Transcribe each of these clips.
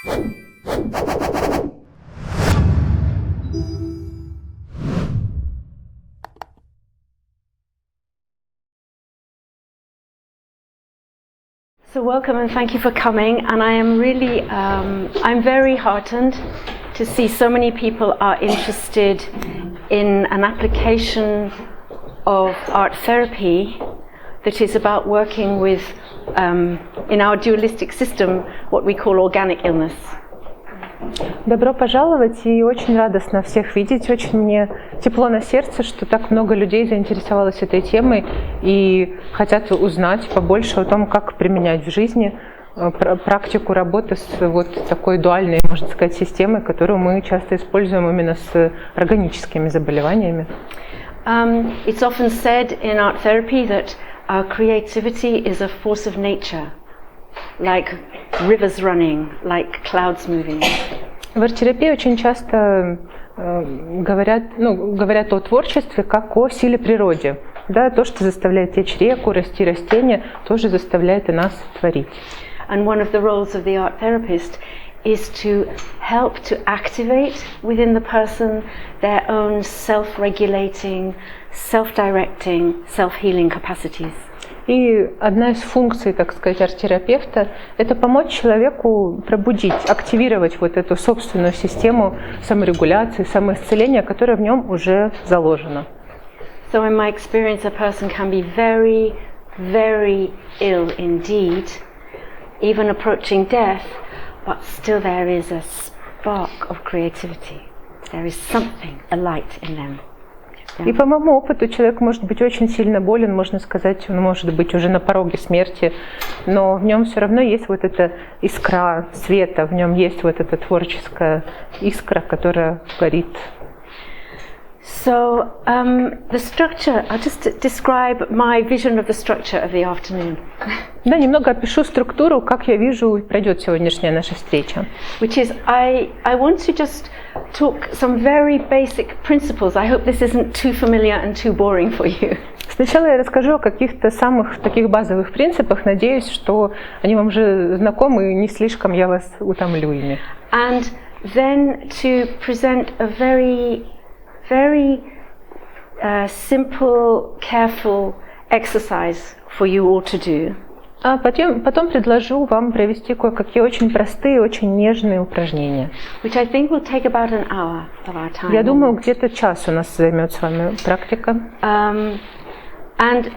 So welcome and thank you for coming, and I am really, I'm very heartened to see so many people are interested in an application of art therapy that is about working with, in our dualistic system, what we call organic illness. Добро пожаловать, и очень радостно всех видеть. Очень мне тепло на сердце, что так много людей заинтересовалось этой темой и хотят узнать побольше о том, как применять в жизни практику работы с вот такой дуальной, можно сказать, системой, которую мы часто используем именно с органическими заболеваниями. It's often said in art therapy that our creativity is a force of nature, like rivers running, like clouds moving. В арт-терапии очень часто говорят о творчестве как о силе природы. Да, то, что заставляет течь реку, расти растения, тоже заставляет и нас творить. And one of the roles of the art therapist is to help to activate within the person their own self-regulating, self-directing, self-healing capacities. И одна из функций, так сказать, арт-терапевта – это помочь человеку пробудить, активировать вот эту собственную систему саморегуляции, самоисцеления, которая в нем уже заложена. So in my experience, a person can be very, very ill indeed, even approaching death, but still there is a spark of creativity. There is something, a light in them. И по моему опыту человек может быть очень сильно болен, можно сказать, он может быть уже на пороге смерти, но в нем все равно есть вот эта искра света, в нем есть вот эта творческая искра, которая горит. So the structure, I'll just describe my vision of the structure of the afternoon. Да, немного опишу структуру, как я вижу, пройдет сегодняшняя наша встреча. Which is, I want to just talk some very basic principles. I hope this isn't too familiar and too boring for you. Сначала я расскажу о каких-то самых таких базовых принципах. Надеюсь, что они вам уже знакомы, и не слишком я вас утомлю ими. And then to present a very simple, careful exercise for you all to do. А потом предложу вам провести кое-какие очень простые, очень нежные упражнения. Which I think will take about an hour of our time. Я думаю, где-то час у нас займет с вами практика. And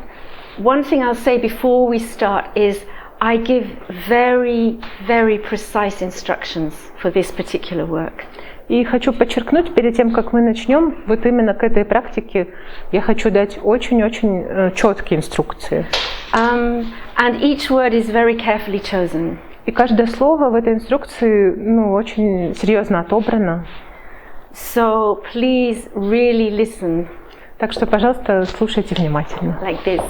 one thing I'll say before we start is I give very, very precise instructions for this particular work. И хочу подчеркнуть, перед тем, как мы начнем, вот именно к этой практике я хочу дать очень-очень четкие инструкции. And each word is very carefully chosen. И каждое слово в этой инструкции, очень серьезно отобрано. So please really listen. Так что, пожалуйста, слушайте внимательно. Like this.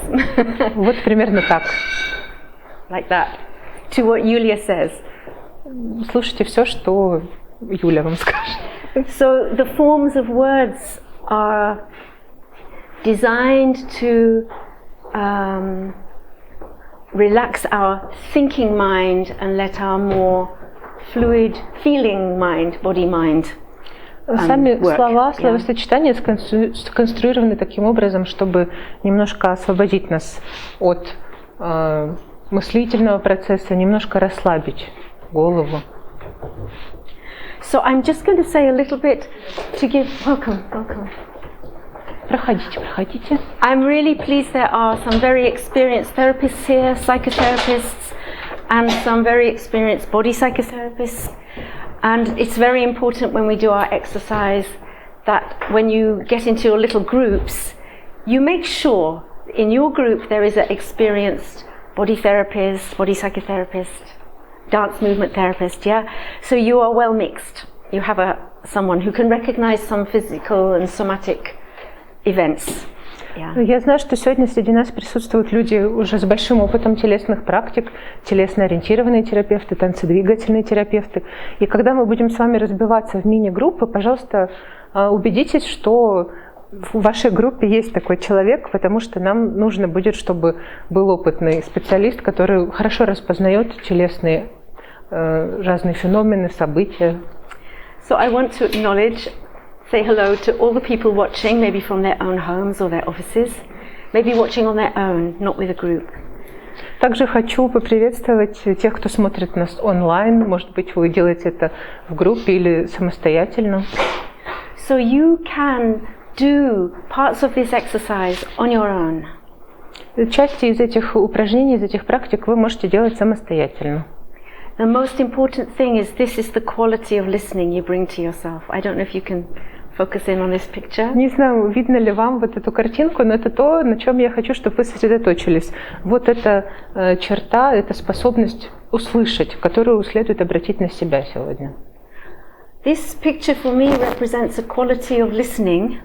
Вот примерно так. Like that. To what Yulia says. Слушайте все, что Юля вам скажет. So the forms of words are designed to relax our thinking mind and let our more fluid feeling mind, body-mind. Сами слова, словосочетания сконструированы таким образом, чтобы немножко освободить нас от мыслительного процесса, немножко расслабить голову. So I'm just going to say a little bit to give welcome. Проходите. I'm really pleased there are some very experienced therapists here, psychotherapists, and some very experienced body psychotherapists. And it's very important when we do our exercise that when you get into your little groups, you make sure in your group there is an experienced body therapist, body psychotherapist, dance movement therapist, yeah? So you are well mixed. You have someone who can recognize some physical and somatic events. Yeah. Я знаю, что сегодня среди нас присутствуют люди уже с большим опытом телесных практик, телесно-ориентированные терапевты, танцедвигательные терапевты. И когда мы будем с вами разбиваться в мини-группы, пожалуйста, убедитесь, что в вашей группе есть такой человек, потому что нам нужно будет, чтобы был опытный специалист, который хорошо распознает телесные разные феномены, события. So I want to acknowledge, say hello to all the people watching, maybe from their own homes or their offices, maybe watching on their own, not with a group. Также хочу поприветствовать тех, кто смотрит нас онлайн. Может быть, вы делаете это в группе или самостоятельно. So you can do parts of this exercise on your own. Части из этих упражнений, из этих практик вы можете делать самостоятельно. The most important thing is this is the quality of listening you bring to yourself. I don't know if you can focus in on this picture. Не знаю, видно ли вам вот эту картинку, но это то, на чем я хочу, чтобы вы сосредоточились. Вот эта черта, эта способность услышать, которую следует обратить на себя сегодня. This picture for me represents a quality of listening.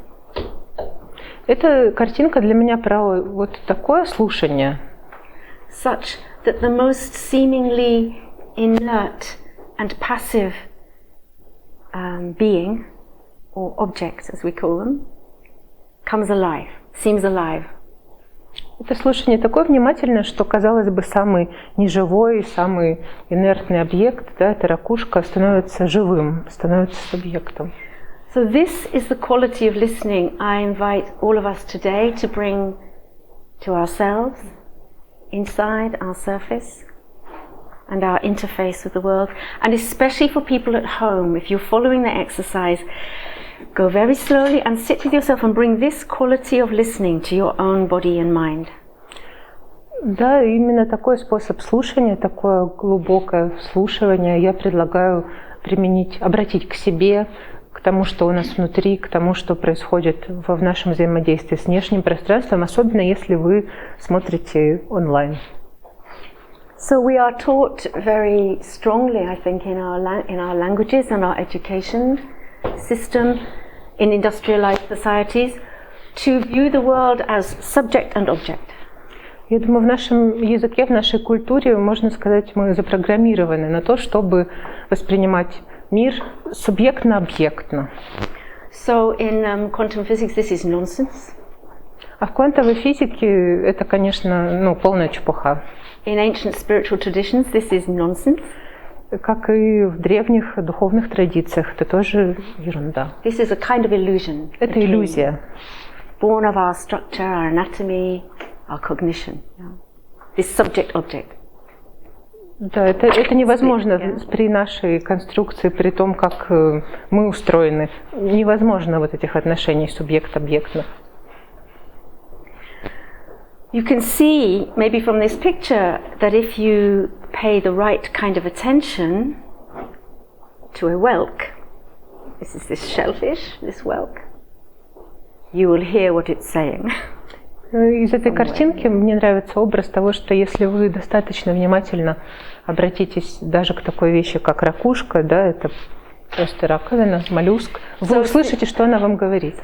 Эта картинка для меня про вот такое слушание. Such that the most seemingly inert and passive being, or object as we call them, comes alive, seems alive. Это слушание такое внимательное, что, казалось бы, самый неживой, самый инертный объект, да, эта ракушка, становится живым, становится субъектом. So this is the quality of listening I invite all of us today to bring to ourselves, inside our surface, and our interface with the world, and especially for people at home. If you're following the exercise, go very slowly and sit with yourself and bring this quality of listening to your own body and mind. Да, именно такой способ слушания, такое глубокое вслушивание я предлагаю применить, обратить к себе, к тому, что у нас внутри, к тому, что происходит в нашем взаимодействии с внешним пространством, особенно если вы смотрите онлайн. So we are taught very strongly, I think, in our languages and our education system, in industrialized societies, to view the world as subject and object. Я думаю, в нашем языке, в нашей культуре, можно сказать, мы запрограммированы на то, чтобы воспринимать мир субъектно-объектно. So in quantum physics this is nonsense. А в квантовой физике это, конечно, полная чепуха. In ancient spiritual traditions this is nonsense. Как и в древних духовных традициях, это тоже ерунда. This is a kind of illusion. Это иллюзия. Born of our structure, our anatomy, our cognition. This subject-object. Да, это невозможно при нашей конструкции, при том, как мы устроены. Невозможно вот этих отношений субъект-объектных. You can see, maybe from this picture, that if you pay the right kind of attention to a whelk, this is this shellfish, this whelk, you will hear what it's saying. Из этой картинки мне нравится образ того, что если вы достаточно внимательно обратитесь даже к такой вещи, как ракушка, да, это просто раковина, моллюск, вы услышите, что она вам говорит.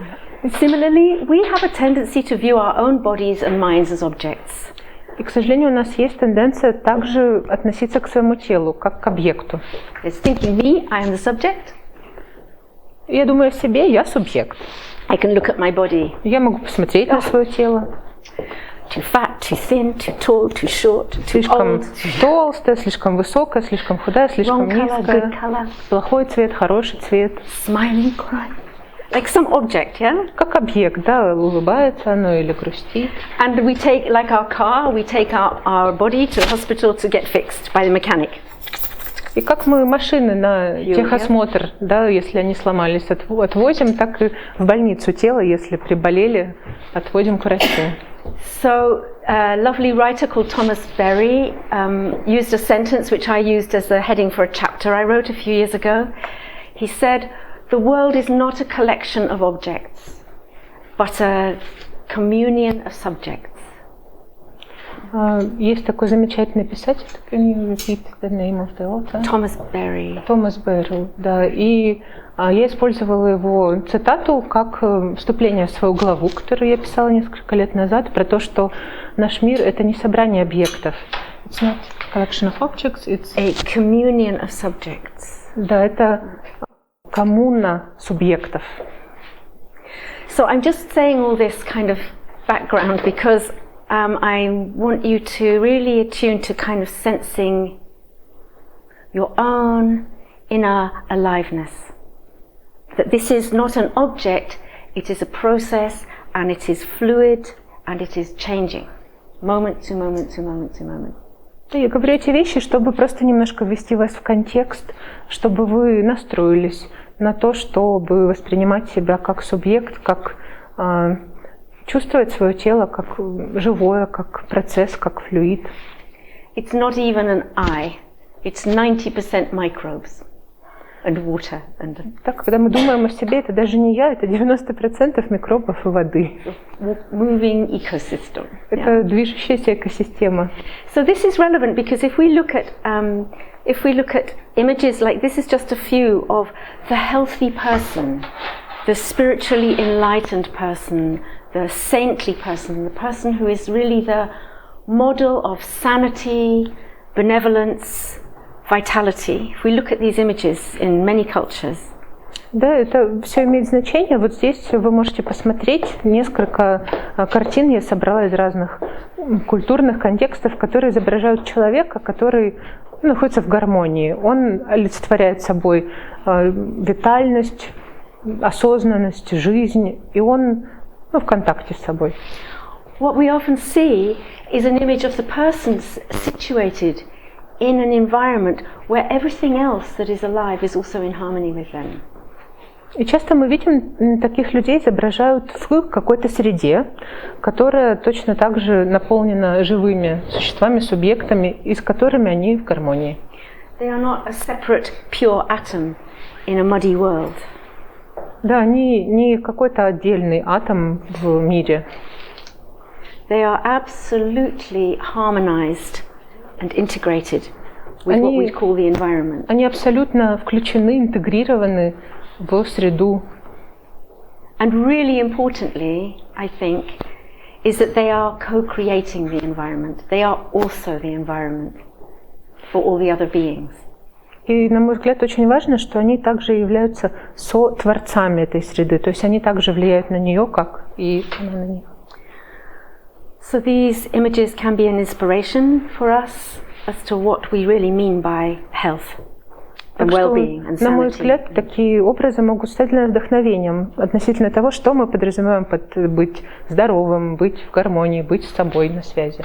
Similarly, we have a tendency to view our own bodies and minds as objects. И, к сожалению, у нас есть тенденция также относиться к своему телу, как к объекту. It's thinking me, I am the subject. Я думаю о себе, я субъект. I can look at my body. Я могу посмотреть на свое тело. Too fat, too thin, too tall, too short, too слишком old. толстая, слишком высокая, слишком худая, слишком низкая. Плохой цвет, хороший цвет. Smiling, crying. Like some object, yeah? Как объект, да, улыбается оно или грустит. And we take, like our car, we take our body to the hospital to get fixed by the mechanic. И как мы машины на техосмотр, да, если они сломались, отвозим, так и в больницу тело, если приболели, отводим к врачу. So a lovely writer called Thomas Berry used a sentence which I used as the heading for a chapter I wrote a few years ago. He said, "The world is not a collection of objects, but a communion of subjects." Есть такой замечательный писатель, can you repeat the name of the author? Thomas Berry. Томас Берри, да. И я использовала его цитату как вступление в свою главу, которую я писала несколько лет назад, про то, что наш мир — это не собрание объектов. It's not a collection of objects, it's a communion of subjects. Да, это коммуна субъектов. So I'm just saying all this kind of background because I want you to really attune to kind of sensing your own inner aliveness. That this is not an object, it is a process, and it is fluid, and it is changing, moment to moment to moment to moment. Я говорю эти вещи, чтобы просто немножко ввести вас в контекст, чтобы вы настроились на то, чтобы воспринимать себя как субъект, как чувствовать свое тело как живое, как процесс, как флюид. It's not even an I, it's 90% microbes and water. Так, когда мы думаем о себе, это даже не я, это 90% микробов и воды. Moving ecosystem. Это движущаяся экосистема. So this is relevant because if we look at images like this, is just a few of the healthy person, the spiritually enlightened person, the saintly person, the person who is really the model of sanity, benevolence, vitality. If we look at these images in many cultures. Да, это все имеет значение. Вот здесь вы можете посмотреть несколько картин. Я собрала из разных культурных контекстов, которые изображают человека, который находится в гармонии. Он олицетворяет собой витальность, осознанность, жизнь, и он в контакте с собой. What we often see is an image of the person situated in an environment where everything else that is alive is also in harmony with them. И часто мы видим, таких людей изображают в какой-то среде, которая точно так же наполнена живыми существами, субъектами, и с которыми они в гармонии. They are not a separate pure atom in a muddy world. Да, они не какой-то отдельный атом в мире. They are absolutely harmonized and integrated with what we call the environment. Они абсолютно включены, интегрированы в среду. And really importantly, I think, is that they are co-creating the environment. They are also the environment for all the other beings. И, на мой взгляд, очень важно, что они также являются сотворцами этой среды, то есть они также влияют на нее, как и она на них. So these images can be an inspiration for us as to what we really mean by health and well-being and sanity. На мой взгляд, такие образы могут стать для нас вдохновением относительно того, что мы подразумеваем под быть здоровым, быть в гармонии, быть с собой на связи.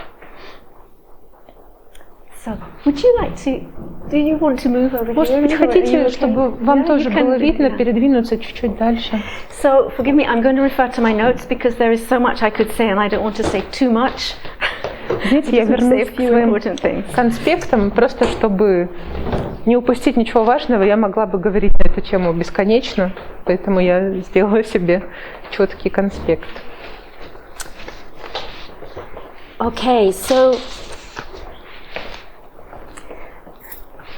So, would you like to? Do you want to move over here? Может быть, хотите, чтобы вам тоже было видно, передвинуться чуть-чуть дальше? So, forgive me, I'm going to refer to my notes because there is so much I could say and I don't want to say too much. Знаете, я вернусь к своим конспектам, просто чтобы не упустить ничего важного, я могла бы говорить на эту тему бесконечно, поэтому я сделала себе четкий конспект. Okay, so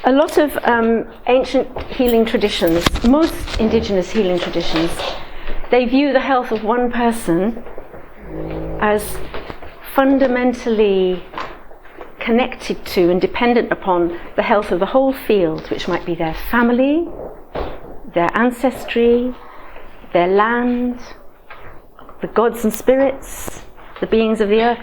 a lot of ancient healing traditions, most indigenous healing traditions, they view the health of one person as fundamentally connected to and dependent upon the health of the whole field, which might be their family, their ancestry, their land, the gods and spirits, the beings of the earth.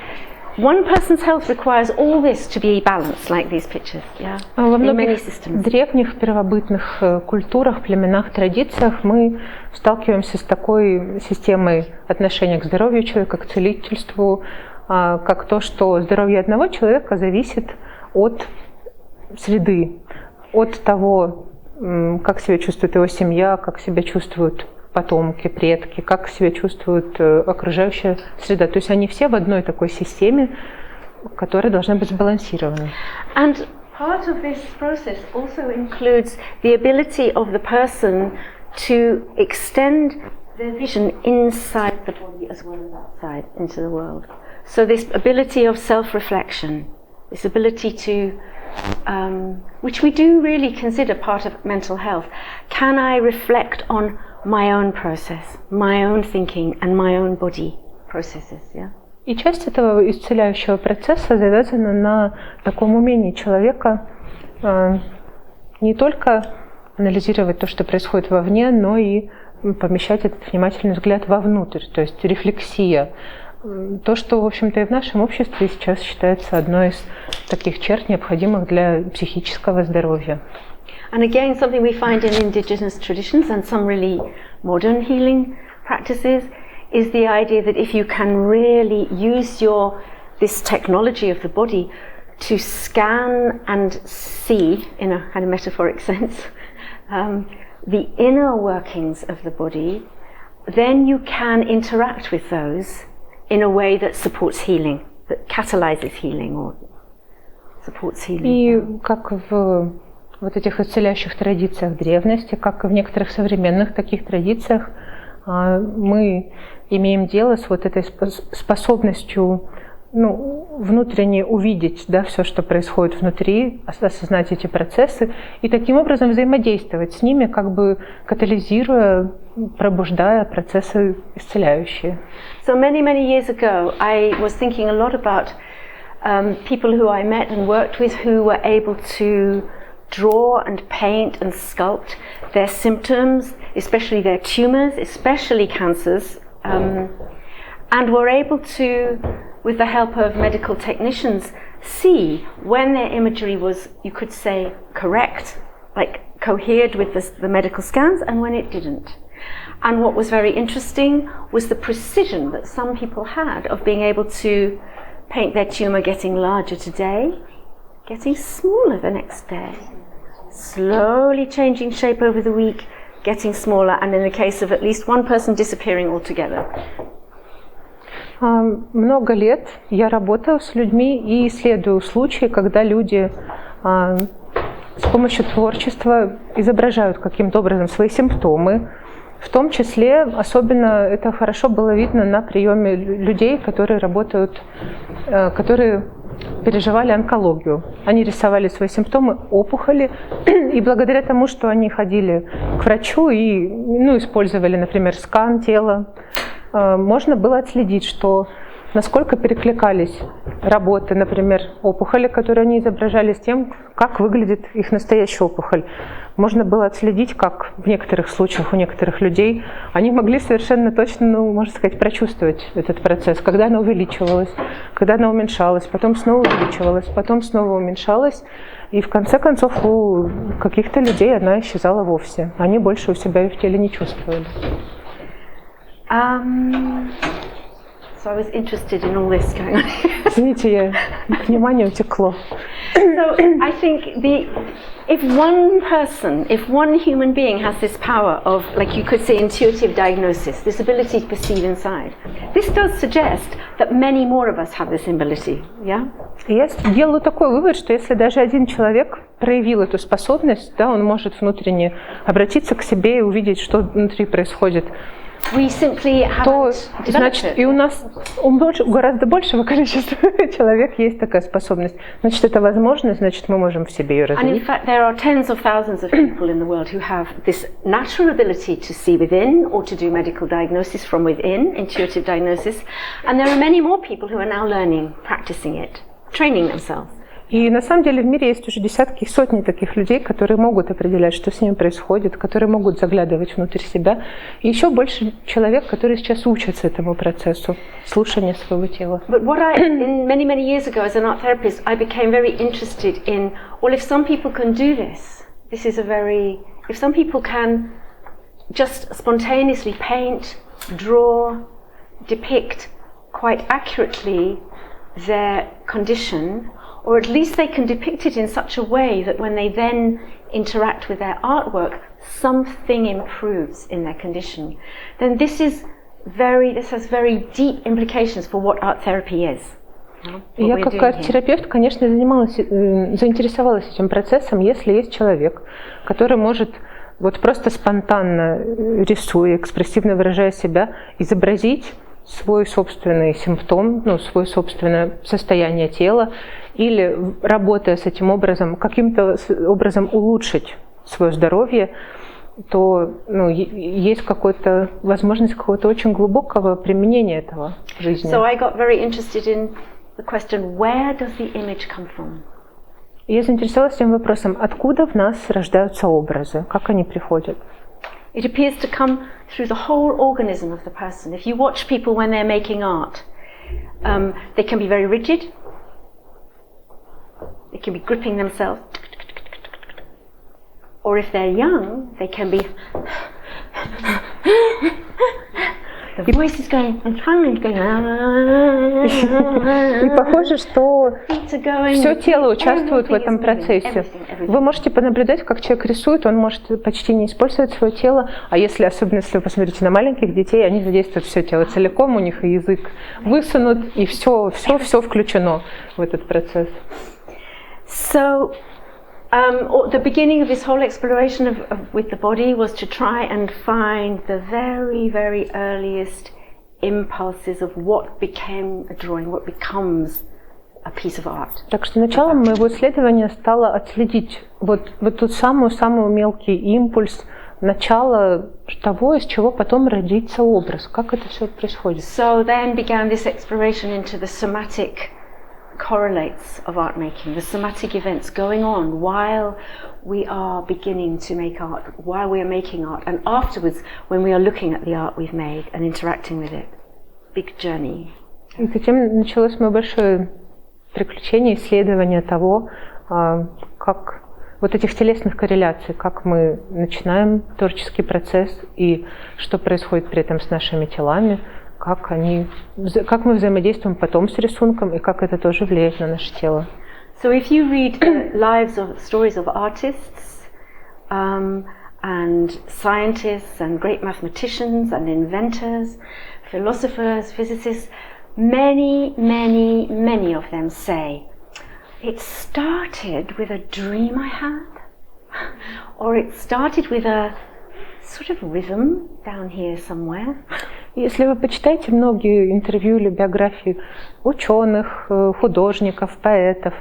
One person's health requires all this to be balanced, like these pictures, yeah? Во многих древних первобытных культурах, племенах, традициях мы сталкиваемся с такой системой отношения к здоровью человека, к целительству, как то, что здоровье одного человека зависит от среды, от того, как себя чувствует его семья, как себя чувствуют потомки, предки, как себя чувствует окружающая среда. То есть они все в одной такой системе, которая должна быть сбалансирована. And part of this process also includes the ability of the person to extend their vision inside the body as well as outside into the world. So this ability of self-reflection, this ability to which we do really consider part of mental health. Can I reflect on my own process, my own thinking and my own body processes, yeah? И часть этого исцеляющего процесса завязана на таком умении человека не только анализировать то, что происходит вовне, но и помещать этот внимательный взгляд вовнутрь, то есть рефлексия, то, что, в общем-то, и в нашем обществе сейчас считается одной из таких черт, необходимых для психического здоровья. And again, something we find in indigenous traditions and some really modern healing practices is the idea that if you can really use this technology of the body to scan and see, in a kind of metaphoric sense, the inner workings of the body, then you can interact with those in a way that supports healing, that catalyzes healing or supports healing. И как в вот этих исцеляющих традициях древности, как и в некоторых современных таких традициях, мы имеем дело с вот этой способностью внутренне увидеть, да, все, что происходит внутри, осознать эти процессы и таким образом взаимодействовать с ними, как бы катализируя, пробуждая процессы исцеляющие. So many years ago, I was thinking a lot about people who I met and worked with who were able to draw and paint and sculpt their symptoms, especially their tumors, especially cancers, and were able to, with the help of medical technicians, see when their imagery was, you could say, correct, like cohered with the medical scans, and when it didn't. And what was very interesting was the precision that some people had of being able to paint their tumor getting larger today, getting smaller the next day, slowly changing shape over the week, getting smaller, and in the case of at least one person, disappearing altogether. Много лет я работаю с людьми и исследую случаи, когда люди с помощью творчества изображают каким-то образом свои симптомы. В том числе, особенно это хорошо было видно на приеме людей, которые работают, которые переживали онкологию. Они рисовали свои симптомы опухоли, и благодаря тому, что они ходили к врачу и использовали, например, скан тела, можно было отследить, что насколько перекликались работы, например, опухоли, которые они изображали, с тем, как выглядит их настоящая опухоль. Можно было отследить, как в некоторых случаях у некоторых людей они могли совершенно точно, можно сказать, прочувствовать этот процесс, когда она увеличивалась, когда она уменьшалась, потом снова увеличивалась, потом снова уменьшалась, и в конце концов у каких-то людей она исчезала вовсе. Они больше у себя в теле не чувствовали. So I was interested in all this going on. Извините, внимание утекло. So I think if one human being has this power of, like you could say, intuitive diagnosis, this ability to perceive inside, this does suggest that many more of us have this ability, yeah? Я делаю такой вывод, что если даже один человек проявил эту способность, да, он может внутренне обратиться к себе и увидеть, что внутри происходит. То, значит, и у нас у гораздо большего количества человек есть такая способность. Значит, это возможно, значит, мы можем в себе ее развить. And in fact, there are tens of thousands of people in the world who have this natural ability to see within or to do medical diagnosis from within, intuitive diagnosis. And there are many more people who are now learning, practicing it, training themselves. И на самом деле в мире есть уже десятки и сотни таких людей, которые могут определять, что с ними происходит, которые могут заглядывать внутрь себя. И еще больше человек, которые сейчас учатся этому процессу слушания своего тела. But what many years ago as an art therapist, I became very interested in, well, if some people can do this, if some people can just spontaneously paint, draw, depict quite accurately their condition, or at least they can depict it in such a way that when they then interact with their artwork, something improves in their condition, then this has very deep implications for what art therapy is. Я как арт-терапевт, конечно, заинтересовалась этим процессом, если есть человек, который может вот просто спонтанно, рисуя, экспрессивно выражая себя, изобразить свой собственный симптом, свое собственное состояние тела, или, работая с этим образом, каким-то образом улучшить свое здоровье, то есть возможность какого-то очень глубокого применения этого в жизни. So I got very interested in the question, where does the image come from? Я заинтересовалась этим вопросом, откуда в нас рождаются образы, как они приходят. It appears to come through the whole organism of the person. If you watch people when they're making art, They can be very rigid. They can be gripping themselves. Or if they're young, they can be... The voice is going, and tongue is going... И похоже, что все тело участвует в этом процессе. Вы можете понаблюдать, как человек рисует, он может почти не использовать свое тело, а особенно если вы посмотрите на маленьких детей, они задействуют все тело целиком, у них и язык высунут, и все включено в этот процесс. So, the beginning of this whole exploration with the body was to try and find the very, very earliest impulses of what became a drawing, what becomes a piece of art. Так что началом моего исследования стало отследить вот тот самый мелкий импульс, начало того, из чего потом родится образ, как это все происходит. So then began this exploration into the somatic correlates of art making, the somatic events going on while we are beginning to make art, while we are making art, and afterwards when we are looking at the art we've made and interacting with it. Big journey. И затем началось мое большое приключение, исследование того, как вот этих телесных корреляций, как мы начинаем творческий процесс и что происходит при этом с нашими телами, как мы взаимодействуем потом с рисунком и как это тоже влияет на наше тело. So if you read the stories of artists and scientists and great mathematicians and inventors, philosophers, physicists, many of them say, it started with a dream I had, or it started with a sort of rhythm down here somewhere. Если вы почитаете многие интервью или биографии ученых, художников, поэтов,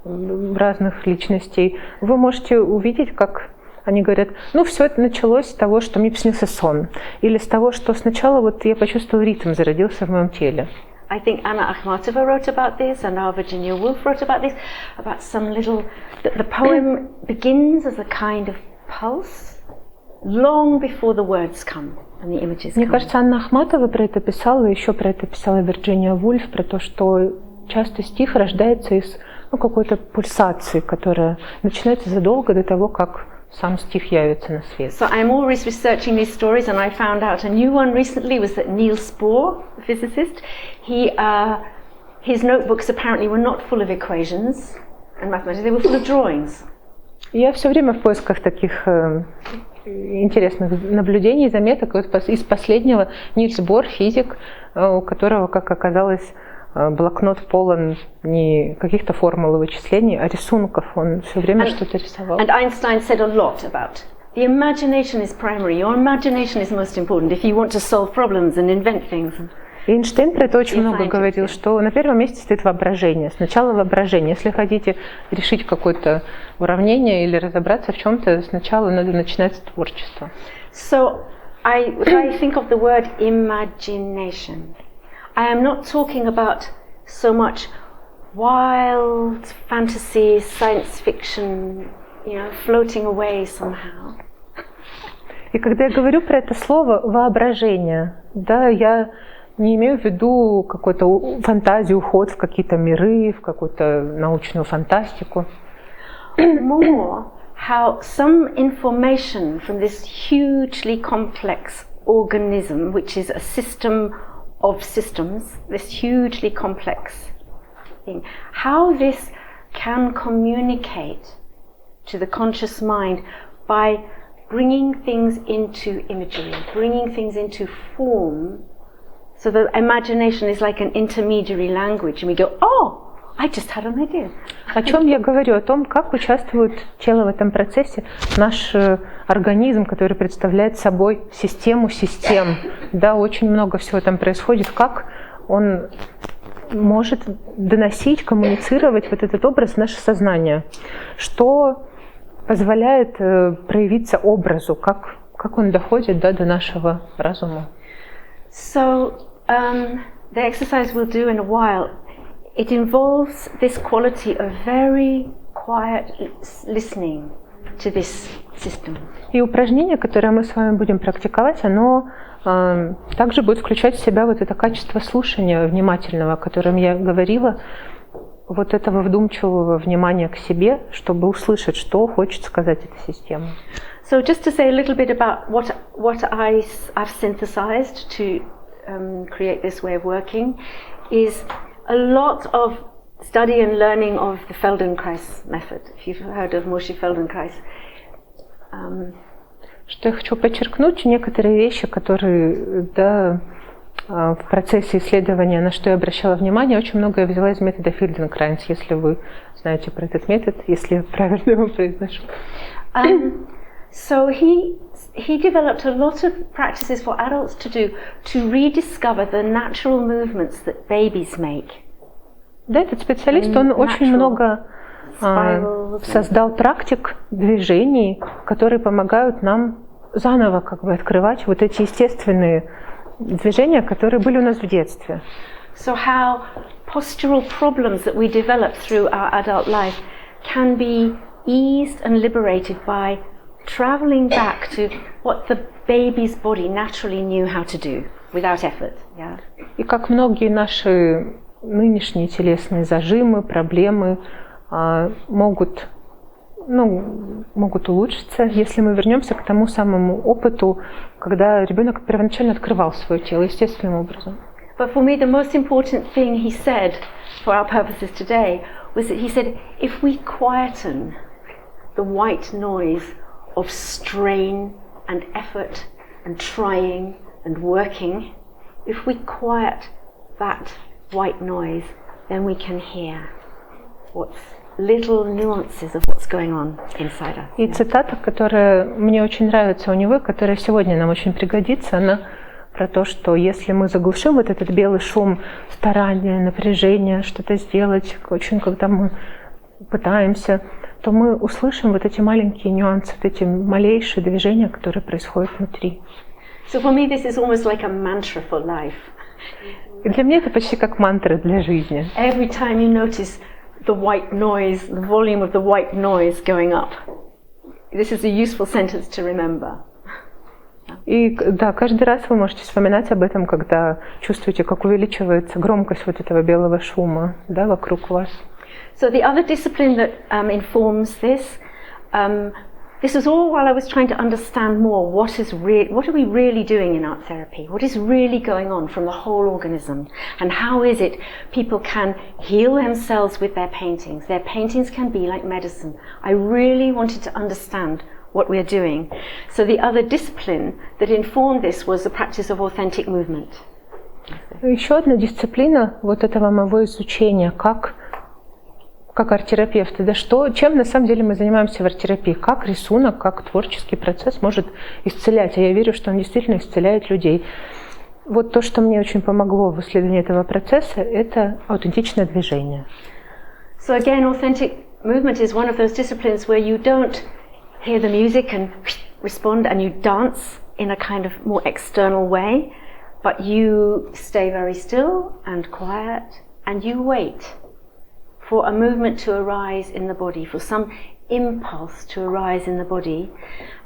разных личностей, вы можете увидеть, как они говорят, все это началось с того, что мне приснился сон, или с того, что сначала я почувствовал ритм, зародился в моем теле. I think Anna Akhmatova wrote about this, and our Virginia Woolf wrote about this, about some little... The poem begins as a kind of pulse, long before the words come and the images come. Мне кажется, Анна Ахматова про это писала, еще про это писала Вирджиния Вульф, про то, что часто стих рождается из какой-то пульсации, которая начинается задолго до того, как сам стих явится на свет. So I'm always researching these stories, and I found out a new one recently was that Niels Bohr, the physicist, his notebooks apparently were not full of equations and mathematics; they were full of drawings. Я все время в поисках таких интересных наблюдений, заметок. Из последнего Нильс Бор, физик, у которого, как оказалось, блокнот полон не каких-то формул и вычислений, а рисунков. Он все время что-то рисовал. And Einstein said a lot about the imagination is primary. Your imagination is most important if you want to solve problems and invent things. И Эйнштейн про это очень много говорил, что на первом месте стоит воображение. Сначала воображение. Если хотите решить какое-то уравнение или разобраться в чем-то, сначала надо начинать с творчества. So I think of the word imagination. I am not talking about so much wild fantasy, science fiction, floating away somehow. И когда я говорю про это слово воображение, я не имею в виду какую-то фантазию, уход в какие-то миры, в какую-то научную фантастику. More how some information from this hugely complex organism, which is a system of systems, this hugely complex thing, how this can communicate to the conscious mind by bringing things into imagery, bringing things into form. So the imagination is like an intermediary language, and we go, oh, I just had an idea. О чем я говорю? О том, как участвует тело в этом процессе, наш организм, который представляет собой систему систем. Очень много всего там происходит. Как он может доносить, коммуницировать вот этот образ в наше сознание? Что позволяет проявиться образу? Как он доходит до нашего разума? So the exercise we'll do in a while, it involves this quality of very quiet listening to this system. И упражнение, которое мы с вами будем практиковать, оно также будет включать в себя вот это качество слушания внимательного, о котором я говорила, вот этого вдумчивого внимания к себе, чтобы услышать, что хочет сказать эта система. So just to say a little bit about what I've synthesized to create this way of working is a lot of study and learning of the Feldenkrais method. If you've heard of Moshe Feldenkrais. Что я хочу подчеркнуть, некоторые вещи, которые в процессе исследования, на что я обращала внимание, очень многое взяла из метода Фельденкрайс, если вы знаете про этот метод, если я правильно его произношу. So he developed a lot of practices for adults to do to rediscover the natural movements that babies make. Да, этот специалист, он очень много создал практик движений, которые помогают нам заново как бы открывать вот эти естественные движения, которые были у нас в детстве. So how postural problems that we develop through our adult life can be eased and liberated by traveling back to what the baby's body naturally knew how to do without effort. Yeah. И как многие наши нынешние телесные зажимы, проблемы могут улучшиться, если мы вернемся к тому самому опыту, когда ребенок первоначально открывал свое тело естественным образом. But for me, the most important thing he said, for our purposes today, was that he said, if we quieten the white noise of strain and effort and trying and working, if we quiet that white noise, then we can hear what's little nuances of what's going on inside us. И цитата, которая мне очень нравится у него, которая сегодня нам очень пригодится, она про то, что если мы заглушим вот этот белый шум старания, напряжения, что-то сделать, очень когда мы пытаемся, то мы услышим вот эти маленькие нюансы, вот эти малейшие движения, которые происходят внутри. So for me, this is almost like a mantra for life. И для меня это почти как мантра для жизни. Every time you notice the white noise, the volume of the white noise going up, this is a useful sentence to remember. И да, каждый раз вы можете вспоминать об этом, когда чувствуете, как увеличивается громкость вот этого белого шума, да, вокруг вас. So the other discipline that informs this, this was all while I was trying to understand more what are we really doing in art therapy? What is really going on from the whole organism? And how is it people can heal themselves with their paintings? Their paintings can be like medicine. I really wanted to understand what we are doing. So the other discipline that informed this was the practice of authentic movement. Еще одна дисциплина вот этого моего изучения, как арт-терапевты, да, чем на самом деле мы занимаемся в арт-терапии, как рисунок, как творческий процесс может исцелять, а я верю, что он действительно исцеляет людей. Вот то, что мне очень помогло в исследовании этого процесса, это аутентичное движение. So again, authentic movement is one of those disciplines where you don't hear the music and respond and you dance in a kind of more external way, but you stay very still and quiet and you wait for a movement to arise in the body, for some impulse to arise in the body,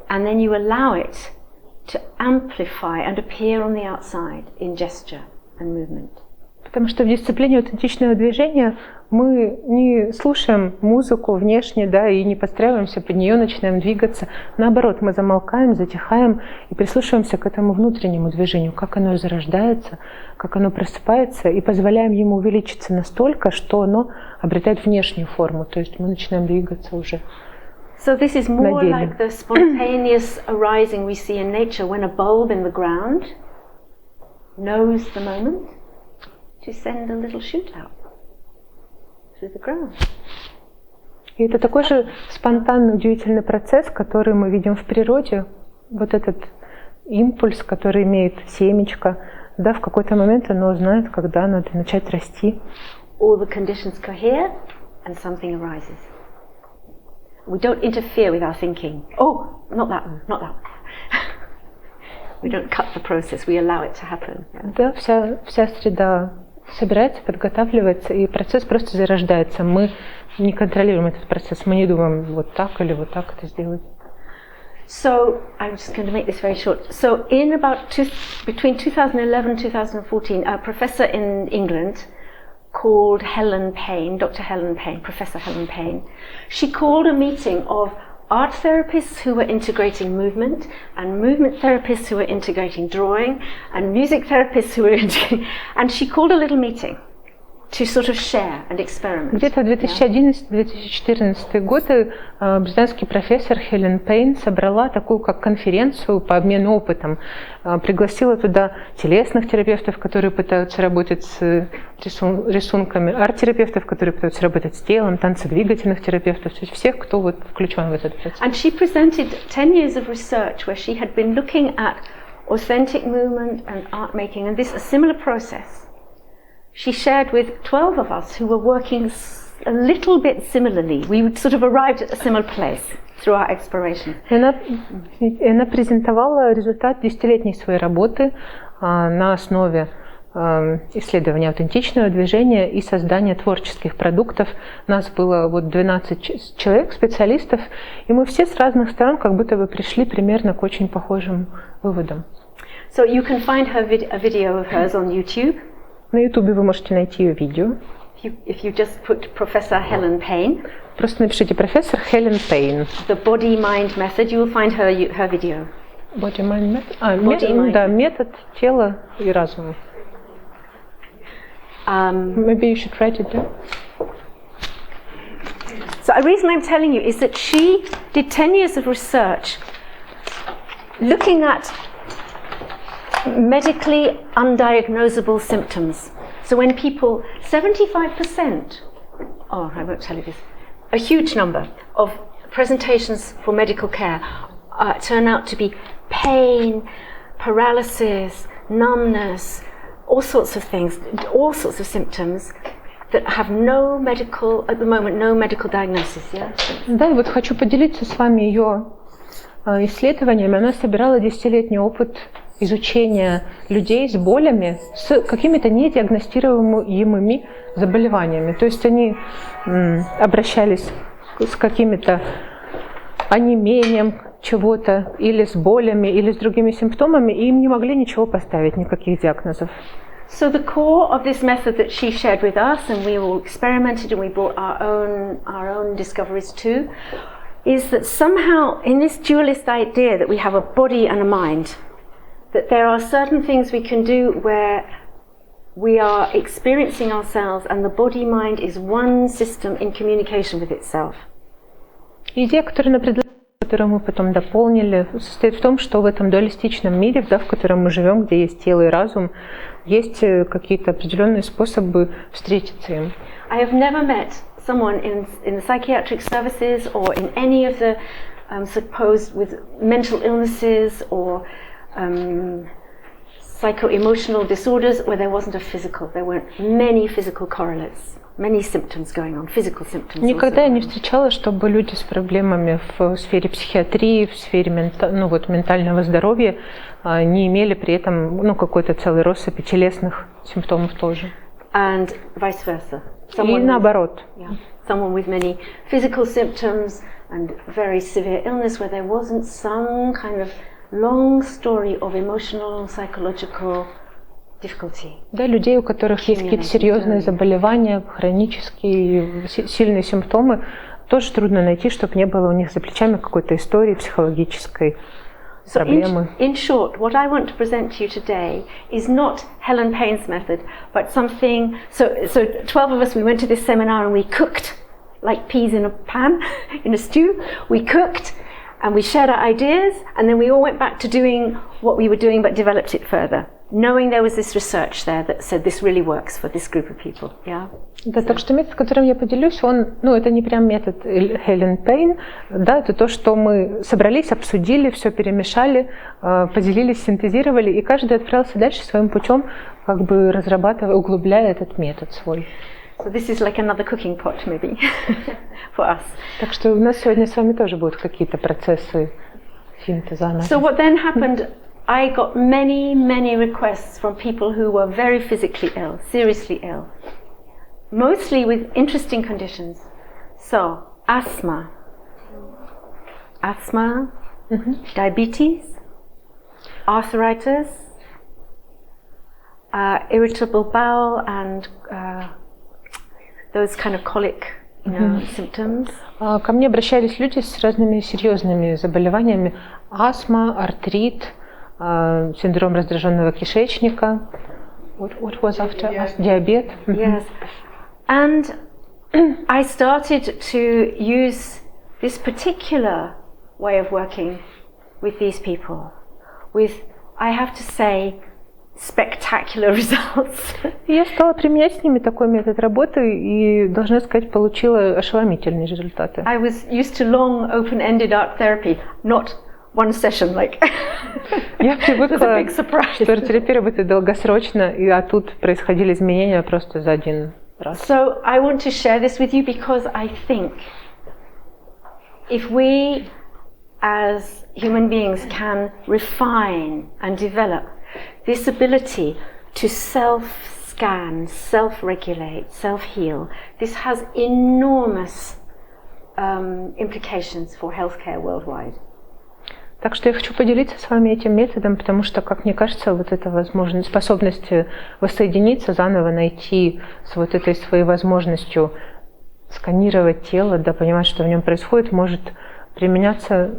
and then you allow it to amplify and appear on the outside in gesture and movement. Потому что в дисциплине аутентичного движения мы не слушаем музыку внешне, да, и не подстраиваемся под нее, начинаем двигаться. Наоборот, мы замолкаем, затихаем и прислушиваемся к этому внутреннему движению, как оно зарождается, как оно просыпается, и позволяем ему увеличиться настолько, что оно обретает внешнюю форму, то есть мы начинаем двигаться уже. So this is more like the spontaneous arising we see in nature when a bulb in the ground knows the moment to send a little shoot out through the ground. И это такой же спонтанный, удивительный процесс, который мы видим в природе. Вот этот импульс, который имеет семечко, да, в какой-то момент оно знает, когда надо начать расти. All the conditions cohere and something arises. We don't interfere with our thinking. Oh, not that one, not that one. We don't cut the process, we allow it to happen. Yeah. Да, вся среда собирается, подготавливается, и процесс просто зарождается. Мы не контролируем этот процесс, мы не думаем вот так или вот так это сделать. So I'm just going to make this very short. So in between 2011 and 2014, a professor in England called Helen Payne, Dr. Helen Payne, Professor Helen Payne, she called a meeting of art therapists who were integrating movement, and movement therapists who were integrating drawing, and music therapists who were integrating, and she called a little meeting to sort of share and experiment. Где-то 2011-2014 годы британский профессор Хелен Пейн собрала такую как конференцию по обмену опытом. Пригласила туда телесных терапевтов, которые пытаются работать с рисунками, арт-терапевтов, которые пытаются работать с телом, танцедвигательных терапевтов, то есть всех, кто вот включен в этот процесс. And she presented 10 years of research where she had been looking at authentic movement and art making, and this a similar process. She shared with 12 of us who were working a little bit similarly. We sort of arrived at a similar place through our exploration. Она презентовала результат 10-летней своей работы на основе исследования аутентичного движения и создания творческих продуктов. Нас было вот 12 человек, специалистов, и мы все с разных сторон как будто бы пришли примерно к очень похожим выводам. So you can find a video of hers on YouTube. На Ютубе вы можете найти ее видео. If you just put Professor Helen Payne. Просто напишите профессор Хелен Пейн. The body-mind method, you will find her video. Body-mind method? Да, метод тела и разума. Maybe you should write it down. So the reason I'm telling you is that she did 10 years of research looking at medically undiagnosable symptoms. So when people, 75%, oh, I won't tell you this, a huge number of presentations for medical care turn out to be pain, paralysis, numbness, all sorts of things, all sorts of symptoms that have no medical, at the moment, no medical diagnosis. Yeah? Да, и вот хочу поделиться с вами ее исследованиями. Она собирала 10-летний опыт изучения людей с болями, с какими-то недиагностируемыми заболеваниями. То есть они обращались с какими-то онемением чего-то, или с болями, или с другими симптомами, и им не могли ничего поставить, никаких диагнозов. So the core of this method that she shared with us, and we all experimented and we brought our own discoveries too, is that somehow in this dualist idea that we have a body and a mind, that there are certain things we can do where we are experiencing ourselves and the body-mind is one system in communication with itself. Идея, которую мы потом дополнили, состоит в том, что в этом дуалистичном мире, да, в котором мы живем, где есть тело и разум, есть какие-то определенные способы встретиться им. I have never met someone in the psychiatric services or in any of the supposed with mental illnesses or psycho-emotional disorders where there wasn't a physical. There weren't many physical correlates, many symptoms going on, physical symptoms. Никогда я не встречала, чтобы люди с проблемами в сфере психиатрии, в сфере ментального здоровья не имели при этом какой-то целый россыпи телесных симптомов тоже. And vice versa. И наоборот. Someone with many physical symptoms and very severe illness where there wasn't some kind of long story of emotional, psychological difficulty. Да, людей, у которых есть какие-то серьезные заболевания, хронические, сильные симптомы, тоже трудно найти, чтобы не было у них за плечами какой-то истории психологической проблемы. In short, what I want to present to you today is not Helen Payne's method, but something. So 12 of us, we went to this seminar and we cooked like peas in a pan, in a stew. We cooked. And we shared our ideas, and then we all went back to doing what we were doing, but developed it further, knowing there was this research there that said this really works for this group of people. Yeah. Да, так что метод, которым я поделюсь, он, это не прям метод Хелен Пейн, да, это то, что мы собрались, обсудили, все перемешали, поделились, синтезировали, и каждый отправился дальше своим путем, как бы разрабатывая, углубляя этот метод свой. So this is like another cooking pot, maybe, for us. Так что у нас сегодня с вами тоже будут какие-то процессы синтеза. So what then happened, I got many requests from people who were very physically ill, seriously ill, mostly with interesting conditions. So asthma, diabetes, arthritis, irritable bowel, and those kind of colic symptoms. Ко мне обращались люди с разными серьезными заболеваниями: астма, артрит, синдром раздраженного кишечника. What was after? Диабет. Yes, and I started to use this particular way of working with these people, with, I have to say, spectacular results. Я стала применять с ними такой метод работы и, должна сказать, получила ошеломительные результаты. I was used to long, open-ended art therapy, not one session, like. Я привыкла, что арт-терапия работает долгосрочно, а тут происходили изменения просто за один раз. So I want to share this with you because I think if we as human beings can refine and develop this ability to self-scan, self-regulate, self-heal, this has enormous implications for healthcare worldwide. Так что я хочу поделиться с вами этим методом, потому что, как мне кажется, вот эта возможность, способность воссоединиться, заново найти с вот этой своей возможностью сканировать тело, да, понимать, что в нем происходит, может применяться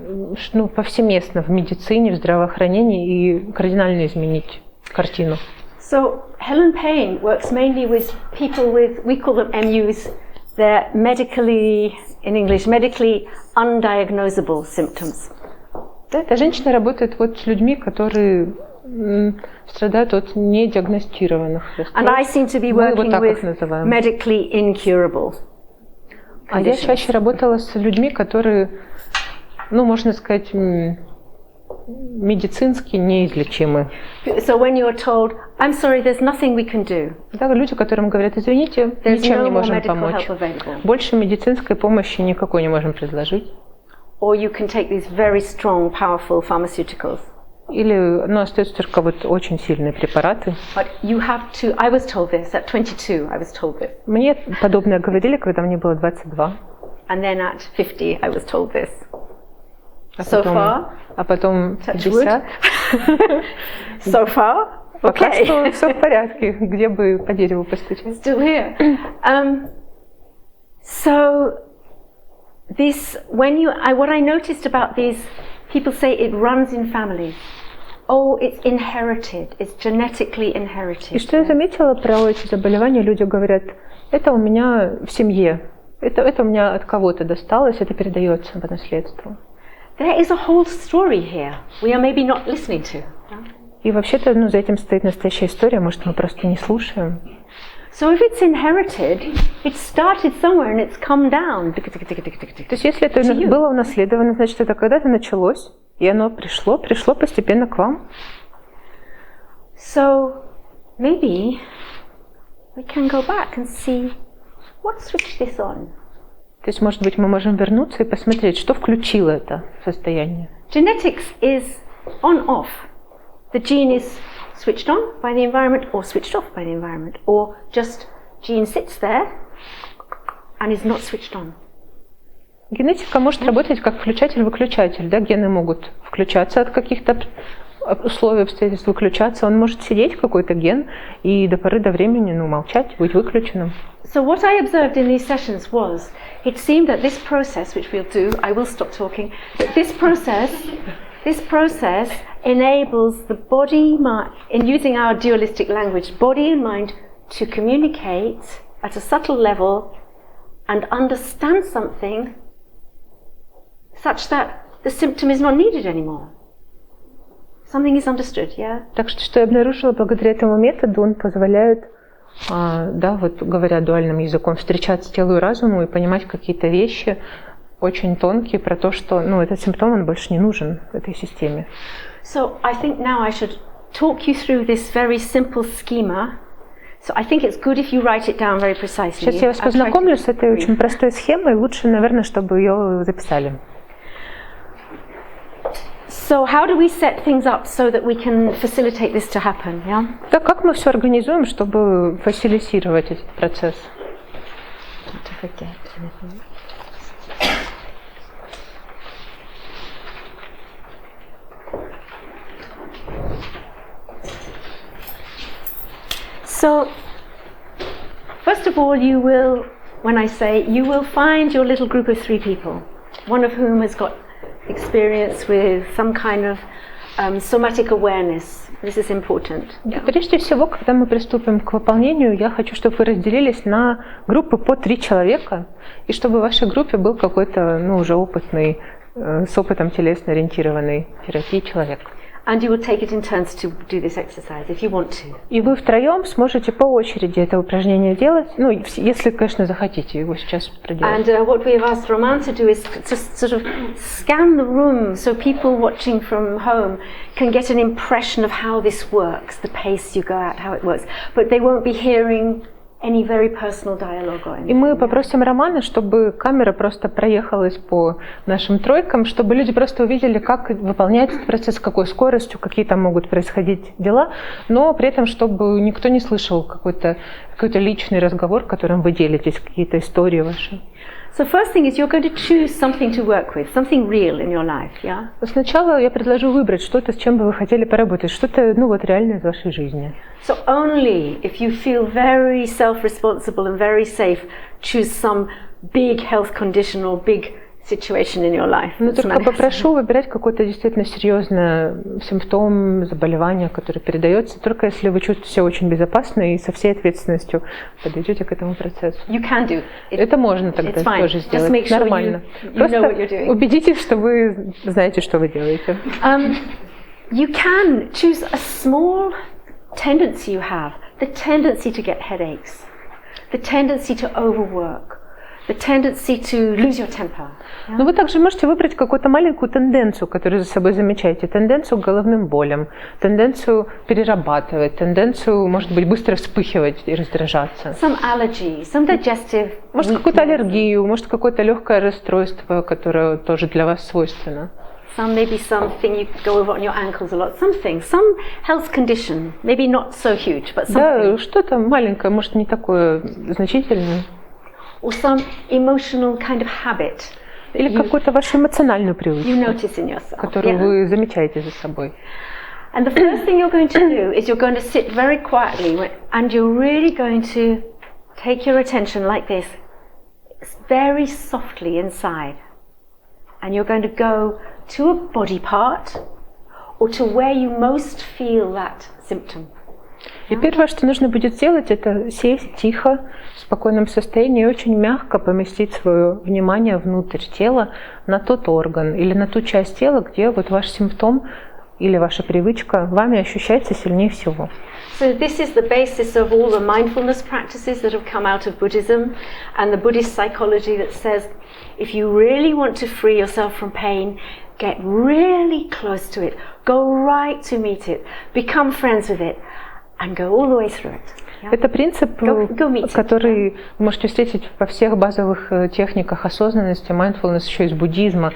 повсеместно в медицине, в здравоохранении и кардинально изменить картину. So Helen Payne works mainly with people with, we call them MUs, they're medically, in English, medically undiagnosable symptoms. Эта женщина работает вот с людьми, которые страдают от недиагностированных расстройств. And I seem to be working with medically incurable. А я чаще работала с людьми, которые, можно сказать, медицински неизлечимы. So when you're told, I'm sorry, there's nothing we can do. Да, люди, которым говорят, извините, ничем не можем помочь. Больше медицинской помощи никакой не можем предложить. Or you can take these very strong, powerful pharmaceuticals. Или, остаются только вот очень сильные препараты. But you have to. I was told this at 22. I was told this. Мне подобное говорили, когда мне было 22. And then at 50, I was told this. А потом 50. So far, пока что все в порядке, где бы по дереву постучать. Still here. So this, what I noticed about these, people say it runs in families. Oh, it's inherited. It's genetically inherited. И что я заметила про эти заболевания, люди говорят, это у меня в семье, это у меня от кого-то досталось, это передается по наследству. There is a whole story here we are maybe not listening to. И вообще-то, за этим стоит настоящая история, может, мы просто не слушаем. So if it's inherited, it started somewhere and it's come down. То есть, если это было унаследовано, значит, это когда-то началось, и оно пришло постепенно к вам. So maybe we can go back and see what switched this on. То есть, может быть, мы можем вернуться и посмотреть, что включило это состояние. Genetics is on-off. The gene is switched on by the environment or switched off by the environment, or just gene sits there and is not switched on. Генетика может работать как включатель-выключатель, да? Гены могут включаться от каких-то условий, обстоятельств, выключаться. Он может сидеть, какой-то ген, и до поры до времени, молчать, быть выключенным. So what I observed in these sessions was, it seemed that this process, which we'll do, I will stop talking, that this process enables the body, in using our dualistic language, body and mind to communicate at a subtle level and understand something such that the symptom is not needed anymore. Something is understood, yeah? Так что я обнаружила, благодаря этому методу он позволяет, говоря дуальным языком, встречаться телу и разуму и понимать какие-то вещи очень тонкие про то, что, этот симптом, он больше не нужен в этой системе. So I think now I should talk you through this very simple schema. So I think it's good if you write it down very precisely. Сейчас я вас познакомлю с этой очень простой схемой, лучше, наверное, чтобы ее записали. So how do we set things up so that we can facilitate this to happen, yeah? Так как мы все организуем, чтобы фасилитировать этот процесс? Not to forget anything. So, first of all, you will, when I say, you will find your little group of 3 people, one of whom has got experience with some kind of somatic awareness. This is important. Прежде всего, когда мы приступим к выполнению, я хочу, чтобы вы разделились на группы по 3 человека, и чтобы в вашей группе был какой-то, уже опытный, с опытом телесно-ориентированной терапии человек. And you will take it in turns to do this exercise if you want to. И вы втроем сможете по очереди это упражнение делать, если, конечно, захотите его сейчас проделать. And what we have asked Roman to do is to sort of scan the room so people watching from home can get an impression of how this works, the pace you go at, how it works, but they won't be hearing any very personal dialogue or anything. И мы попросим Романа, чтобы камера просто проехалась по нашим тройкам, чтобы люди просто увидели, как выполняется этот процесс, с какой скоростью, какие там могут происходить дела, но при этом, чтобы никто не слышал какой-то личный разговор, которым вы делитесь, какие-то истории ваши. So first thing is you're going to choose something to work with, something real in your life, yeah? Сначала я предложу выбрать что-то, с чем бы вы хотели поработать, что-то, реальное из вашей жизни. So only if you feel very self-responsible and very safe, choose some big health condition or big situation in your life. Но только попрошу выбирать какой-то действительно серьезный симптом, заболевание, которое передается, только если вы чувствуете себя очень безопасно и со всей ответственностью подойдете к этому процессу. You can do. Это можно тогда тоже сделать. Нормально. Просто убедитесь, что вы знаете, что вы делаете. You can choose a small tendency you have, the tendency to get headaches, the tendency to overwork, the tendency to lose your temper. Но вы также можете выбрать какую-то маленькую тенденцию, которую за собой замечаете. Тенденцию к головным болям, тенденцию перерабатывать, тенденцию, может быть, быстро вспыхивать и раздражаться. Some allergies, some digestive. Может, какую-то аллергию, может, какое-то легкое расстройство, которое тоже для вас свойственно. Some maybe something you go over on your ankles a lot. Something, some health condition, maybe not so huge, but something. Да, что-то маленькое, может, не такое значительное. Or some emotional kind of habit. Или какую-то вашу эмоциональную привычку, которую вы замечаете за собой. And the first thing you're going to do is you're going to sit very quietly and you're really going to take your attention like this, very softly inside. And you're going to go to a body part or to where you most feel that symptom. И первое, что нужно будет сделать, это сесть тихо, в спокойном состоянии и очень мягко поместить свое внимание внутрь тела на тот орган или на ту часть тела, где ваш симптом или ваша привычка вами ощущается сильнее всего. So this is the basis of all the mindfulness practices that have come out of Buddhism and the Buddhist psychology that says if you really want to free yourself from pain, get really close to it, go right to meet it, become friends with it. And go all the way through it. Это принцип, который вы можете встретить во всех базовых техниках осознанности, mindfulness, еще из буддизма,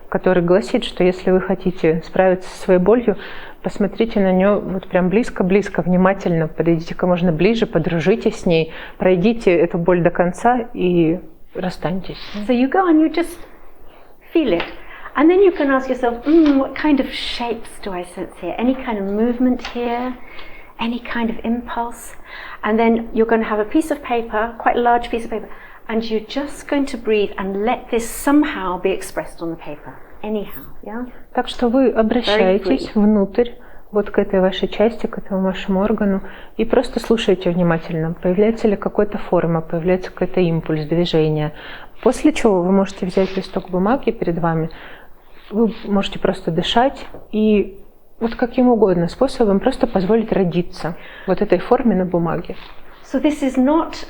который гласит, что если вы хотите справиться со своей болью, посмотрите на нее прям близко-близко, внимательно, подойдите как можно ближе, подружитесь с ней, пройдите эту боль до конца и расстаньтесь. So you go and you just feel it. And then you can ask yourself, what kind of shapes do I sense here? Any kind of movement here? Any kind of impulse, and then you're going to have a piece of paper, quite a large piece of paper, and you're just going to breathe and let this somehow be expressed on the paper, anyhow, yeah? Так что вы обращаетесь внутрь, к этой вашей части, к этому вашему органу, и просто слушаете внимательно, появляется ли какая-то форма, появляется какой-то импульс, движение. После чего вы можете взять листок бумаги перед вами, вы можете просто дышать и каким угодно способом просто позволить родиться этой форме на бумаге. So this is not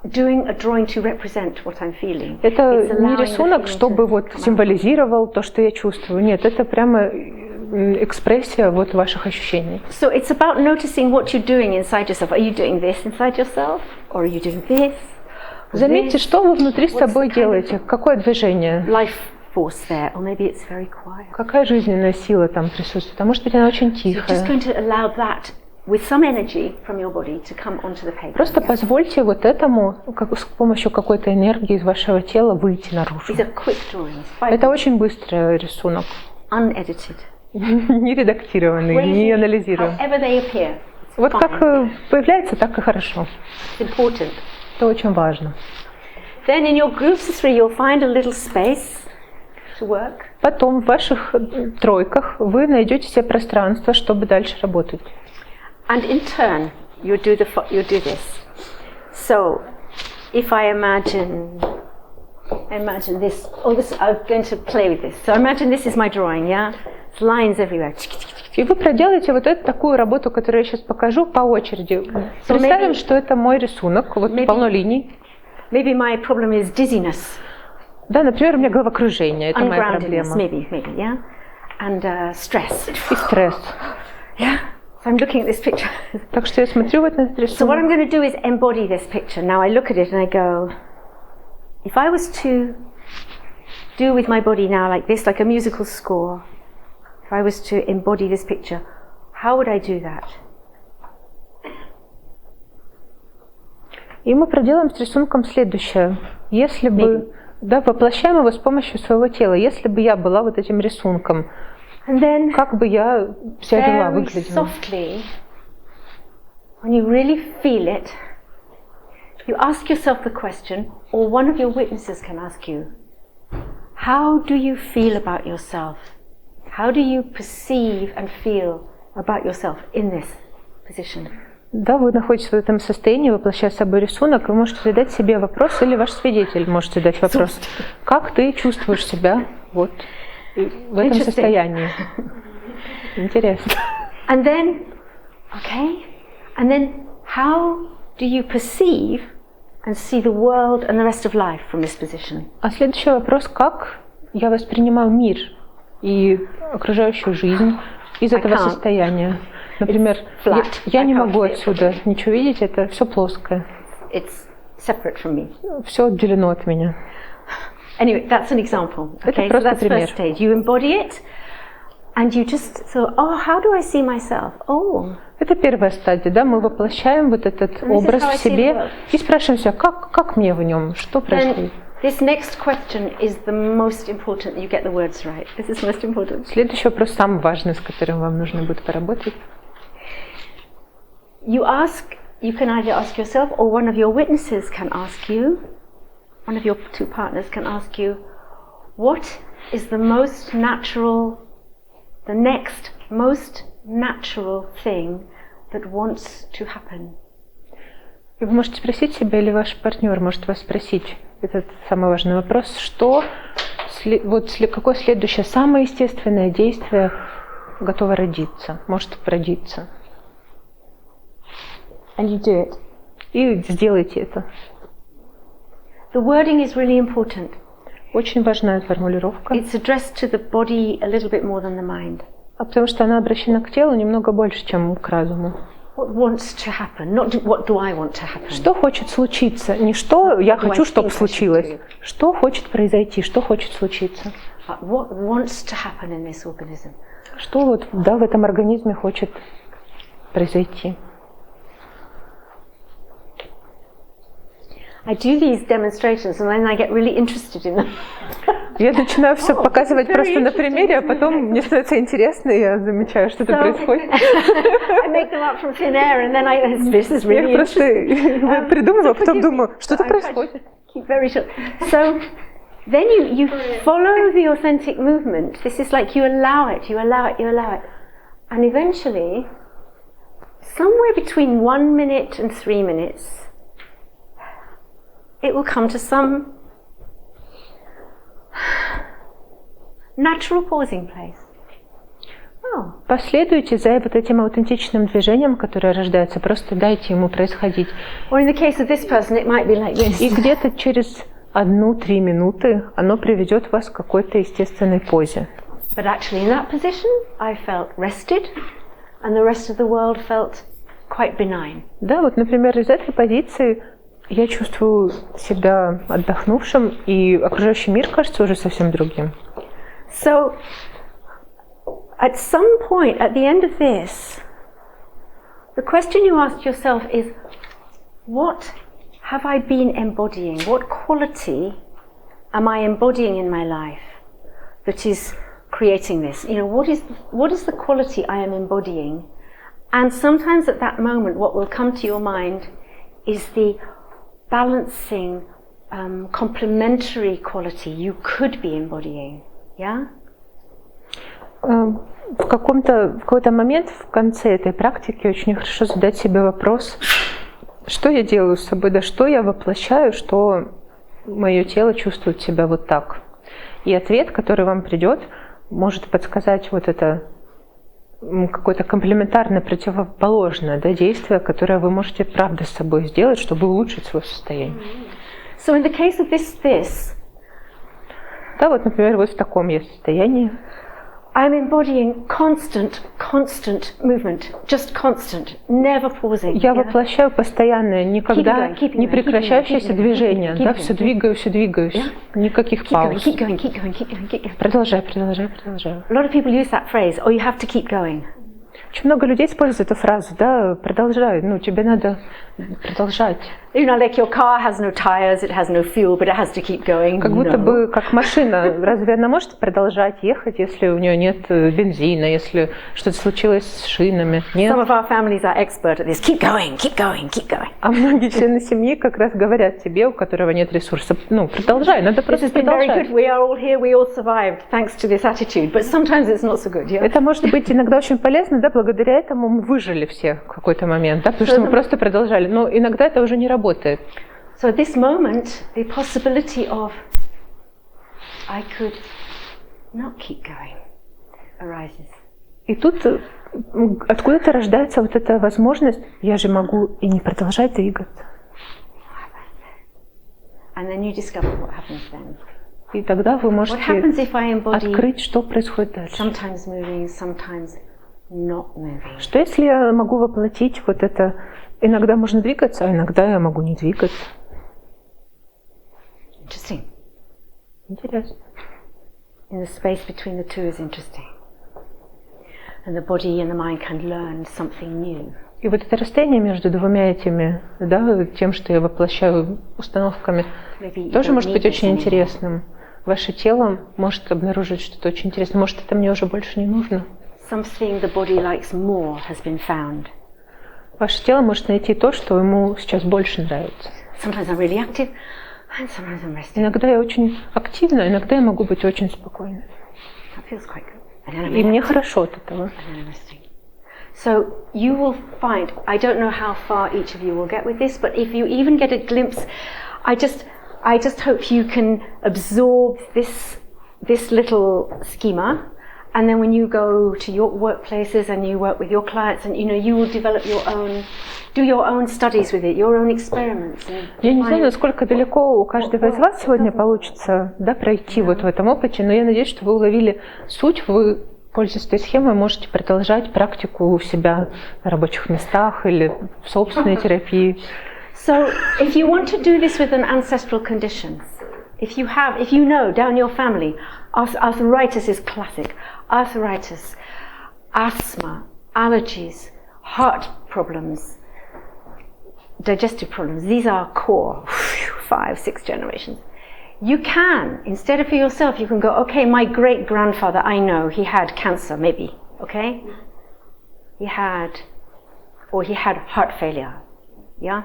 doing a drawing to represent what I'm feeling. Это не рисунок, чтобы символизировал то, что я чувствую. Нет, это прямо экспрессия ваших ощущений. So it's about noticing what you're doing inside yourself. Are you doing this inside yourself, or are you doing this? Заметьте, что вы внутри с собой делаете, какое движение. Force there, or maybe it's very quiet. Какая жизненная сила там присутствует? А может быть, она очень тихая. So just going to allow that with some energy from your body to come onto the paper. Просто позвольте этому, с помощью какой-то энергии из вашего тела выйти наружу. These are quick drawings. Это очень быстрый рисунок. Unedited. Не редактированный, не анализированный. However they appear. Вот как появляется, так и хорошо. It's important. Это очень важно. Then in your groups of 3, you'll find a little space to work. Потом в ваших тройках вы найдете себе пространство, чтобы дальше работать. And in turn, you do this. So, if I imagine this. Oh, this. I'm going to play with this. So imagine this is my drawing, yeah. It's lines everywhere. И вы проделаете вот эту такую работу, которую я сейчас покажу, по очереди. Представим, что это мой рисунок, вот полно линий. Maybe my problem is dizziness. Да, например, у меня головокружение, это моя проблема. Maybe, yeah. And stress. И стресс. Yeah. So I'm looking at this picture. Так что я смотрю вот на этот рисунок. So what I'm going to do is embody this picture. Now I look at it and I go, if I was to do with my body now like this, like a musical score, if I was to embody this picture, how would I do that? И мы проделаем с рисунком следующее. Если бы, да, воплощаем его с помощью своего тела. Если бы я была вот этим рисунком, как бы я себя вела, выглядела? Softly, when you really feel it, you ask yourself the question, or one of your witnesses can ask you, how do you feel about yourself? How do you perceive and feel about yourself in this position? Да, вы находитесь в этом состоянии, воплощая собой рисунок, вы можете задать себе вопрос, или ваш свидетель может задать вопрос. Как ты чувствуешь себя вот в этом состоянии? Интересно. And then, how do you perceive and see the world and the rest of life from this position? А следующий вопрос: как я воспринимаю мир и окружающую жизнь из этого состояния? Например, я не могу отсюда ничего видеть, это все плоское. Все отделено от меня. Anyway, that's an example. Это просто пример. First stage. You embody it, and you just thought, oh, how do I see myself? Oh. Это первая стадия, да, мы воплощаем вот этот образ в себе и спрашиваем себя, как мне в нем, что происходит. This next question is the most important. You get the words right. This is most important. Следующий вопрос самый важный, с которым вам нужно будет поработать. You can either ask yourself, or one of your witnesses can ask you, one of your two partners can ask you, what is the next most natural thing that wants to happen? И вы можете спросить себя, или ваш партнер может вас спросить, этот самый важный вопрос, какое следующее, самое естественное действие готово родиться, может родиться. And you do it. И сделайте это. The wording is really important. Очень важная формулировка. It's addressed to the body a little bit more than the mind. Потому что она обращена к телу немного больше, чем к разуму. What wants to happen, not what do I want to happen. Что хочет случиться? Не что я хочу, чтобы случилось. Что хочет произойти? Что хочет случиться? What wants to happen in this organism? Что вот, да, в этом организме хочет произойти? I do these demonstrations and then I get really interested in them. Я начинаю все показывать просто на примере, а потом мне становится интересно, и я замечаю, что-то происходит. I make them up from thin air and then this is really interesting. Я просто придумываю, а потом думаю, что-то происходит. Keep very short. So then you follow the authentic movement. This is like you allow it, and eventually, somewhere between 1 minute and 3 minutes, it will come to some natural pausing place. Последуйте за вот этим аутентичным движением, которое рождается. Просто дайте ему происходить. Or in the case of this person, it might be like this. И где-то через 1-3 минуты оно приведет вас к какой-то естественной позе. But actually, in that position, I felt rested, and the rest of the world felt quite benign. Да, вот, например, из этой позиции я чувствую себя отдохнувшим, и окружающий мир кажется уже совсем другим. So, at some point, at the end of this, the question you ask yourself is, what have I been embodying? What quality am I embodying in my life that is creating this? You know, what is the quality I am embodying, And sometimes at that moment, what will come to your mind is the balancing, complementary quality you could be embodying. Yeah? В какой-то момент в конце этой практики очень хорошо задать себе вопрос, что я делаю с собой, да что я воплощаю, что мое тело чувствует себя вот так. И ответ, который вам придет, может подсказать вот это какое-то комплементарное, противоположное, да, действие, которое вы можете правда с собой сделать, чтобы улучшить свое состояние. So in the case of this, да, вот, например, вот в таком я состоянии. I'm embodying constant movement, just constant, never pausing. Я воплощаю постоянное, никогда не прекращающееся движение, да, все двигаюсь, никаких пауз. Keep going. Продолжай. A lot of people use that phrase, oh, you have to keep going. Очень много людей используют эту фразу, да, продолжай, тебе надо продолжать. You know, like your car has no tires, it has no fuel, but it has to keep going. Как будто бы как машина. Разве она может продолжать ехать, если у нее нет бензина, если что-то случилось с шинами? Нет. Some of our families are expert at this. Keep going. А многие члены семьи как раз говорят тебе, у которого нет ресурсов, продолжай, надо просто продолжать. Very good. We are all here, we all survived thanks to this attitude, but sometimes it's not so good. Yeah? Это может быть иногда очень полезно, да, благодаря этому мы выжили все в какой-то момент, да, потому что мы просто продолжали. Но иногда это уже не работает. So at this moment, the possibility of I could not keep going arises. И тут откуда-то рождается вот эта возможность, я же могу и не продолжать двигаться. And then you discover what happens then. И тогда вы можете открыть, что происходит дальше. Sometimes moving, sometimes not moving. Что если я могу воплотить вот это? Иногда можно двигаться, а иногда я могу не двигаться. Interesting. Интересно. And the space between the two is interesting. And the body and the mind can learn something new. И вот это расстояние между двумя этими, да, тем, что я воплощаю установками, тоже может быть очень интересным. Ваше тело может обнаружить что-то очень интересное. Может, это мне уже больше не нужно. Something the body likes more has been found. Ваше тело может найти то, что ему сейчас больше нравится. Sometimes I'm really active, and sometimes I'm resting. Иногда я очень активна, иногда я могу быть очень спокойной. That feels quite good. And then I'm И мне хорошо от этого. And then I'm resting. So you will find, I don't know how far each of you will get with this, but if you even get a glimpse, I just hope you can absorb this little schema. And then when you go to your workplaces and you work with your clients, and you will develop do your own studies with it, your own experiments. Я не знаю, насколько далеко у каждого из вас сегодня получится, да, пройти вот в этом опыте, но я надеюсь, что вы уловили суть, вы, пользуясь этой схемой, можете продолжать практику у себя на рабочих местах или в собственной терапии. So, if you want to do this with an ancestral conditions, if you know down your family, arthritis is classic. Arthritis, asthma, allergies, heart problems, digestive problems. These are core 5-6 generations. You can, instead of for yourself, you can go, okay, my great-grandfather, I know, he had cancer, maybe, okay? He had heart failure, yeah?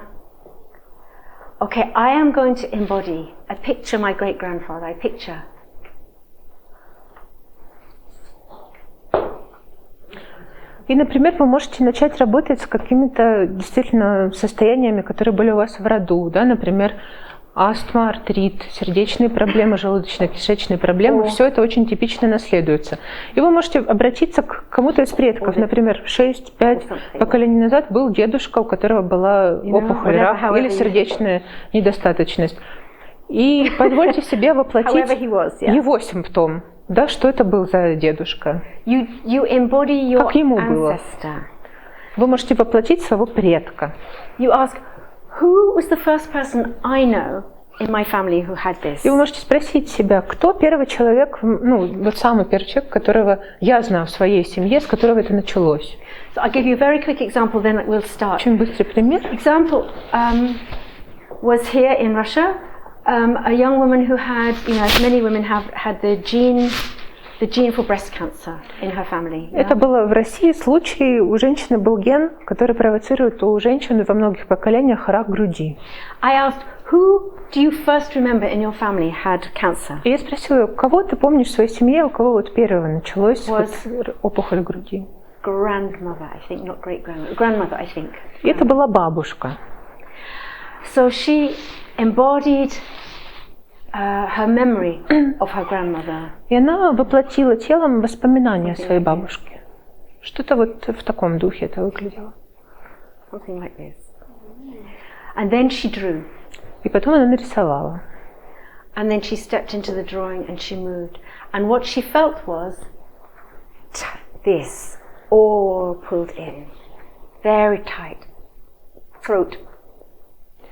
Okay, I am going to embody, I picture my great-grandfather, I picture. И, например, вы можете начать работать с какими-то действительно состояниями, которые были у вас в роду, да, например, астма, артрит, сердечные проблемы, желудочно-кишечные проблемы, все это очень типично наследуется. И вы можете обратиться к кому-то из предков, например, 6-5 поколений назад был дедушка, у которого была опухоль, рак или сердечная недостаточность. И позвольте себе воплотить его симптом. Да, что это был за дедушка? You embody your как ему было? Ancestor. Вы можете воплотить своего предка. You ask, who was the first person I know in my family who had this? И вы можете спросить себя, кто первый человек, вот самый первый человек, которого я знаю в своей семье, с которого это началось. So I'll give you a very quick example, then we'll start. Очень быстрый пример. Example was here in Russia. A young woman who had, as many women have had the gene the gene for breast cancer in her family. Это было в России случай, у женщины был ген, который провоцирует у женщин во многих поколениях рак груди. I asked, who do you first remember in your family had cancer? И я спросила, кого ты помнишь в своей семье, у кого вот первого началось вот опухоль груди? Grandmother, I think, not great-grandmother. Grandmother, I think. И это была бабушка. So she embodied her memory of her grandmother. И она воплотила телом воспоминания о своей бабушке. Что-то вот в таком духе это выглядело. Something like this. And then she drew. И потом она нарисовала. And then she stepped into the drawing and she moved. And what she felt was this, all pulled in, very tight, throat,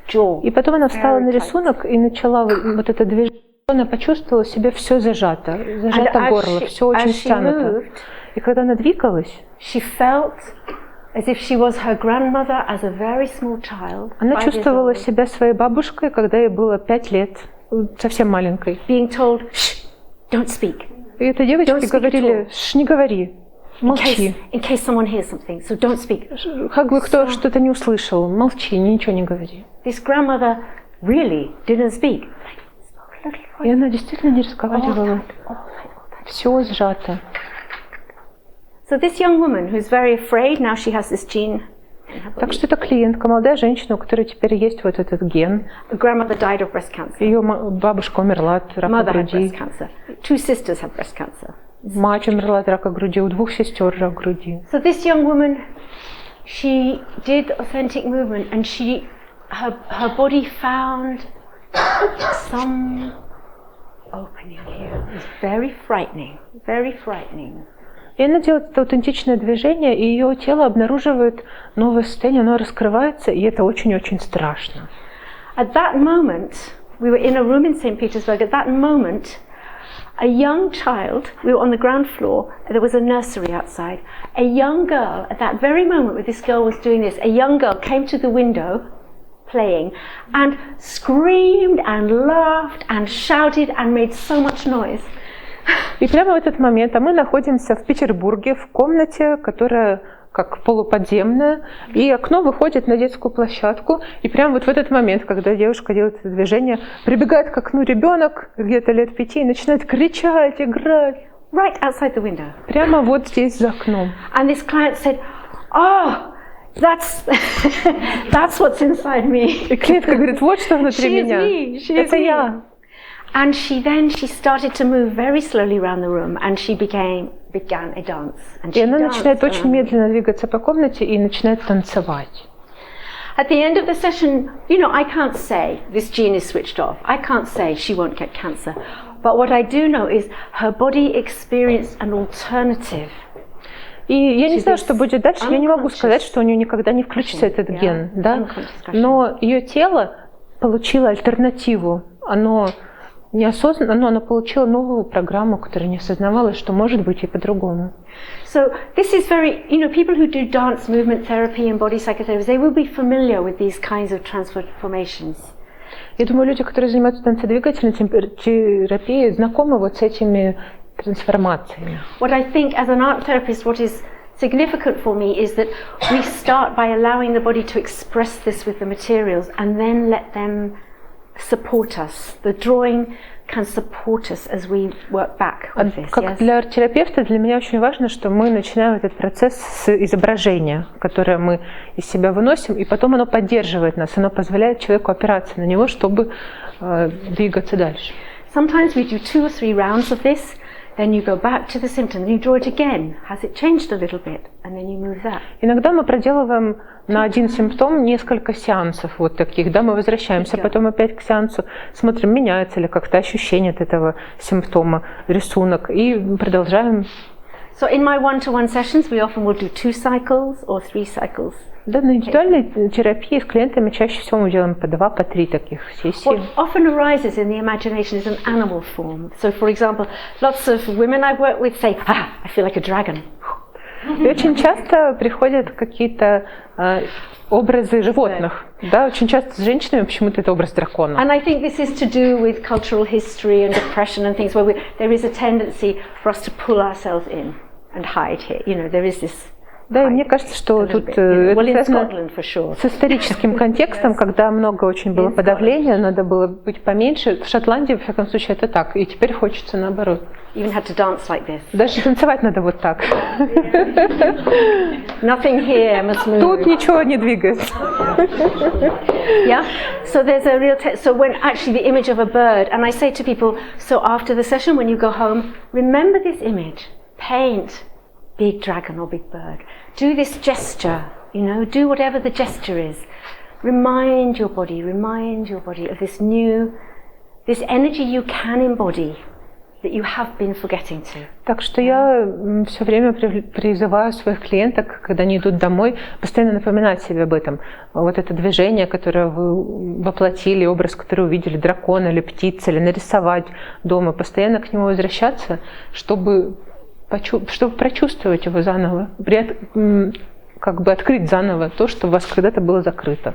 jaw. И потом она встала на рисунок и начала вот это движение. Она почувствовала себя все зажато горло, все очень стянуто. И когда она двигалась, she felt as if she was her grandmother as a very small child. Она чувствовала себя своей бабушкой, когда ей было 5 лет, совсем маленькой. Being told, shh, don't speak. И этой девочке говорили, не говори, молчи. In case someone hears something, so don't speak. Как бы кто что-то не услышал, молчи, ничего не говори. This grandmother really didn't speak. И она действительно не разговаривала. Все сжато. So this young woman who's very afraid, now she has this gene. Так что это клиентка, молодая женщина, у которой теперь есть вот этот ген. Grandmother died of breast cancer. Ее бабушка умерла от рака груди. Two sisters had breast cancer. Мать умерла от рака груди, у 2 сестер рак груди. So this young woman, she did authentic movement, and her body found some opening here. It was very frightening, very frightening. И она делает это аутентичное движение, и ее тело обнаруживает новое состояние, оно раскрывается, и это очень-очень страшно. At that moment, we were in a room in St. Petersburg. At that moment, a young child, we were on the ground floor, there was a nursery outside. A young girl, at that very moment where this girl was doing this, a young girl came to the window, playing, and screamed and laughed and shouted and made so much noise. И прямо в этот момент, а мы находимся в Петербурге, в комнате, которая как полуподземная, и окно выходит на детскую площадку, и прямо вот в этот момент, когда девушка делает это движение, прибегает к окну ребенок, где-то лет 5, и начинает кричать, играть. Right outside the window. Прямо вот здесь за окном. And this client said, "Oh, that's what's inside me." И клиентка говорит, вот что внутри меня. Это я. And she started to move very slowly around the room, and she began a dance. И она начинает очень медленно двигаться по комнате и начинает танцевать. At the end of the session, I can't say this gene is switched off. I can't say she won't get cancer. But what I do know is her body experienced an alternative. И я не знаю, что будет дальше. Я не могу сказать, что у нее никогда не включится этот ген, да? Но ее тело получило альтернативу. Оно неосознанно, но она получила новую программу, которая не осознавала, что может быть и по-другому. So this is very, people who do dance, movement therapy and body psychotherapy, they will be familiar with these kinds of transformations. Я думаю, люди, которые занимаются танцедвигательной терапией, знакомы вот с этими трансформациями. What I think as an art therapist, what is significant for me is that we start by allowing the body to express this with the materials and then let them support us. The drawing can support us as we work back with this. Как для арт-терапевта, для меня очень важно, что мы начинаем этот процесс с изображения, которое мы из себя выносим, и потом оно поддерживает нас, оно позволяет человеку опираться на него, чтобы двигаться дальше. Sometimes we do 2 or 3 rounds of this. Then you go back to the symptom, and you draw it again. Has it changed a little bit? And then you move that. Иногда мы проделываем на один симптом несколько сеансов вот таких, да, мы возвращаемся потом опять к сеансу, смотрим, меняется ли как-то ощущение от этого симптома, рисунок, и продолжаем. So in my one-to-one sessions, we often will do 2 cycles or 3 cycles. Да, на индивидуальной терапии с клиентами чаще всего мы делаем по 2, по 3 таких сессии. What often arises in the imagination is an animal form. So, for example, lots of women I've worked with say, I feel like a dragon. И очень часто приходят какие-то образы животных. Да, очень часто с женщинами почему-то это образ дракона. And I think this is to do with cultural history and depression and things where there is a tendency for us to pull ourselves in and hide here. You know, there is this. Да, и мне кажется, что тут это связано с историческим контекстом, когда много очень было подавления, надо было быть поменьше. В Шотландии, во всяком случае, это так. И теперь хочется наоборот. Even had to dance like this. Даже танцевать надо вот так. Nothing here must move. Тут ничего не двигается. Yeah. So there's a real. So when actually the image of a bird, and I say to people, so after the session, when you go home, remember this image. Paint. Big dragon or big bird. Do this gesture, you know, do whatever the gesture is. Remind your body of this energy you can embody, that you have been forgetting to. Так что я все время призываю своих клиенток, когда они идут домой, постоянно напоминать себе об этом. Вот это движение, которое вы воплотили, образ, который увидели, дракона или птицы, или нарисовать дома, постоянно к нему возвращаться, чтобы прочувствовать его заново, как бы открыть заново то, что у вас когда-то было закрыто.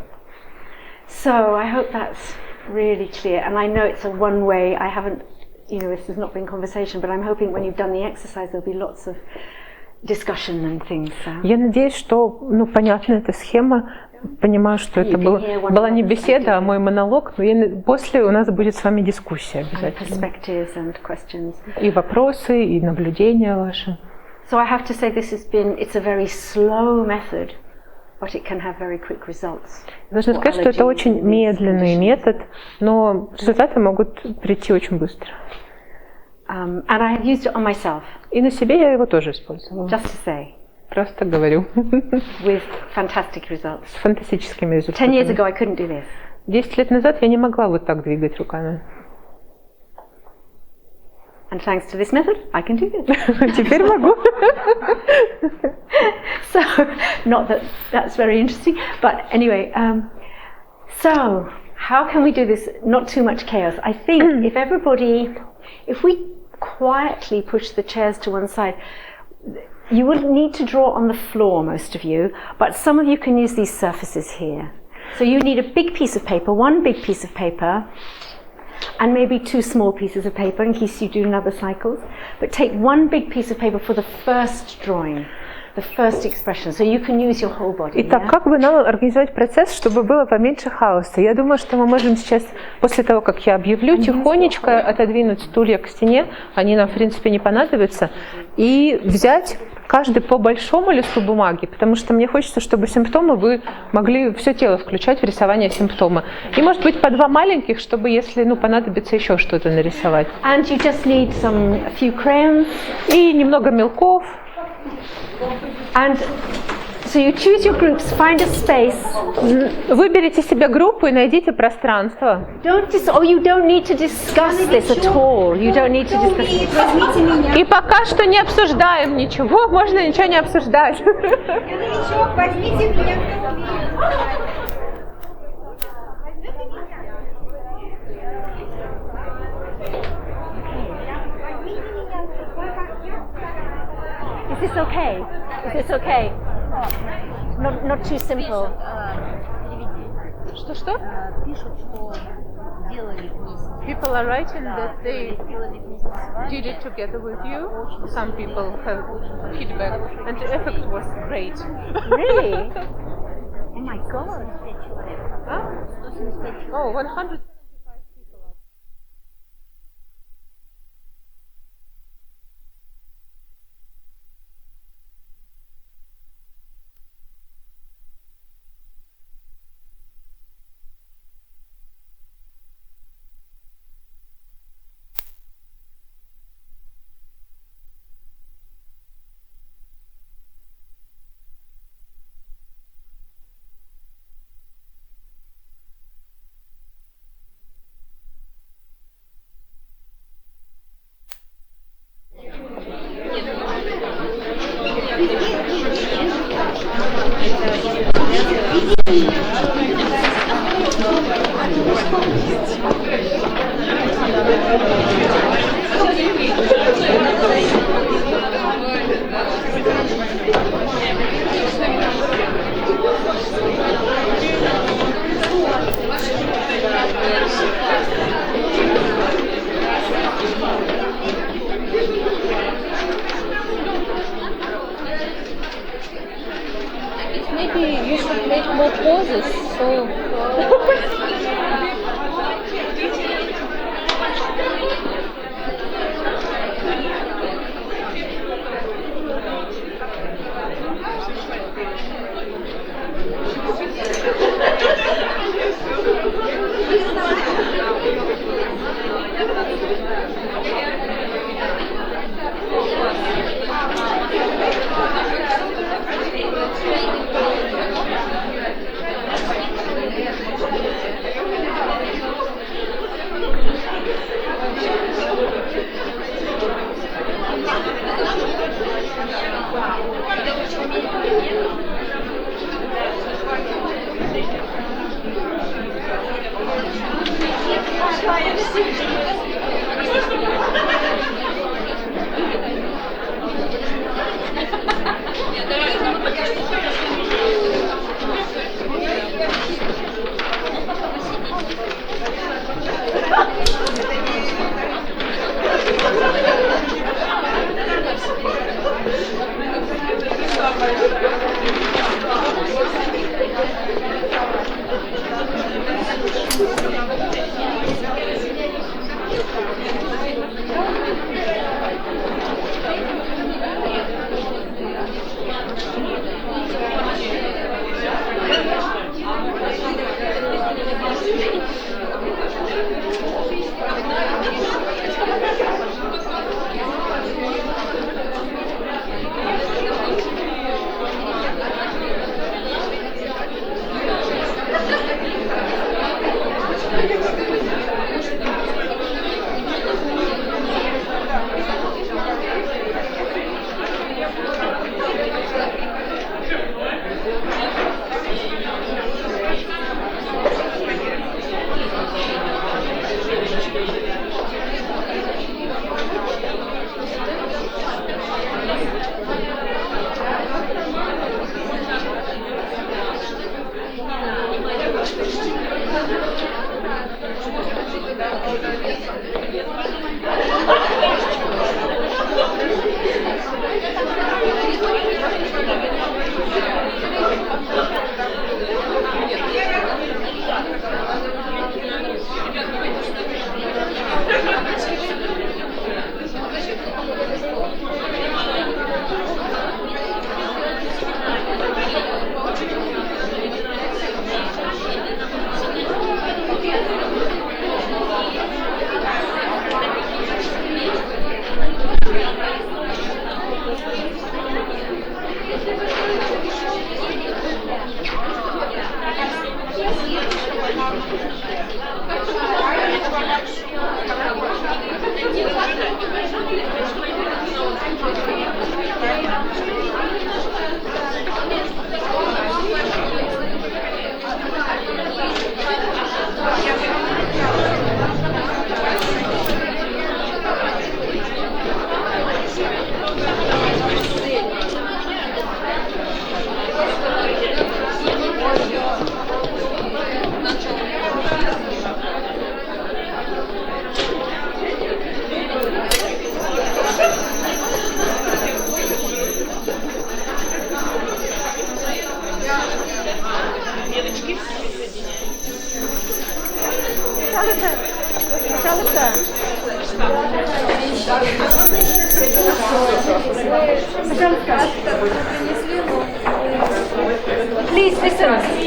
So I hope that's really clear, and I know it's a one way. I haven't, you know, this has not been conversation, but I'm hoping when you've done the exercise, there'll be lots of discussion and things. Я надеюсь, что, понятна эта схема. Понимаю, что это была не беседа, а мой монолог, но после у нас будет с вами дискуссия обязательно. И вопросы, и наблюдения ваши. So I have to say it's a very slow method, but it can have very quick results. Должна сказать, что это очень медленный метод, но результаты могут прийти очень быстро. And I have used it on myself. И на себе я его тоже использовала. Just to say. Просто говорю. With fantastic results. С фантастическими результатами. 10 years ago I couldn't do this. 10 лет назад я не могла вот так двигать руками. And thanks to this method, I can do this. Теперь могу. So, not that that's very interesting, but anyway, so how can we do this? Not too much chaos. I think if we quietly push the chairs to one side, you wouldn't need to draw on the floor, most of you, but some of you can use these surfaces here. So you need a big piece of paper, one big piece of paper, and maybe 2 small pieces of paper in case you do another cycles. But take one big piece of paper for the first drawing, the first expression, so you can use your whole body. Итак, как бы нам организовать процесс, чтобы было поменьше хаоса? Я думаю, что мы можем сейчас, после того, как я объявлю, тихонечко отодвинуть стулья к стене, они нам, в принципе, не понадобятся, и взять каждый по большому листу бумаги, потому что мне хочется, чтобы симптомы вы могли все тело включать в рисование симптома. И, может быть, по 2 маленьких, чтобы, если понадобится еще что-то нарисовать. And you just need a few crayons. И немного мелков. And so you choose your groups, find a space. Выберите себе группу и найдите пространство. You don't need to discuss this at all. You don't need to discuss this. И пока что не обсуждаем ничего, можно ничего не обсуждать. Возьмите меня. Is this okay? Is this okay? Not too simple. Что? Пишут, что делали вместе. People are writing that they did it together with you. Some people have feedback, and the effect was great. Really? Oh my God. Oh, 100. maybe you should make more pauses. So.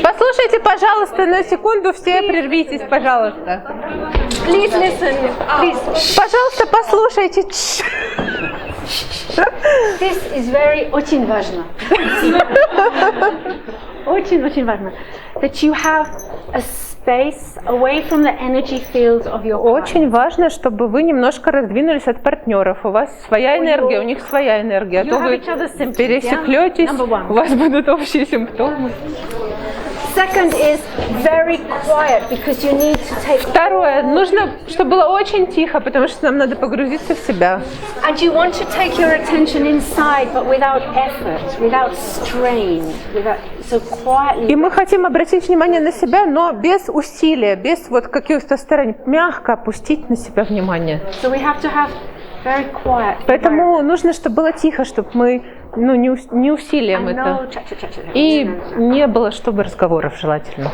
Послушайте, пожалуйста, на секунду все прервитесь, пожалуйста. Please listen. Please. Пожалуйста, послушайте. This is very очень важно. Очень важно. That you have a space away from the energy fields of your partner. Очень важно, чтобы вы немножко раздвинулись от партнеров. У вас своя энергия, у них своя энергия. А то вы пересеклетесь, у вас будут общие симптомы. Second is very quiet because you need to take. Второе, нужно, чтобы было очень тихо, потому что нам надо погрузиться в себя. And you want to take your attention inside, but without effort, without strain, so quietly. И мы хотим обратить внимание на себя, но без усилия, без вот каких-то стараний, мягко опустить на себя внимание. So we have to have very quiet. Поэтому нужно, чтобы было тихо, чтобы мы ну, не усилием это. И не было, чтобы разговоров желательно.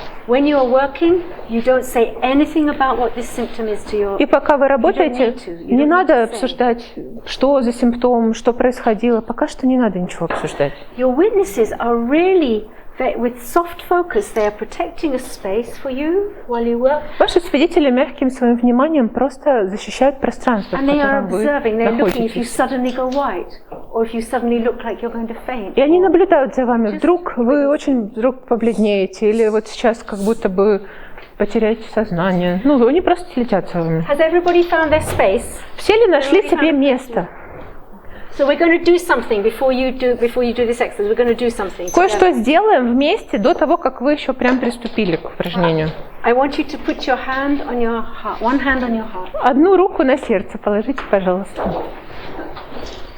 И пока вы работаете, не надо обсуждать, что за симптом, что происходило. Пока что не надо ничего обсуждать. With soft focus, they are protecting a space for you while you work. Ваши свидетели мягким своим вниманием просто защищают пространство, в котором вы находитесь. И они наблюдают за вами. Вдруг вы очень побледнеете, или вот сейчас как будто бы потеряете сознание. Ну, они просто следят за вами. Has everybody found their space? Все ли нашли себе место? So we're going to do something before you do this exercise. We're going to do something. Кое-что сделаем вместе до того, как вы еще прям приступили к упражнению. I want you to put your hand on your heart. One hand on your heart. Одну руку на сердце положите, пожалуйста.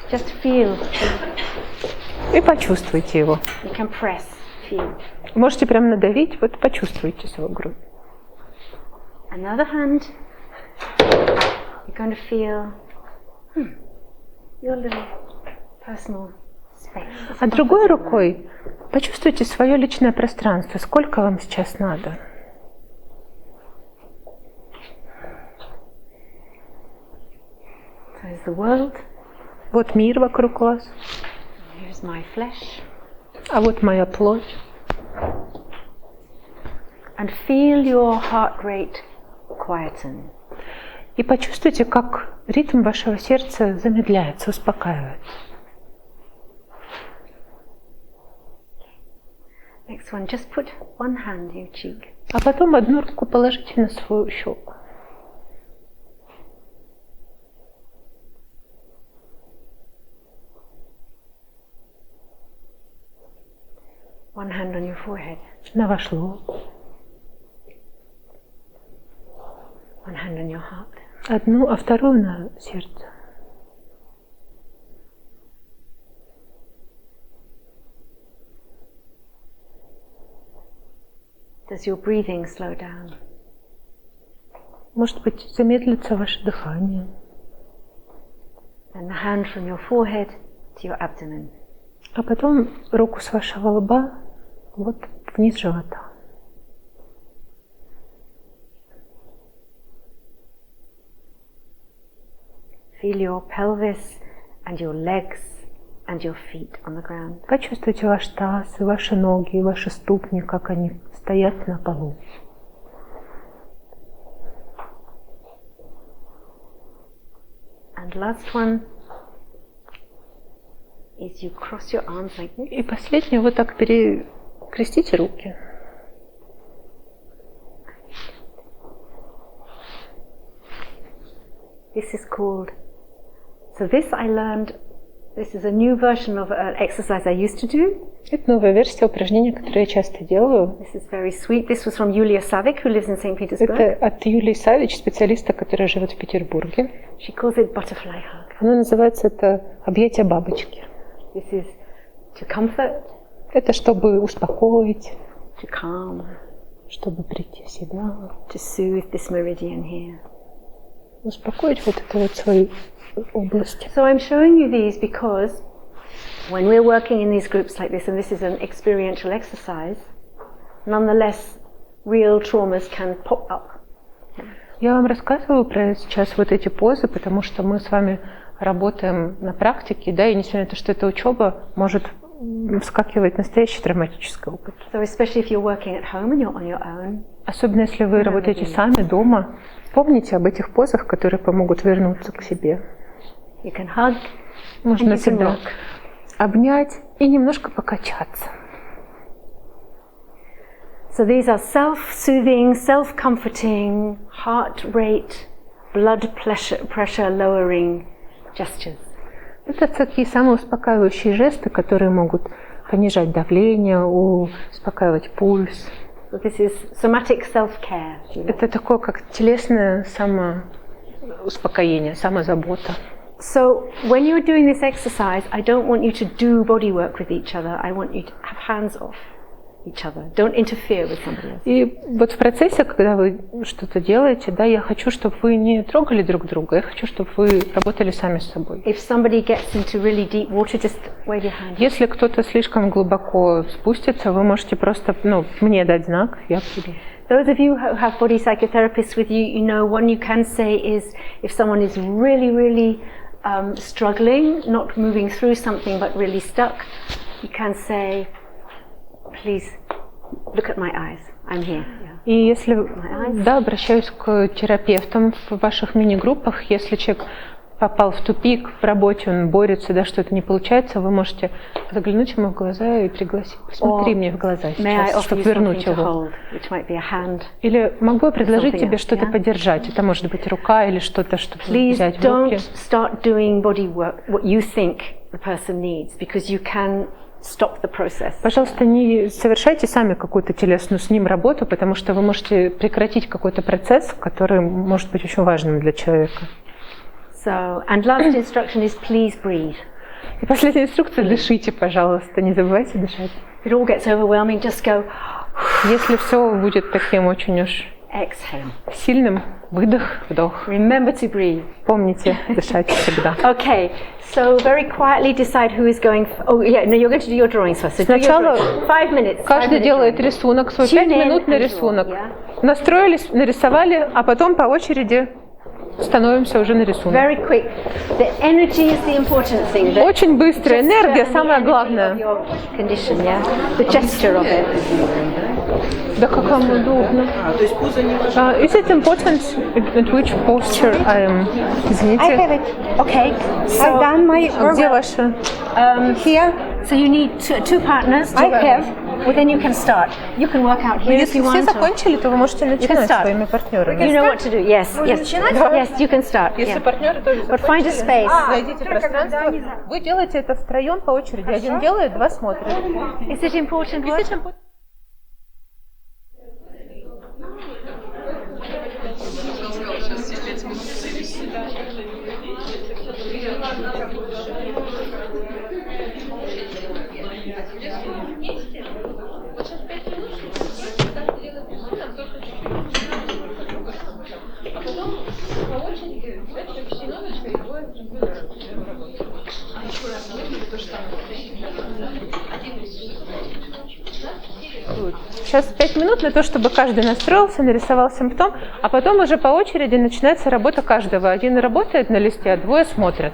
Just feel. И почувствуйте его. You can press. Feel. Можете прям надавить, вот почувствуйте свою грудь. Another hand. You're going to feel. Your little personal space. А другой рукой почувствуйте свое личное пространство. Сколько вам сейчас надо? So is the world. Вот мир вокруг вас. Here's my flesh. А вот моя плоть. And feel your heart rate quieten. И почувствуйте, как ритм вашего сердца замедляется, успокаивается. Next one, just put one hand on your cheek. А потом одну руку положите на свою щеку. One hand on your forehead. На ваш лоб. One hand on your heart. Одну, а вторую на сердце. Does your breathing slow down? Может быть, замедлится ваше дыхание. And the hand from your forehead to your abdomen. А потом руку с вашего лба вот вниз живота. Feel your pelvis and your legs and your feet on the ground. Почувствуйте ваш таз, и ваши ноги, и ваши ступни, как они стоят на полу. And last one is you cross your arms like this. И последнее, вот так перекрестите руки. This is called. So this I learned. This is a new version of an exercise I used to do. Это новая версия упражнения, которое я часто делаю. This is very sweet. This was from Yulia Savik, who lives in St. Petersburg. Это от Юлии Савич, специалиста, которая живет в Петербурге. She calls it butterfly hug. Оно называется это объятие бабочки. This is to comfort. Это чтобы успокоить, To calm. чтобы прийти в себя, To soothe this meridian here. успокоить вот эту вот свою область. So I'm showing you these because when we're working in these groups like this, and this is an experiential exercise, nonetheless, real traumas can pop up. Я вам рассказываю про сейчас вот эти позы, потому что мы с вами работаем на практике, да, и несмотря на то, что это учеба, может вскакивать настоящий травматический опыт. So especially if you're working at home and you're on your own. Особенно если вы работаете сами дома, помните об этих позах, которые помогут вернуться к себе. You can hug. Можно себя обнять и немножко покачаться. So these are self-soothing, self-comforting, heart rate, blood pressure lowering gestures. Это такие самоуспокаивающие жесты, которые могут понижать давление, успокаивать пульс. So this is somatic self-care. Это такое, как телесное самоуспокоение, самозабота. So when you're doing this exercise, I don't want you to do body work with each other. I want you to have hands off. each other. Don't interfere with somebody else. И вот в процессе, когда вы что-то делаете, да, я хочу, чтобы вы не трогали друг друга, я хочу, чтобы вы работали сами с собой. If somebody gets into really deep water, just wave your hand. Если кто-то слишком глубоко спустится, вы можете просто, мне дать знак, я приду. Those of you who have body psychotherapists with you, you know, one you can say is if someone is really struggling, not moving through something but really stuck, you can say, please look at my eyes, I'm here. И если, да, обращаюсь к терапевтам в ваших мини-группах, если человек попал в тупик в работе, он борется, да, что-то не получается, вы можете заглянуть ему в глаза и пригласить, посмотри мне в глаза сейчас, чтобы вернуть его. Или могу я предложить тебе что-то подержать, это может быть рука или что-то, чтобы взять в руки. Please don't start doing body work what you think the person needs, because you can stop the process. Пожалуйста, не совершайте сами какую-то телесную с ним работу, потому что вы можете прекратить какой-то процесс, который может быть очень важным для человека. So, and last instruction is please breathe. И последняя инструкция: дышите, пожалуйста, не забывайте дышать. If it all gets overwhelming, just go. Если все будет таким очень уж сильным, выдох, вдох. Remember to breathe. Помните дышать всегда. Okay, so very quietly decide who is going. Oh yeah, no, you're going to do your drawings first. So сначала 5 minutes. Каждый делает рисунок свой, 5 минут на рисунок. Настроились, нарисовали, а потом по очереди становимся уже на рисунок. Very quick. The energy is the important thing. Очень быстро. Энергия самое главное. Condition, yeah. The gesture of it. Да как вам удобно. Is it important at which posture I am? Извините. I have it. Okay. So I've done my work. Где ваша? Here. So you need two partners. I have. Well, then you can start. You can work out here if you want. Если все закончили, то вы можете начинать своими партнерами. You know what to do. Yes, yes. Yes, you can start. Если партнеры тоже But find a space. Найдите пространство. Вы делаете это втроем по очереди. Один делает, два смотрят. Is it important? What? Сейчас 5 минут на то, чтобы каждый настроился, нарисовал симптом, а потом уже по очереди начинается работа каждого. Один работает на листе, а двое смотрят.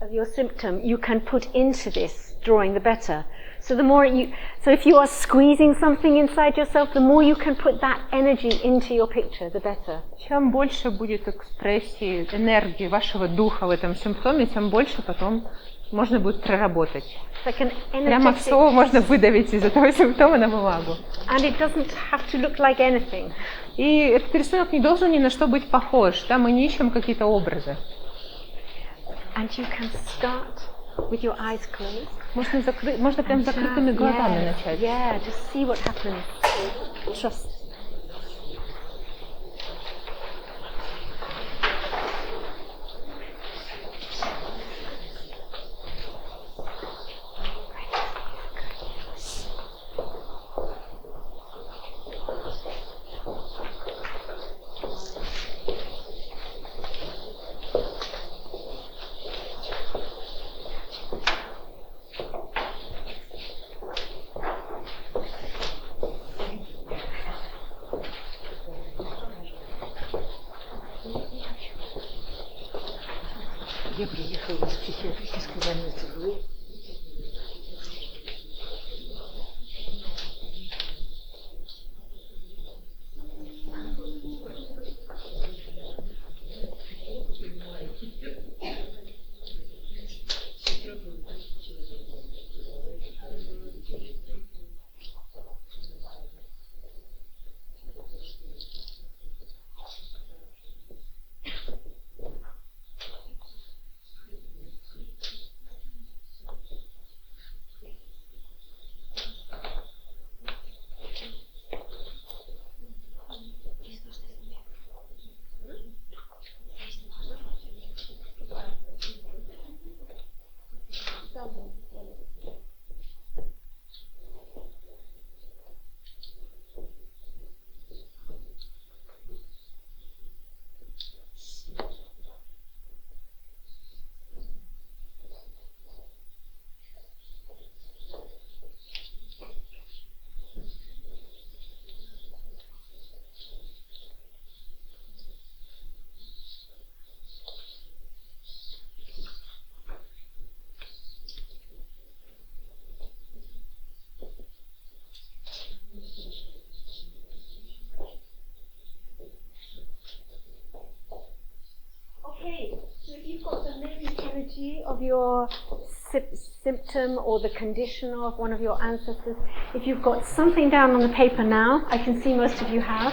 of your symptom you can put into this drawing, the better. So the more so if you are squeezing something inside yourself, the more you can put that energy into your picture, the better. Чем больше будет экспрессии, энергии вашего духа в этом симптоме, тем больше потом можно будет проработать. Прямо все можно выдавить из этого симптома на бумагу. And it doesn't have to look like anything. И этот рисунок не должен ни на что быть похож. Да, мы не ищем какие-то образы. And you can start with your eyes closed. Можно прям закрытыми глазами начать. Yeah, just see what happens. Trust. Я приехала из психиатрической больницы. Of your symptom or the condition of one of your ancestors. If you've got something down on the paper now, I can see most of you have.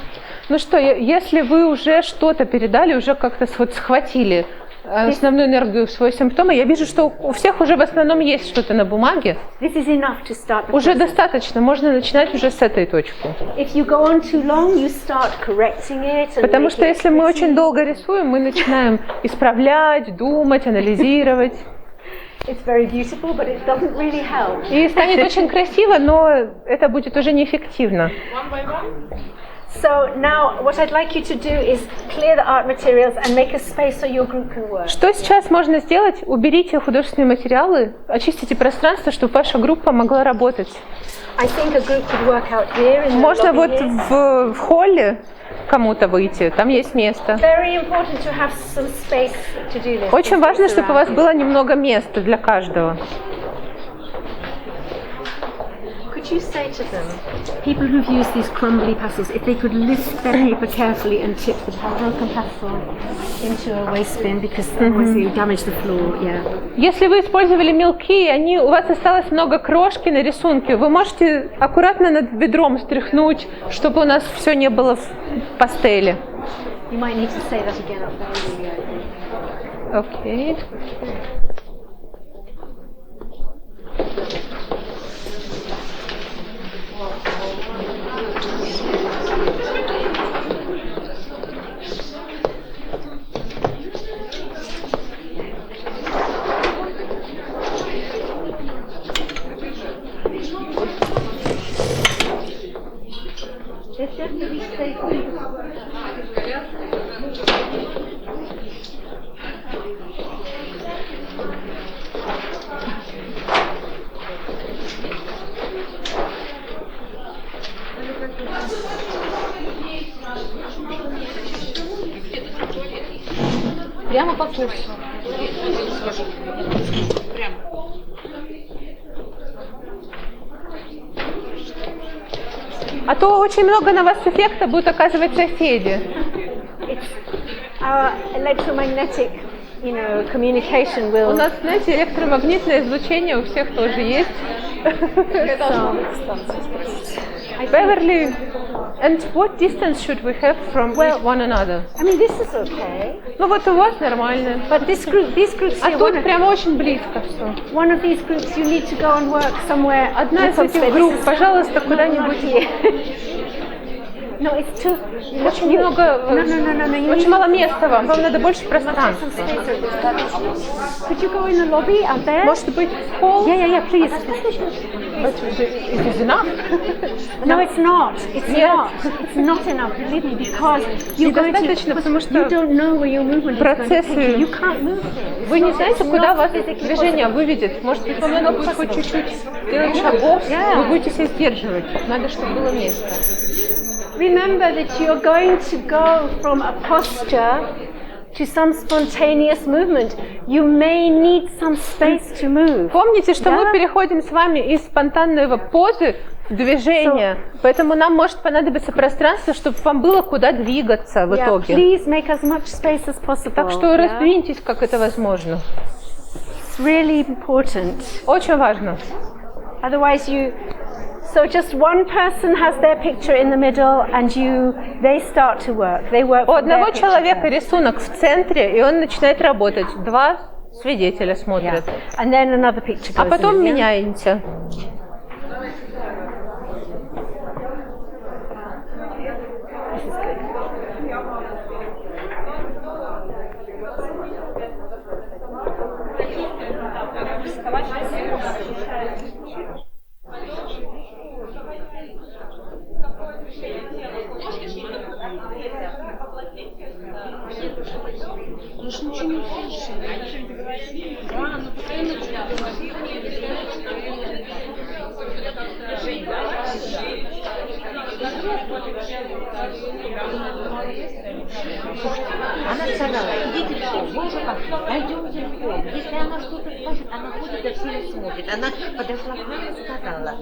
Ну что, если вы уже что-то передали, уже как-то вот схватили основную энергию своего симптома, я вижу, что у всех уже в основном есть что-то на бумаге. This is enough to start the уже process. Достаточно, можно начинать уже с этой точки. If you go on too long, you start correcting it. Потому что если мы очень долго рисуем, мы начинаем исправлять, думать, анализировать. It's very beautiful, but it doesn't really help. И станет очень красиво, но это будет уже неэффективно. So now what I'd like you to do is clear the art materials and make a space so your group can work. Что сейчас можно сделать? Уберите художественные материалы, очистите пространство, чтобы ваша группа могла работать. I think a group could work out here in the Можно lobby вот here. в холле кому-то выйти, там есть место. Very important to have some space to do this. Очень важно, чтобы у вас было немного места для каждого. Could you say to them, people who've used these crumbly pastels, if they could lift their paper carefully and tip the broken pastel into a waste bin, because otherwise you damage the floor, yeah. Если вы использовали мелки, и у вас осталось много крошки на рисунке, вы можете аккуратно над ведром стряхнуть, чтобы у нас все не было в пастели. You might need to say that again up there. Окей. Прямо по курсу. А то очень много на вас эффекта будут оказывать соседи. Our electromagnetic, communication will. У нас, знаете, электромагнитное излучение у всех тоже есть. Беверли, and what distance should we have from one another? I mean, this is okay. Ну вот у вас нормально. But these groups А here, тут прямо очень близко все. one of these groups, you need to go and work somewhere. Одна из этих групп, пожалуйста, куда-нибудь. No, it's too. Очень много, очень мало места вам надо больше пространства. Could you go in the lobby out there? Может быть, в холл? Yeah, please. But it is enough. No, it's not. It's not. It's not enough. Believe me, because you're going Недостаточно, потому to. You что don't know where your movement is going to take you. You can't move here. Вы не знаете, куда вас движение выведет. Может быть, вам надо будет хоть чуть-чуть сделать шагов, вы будете себя сдерживать. Надо, чтобы было место. Remember that you're going to go from a posture to some spontaneous movement. You may need some space to move. Помните, что мы переходим с вами из спонтанной позы в движение, поэтому нам может понадобиться пространство, чтобы вам было куда двигаться в итоге. Please make as much space as possible. Так что раздвиньтесь, как это возможно. It's really important. Очень важно. Otherwise So just one person has their picture in the middle, and they start to work. They work. У одного человека рисунок в центре, и он начинает работать. Два свидетеля смотрят. And then another picture goes А потом in, меняемся. Она сказала, идите в холл, мы уже пошли, пойдемте в холл. Если она что-то скажет, она ходит и все смотрит. Она подошла к нам и сказала,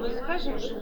мы скажем, что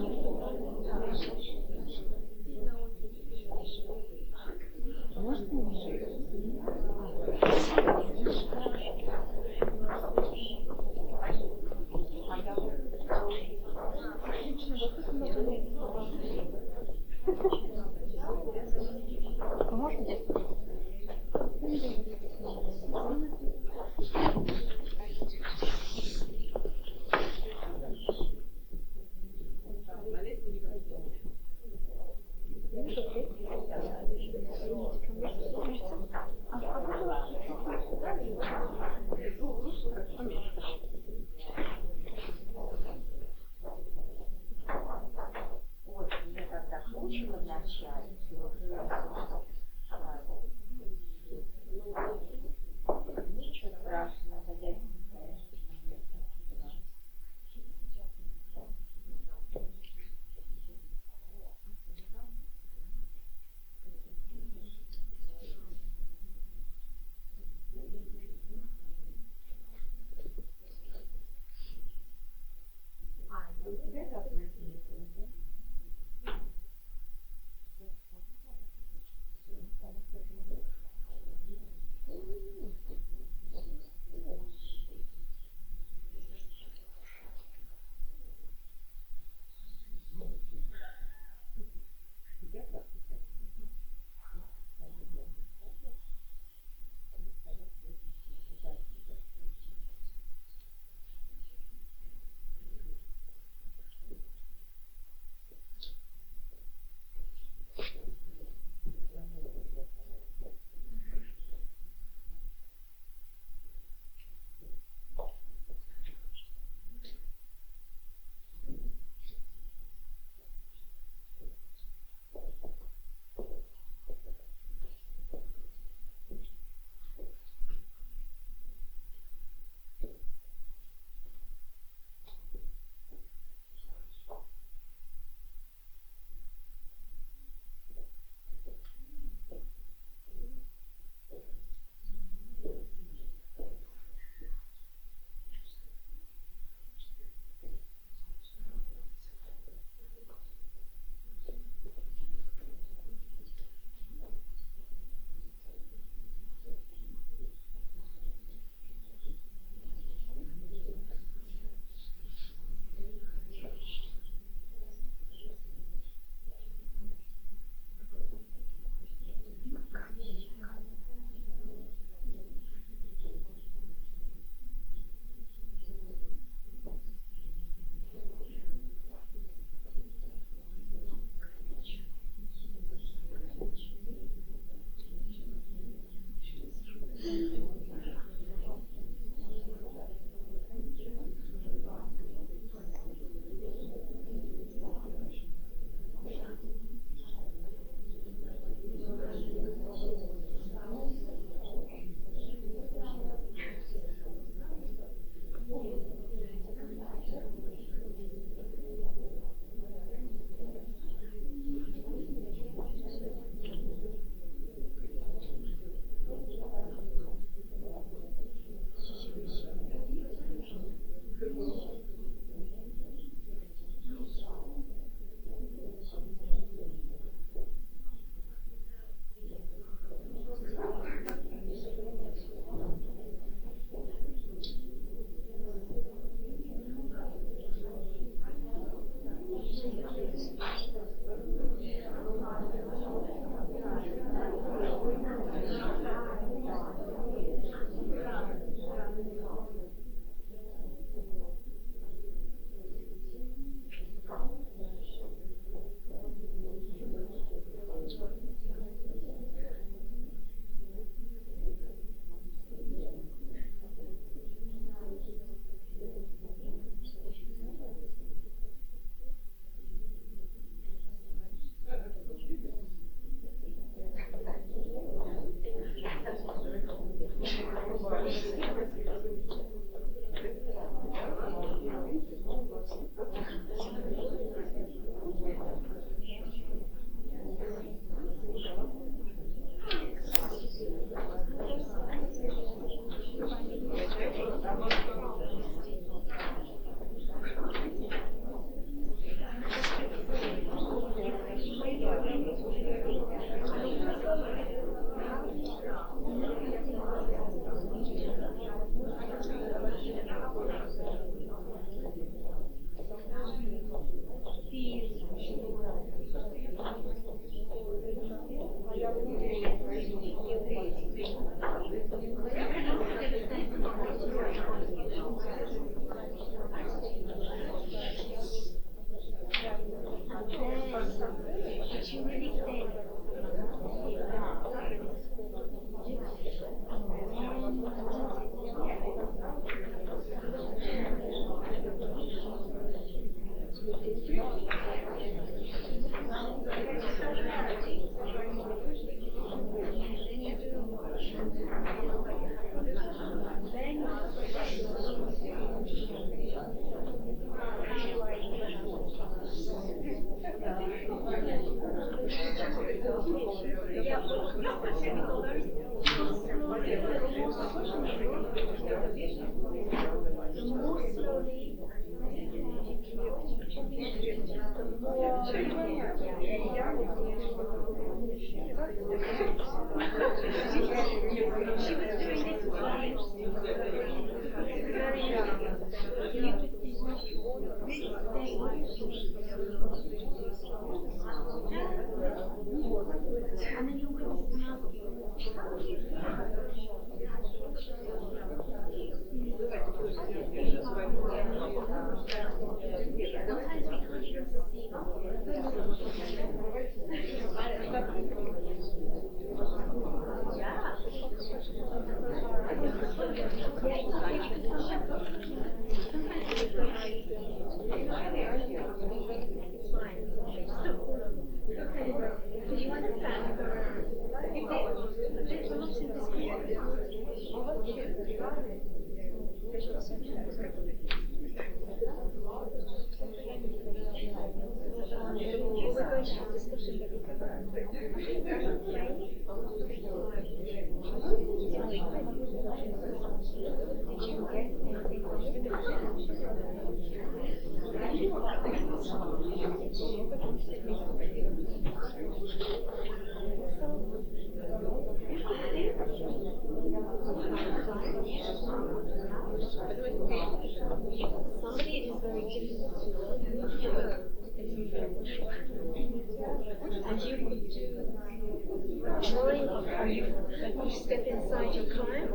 Step inside your client.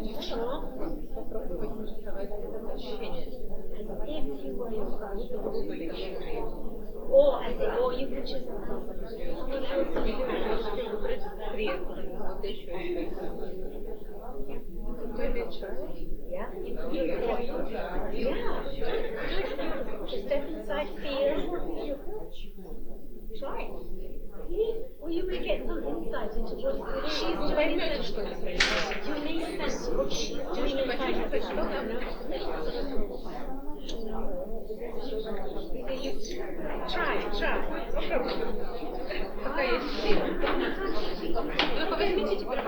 If you were your client. Or you could choose someone else to do it. Yeah, you can do it. Yeah. Just step inside, feel. Try it. Well, you will get some insight into what she's doing. You make sense of what she's doing inside her. Try. Пока есть время. Только возьмите теперь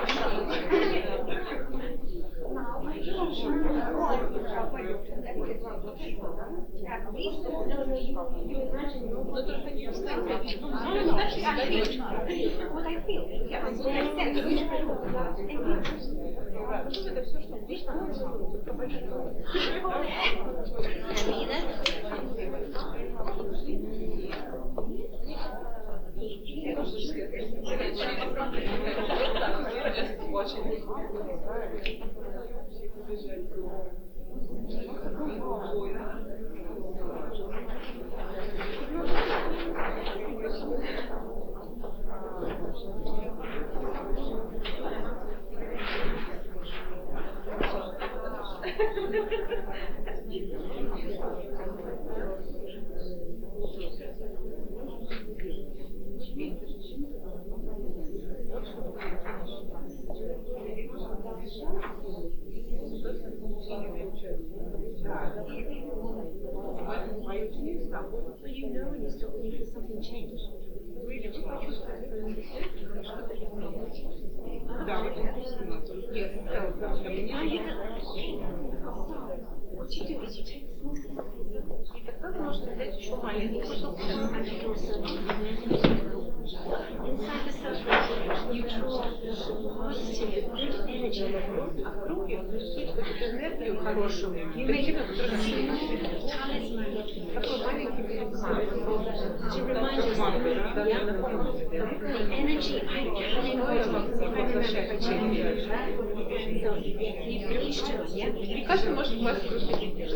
но только не встаньте. Вот I feel. Это все, что лично So you know when you start when you feel something change. Really почувствовать свою энергию, что-то изменилось. Да, вот это Иматон. Yes. What you do is you take a small step и тогда вы можете взять еще маленький кусок. Inside the circle, you draw positive, good energy. А в круге чувствуете какую-то энергию хорошую, позитивную, которая такой маленький талисман. To remind yourself, the energy I carry И каждый может вас крутить.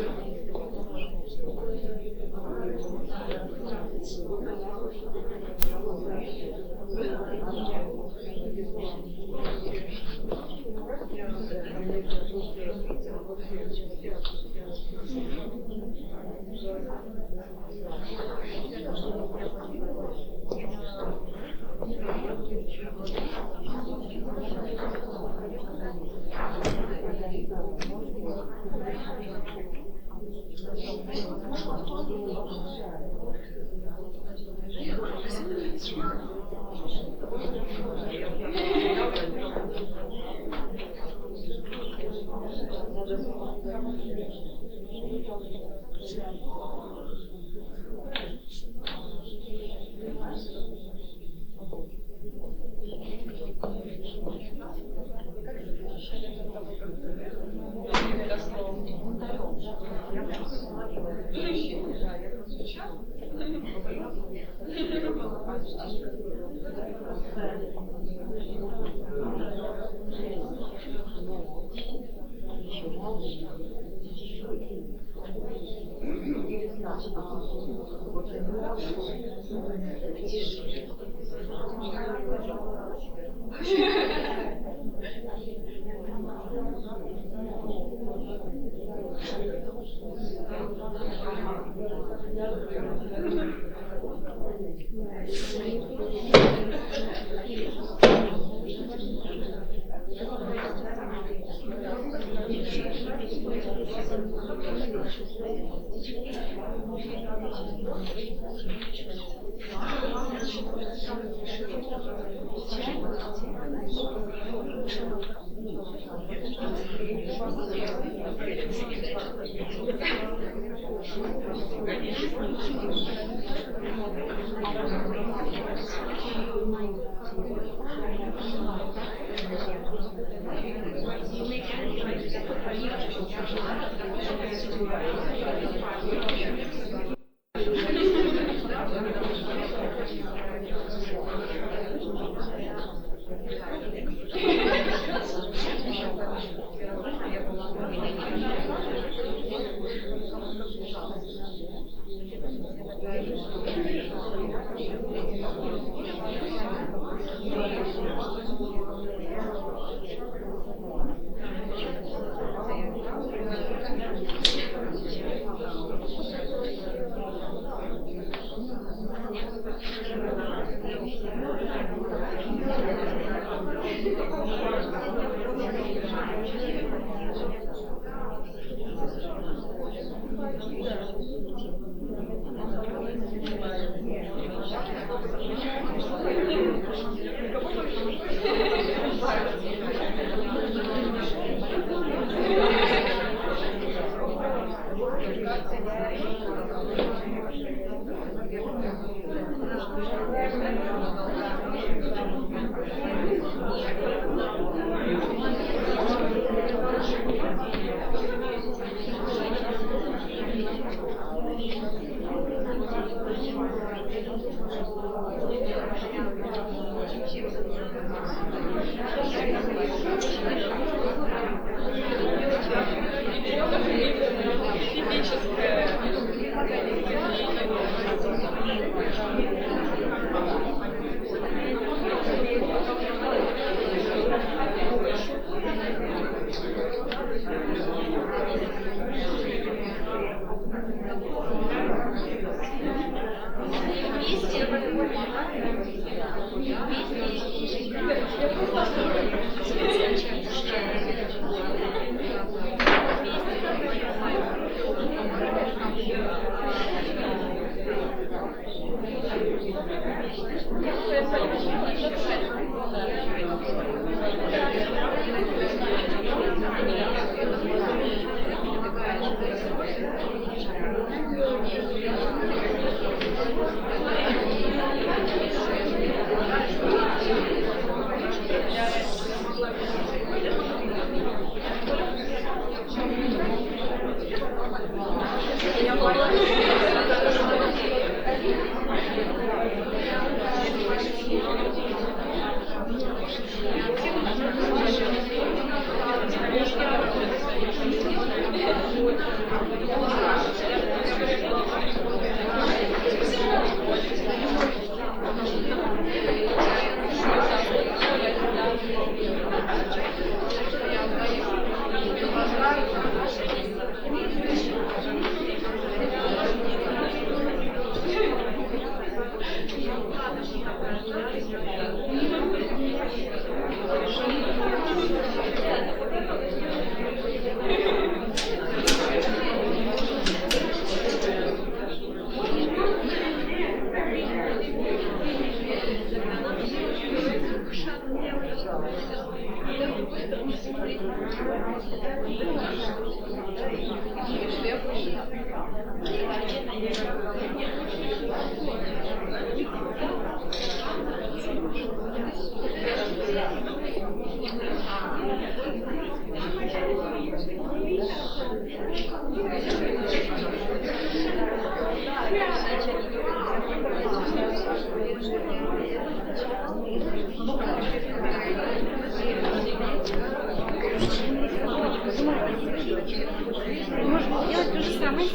Можно сделать то же самое.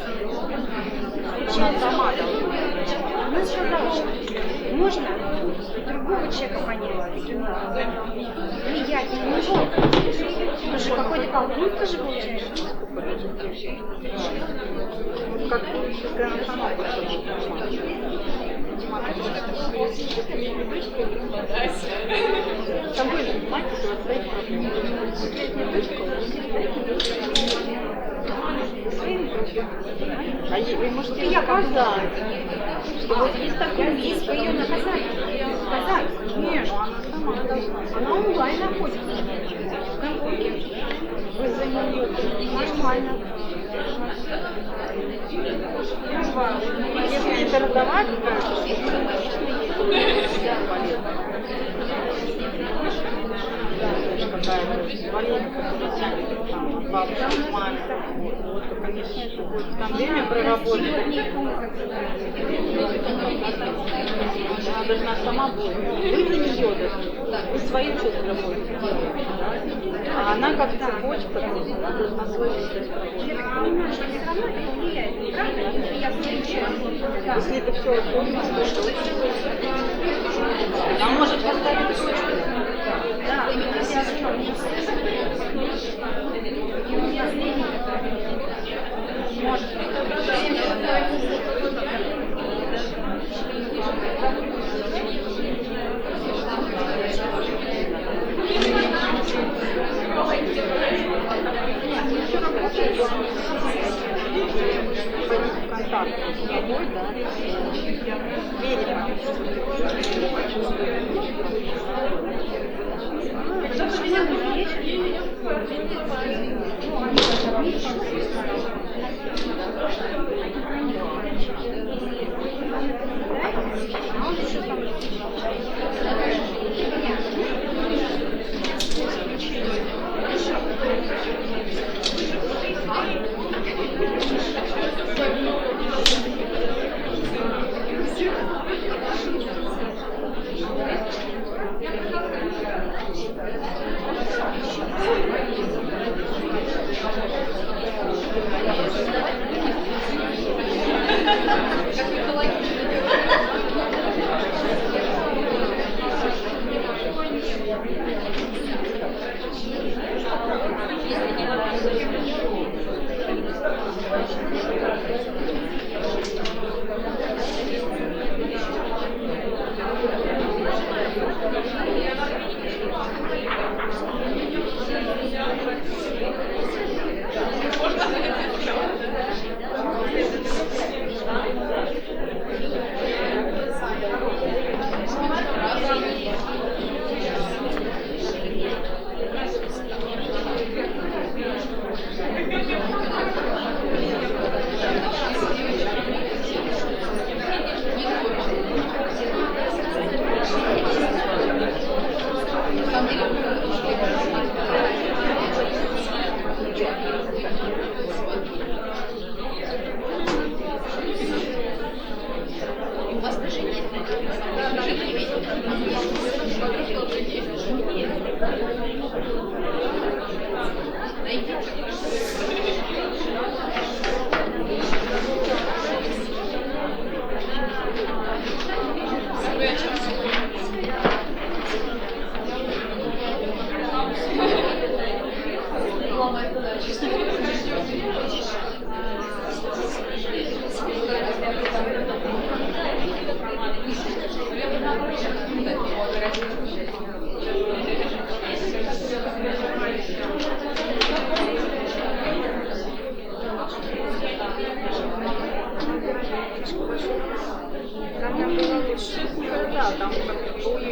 Можно другого человека понять. Влиять на него. Это же какой-то колдун тоже получается. Как она сама хочет. Там были мать, а вы можете ей показать, что вот есть такой есть, вы ее наказать. Конечно, она сама должна. Она онлайн находится. В Гонконге. Вы за нее нормально. Если не торговать, какая-то валютка, которая тянет там от бабушки к маме, вот, то, конечно, это будет там время проработать. Она должна сама будет. Вы для нее даже, вы свои чувства будете делать, да? А она как цепочка, она должна свой если это все условно, она может поставить точку. Да, контакт с собой, да,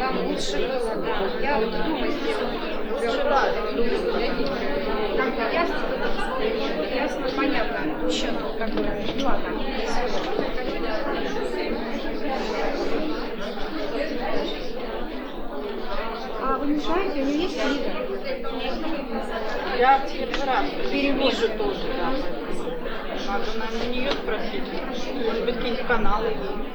Там лучше было, да. Я вот дома сделала. Там ясно, понятно. Счет такой. Ладно. А вы не знаете, у нее есть книга? Я в первый раз перевижу тоже, да. Надо, наверное, у нее спросить. Может быть, какие-то каналы есть.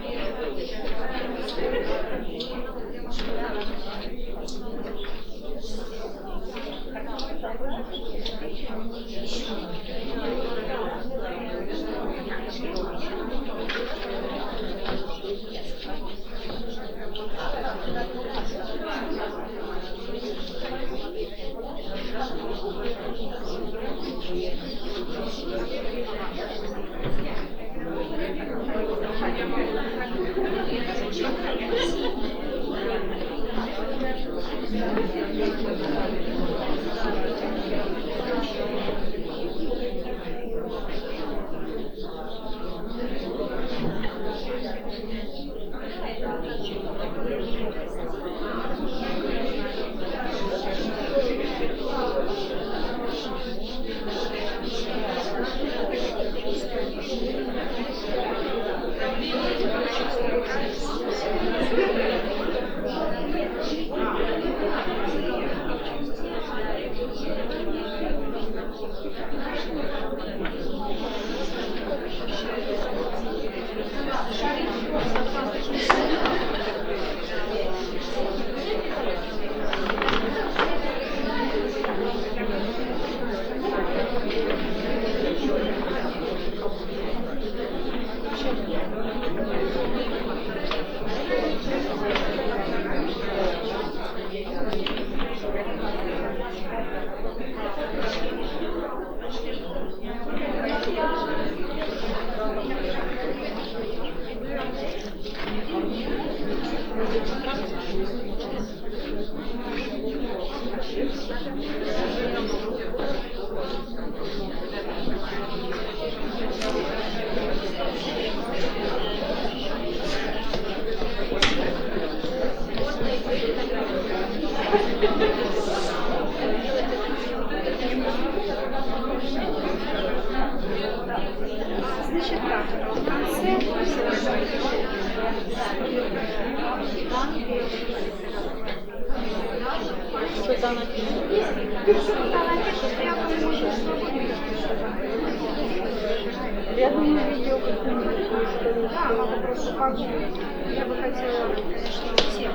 Значит так, в конце Что-то написано. Я думаю, видео какое-нибудь. да, надо просто погуглить. Я бы хотела, чтобы все.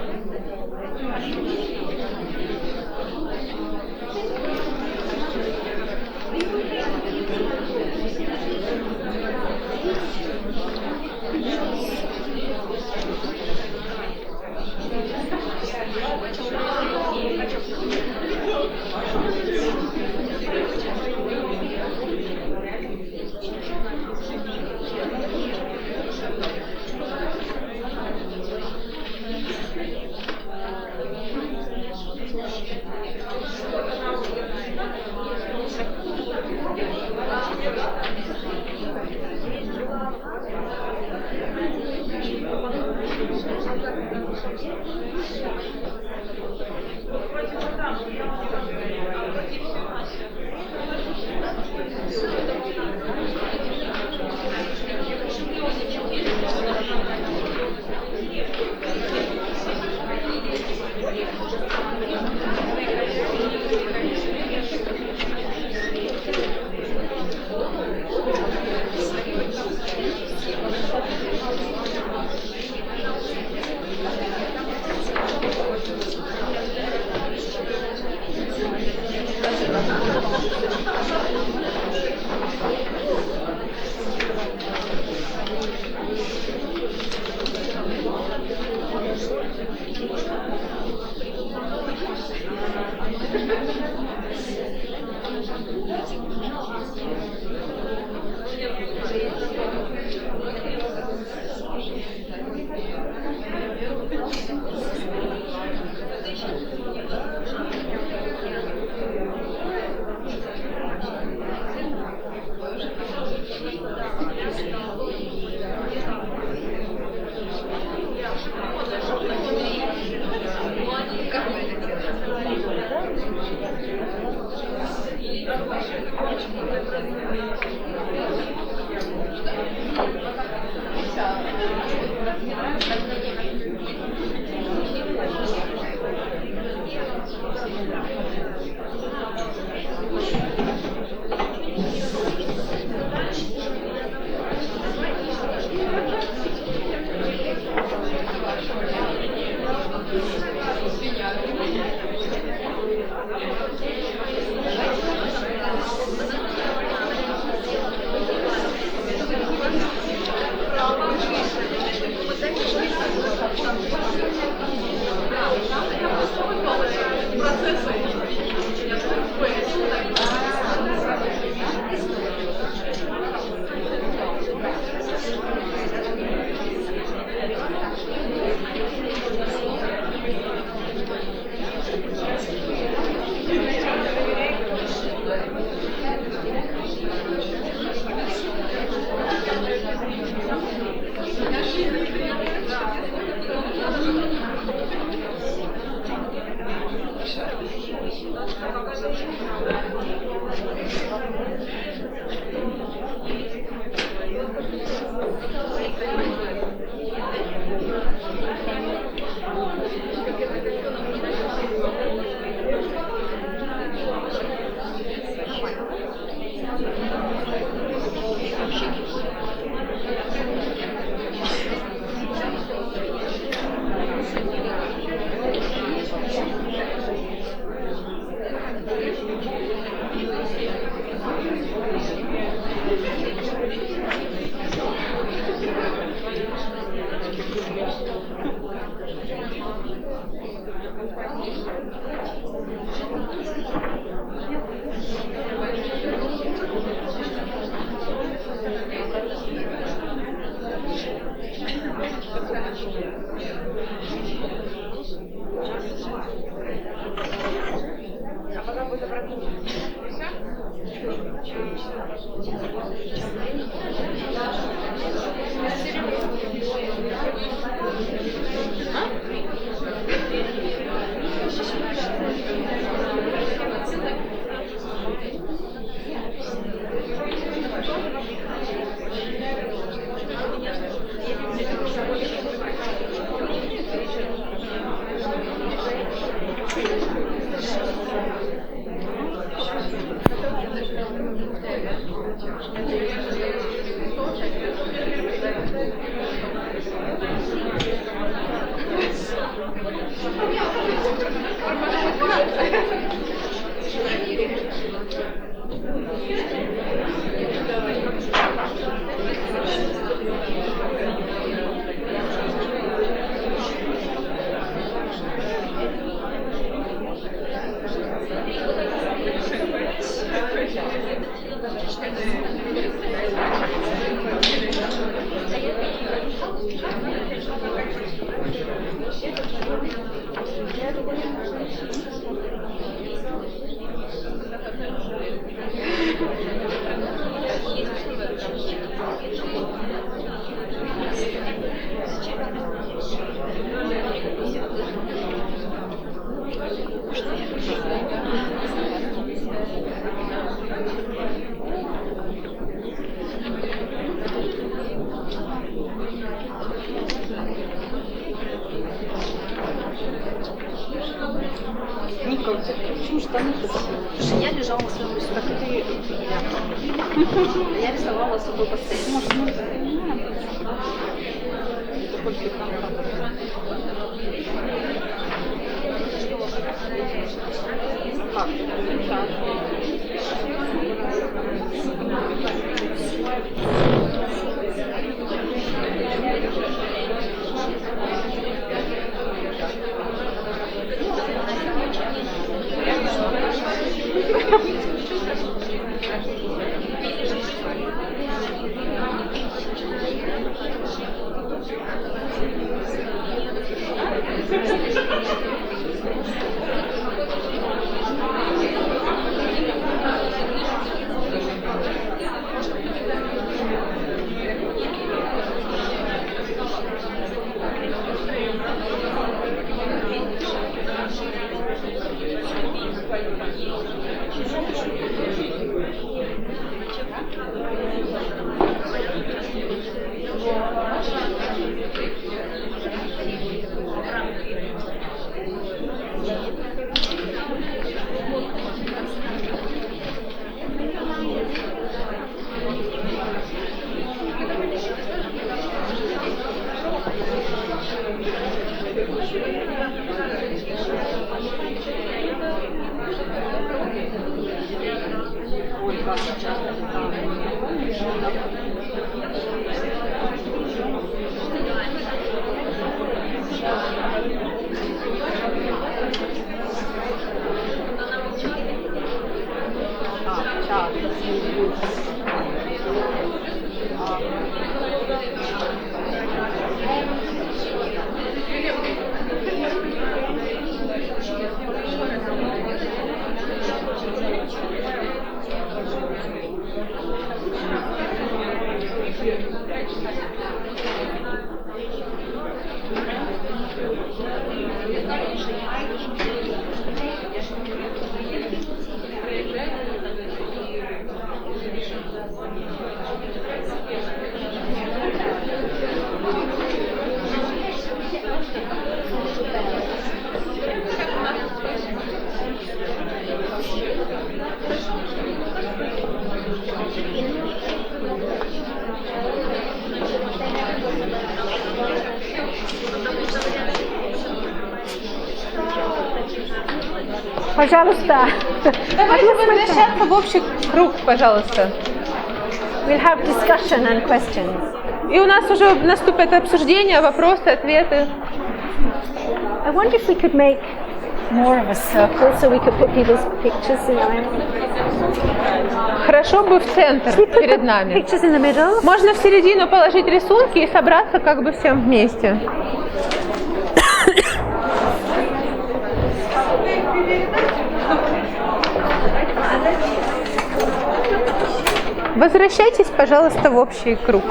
Почему штаны-то? Потому что я лежала на своем месте, как и ты. Я рисовала с собой постоянно. Это только там. Пожалуйста. Давайте возвращаться в общий круг, пожалуйста. We'll have discussion and questions. И у нас уже наступит обсуждение, вопросы, ответы. I wonder if we could make more of a circle so we could put people's pictures in there. Хорошо бы в центр перед нами. Pictures in the middle. Можно в середину положить рисунки и собраться как бы всем вместе. Возвращайтесь, пожалуйста, в общий круг.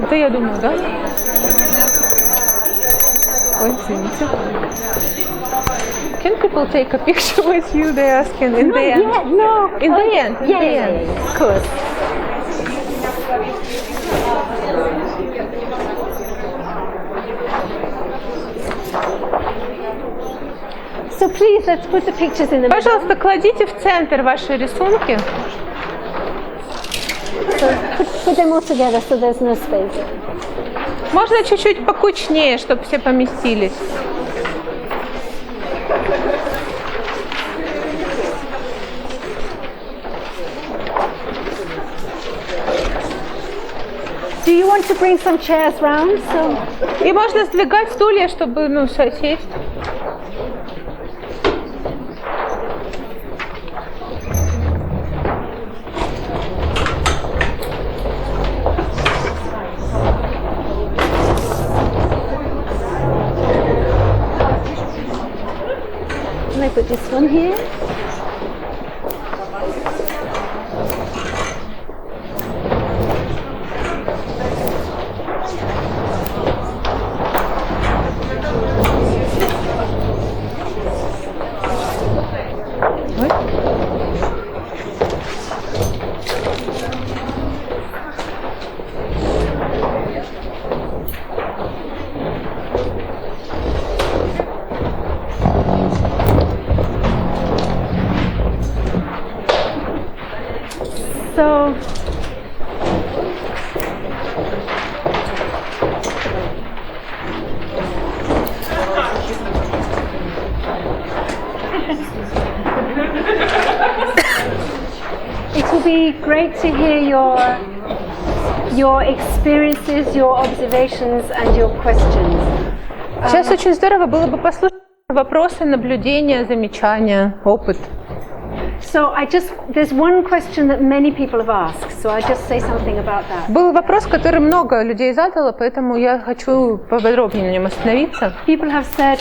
Это я думаю, да? Ой, извините. Can people take a picture with you? They asking in the end. Yeah, no. In the end. In the end. Of course. So please, let's put the pictures in the middle. Пожалуйста, кладите в центр ваши рисунки. So put them all together so there's no space. Можно чуть-чуть покучнее, чтобы все поместились. Do you want to bring some chairs round? So И можно сдвигать стулья, чтобы сесть. can I put this one here? So, it will be great to hear your experiences, your observations and your questions. Сейчас очень здорово было бы послушать вопросы, наблюдения, замечания, опыт. So there's one question that many people have asked, so I'll just say something about that. Был вопрос, который много людей задало, поэтому я хочу поподробнее на нем остановиться. People have said,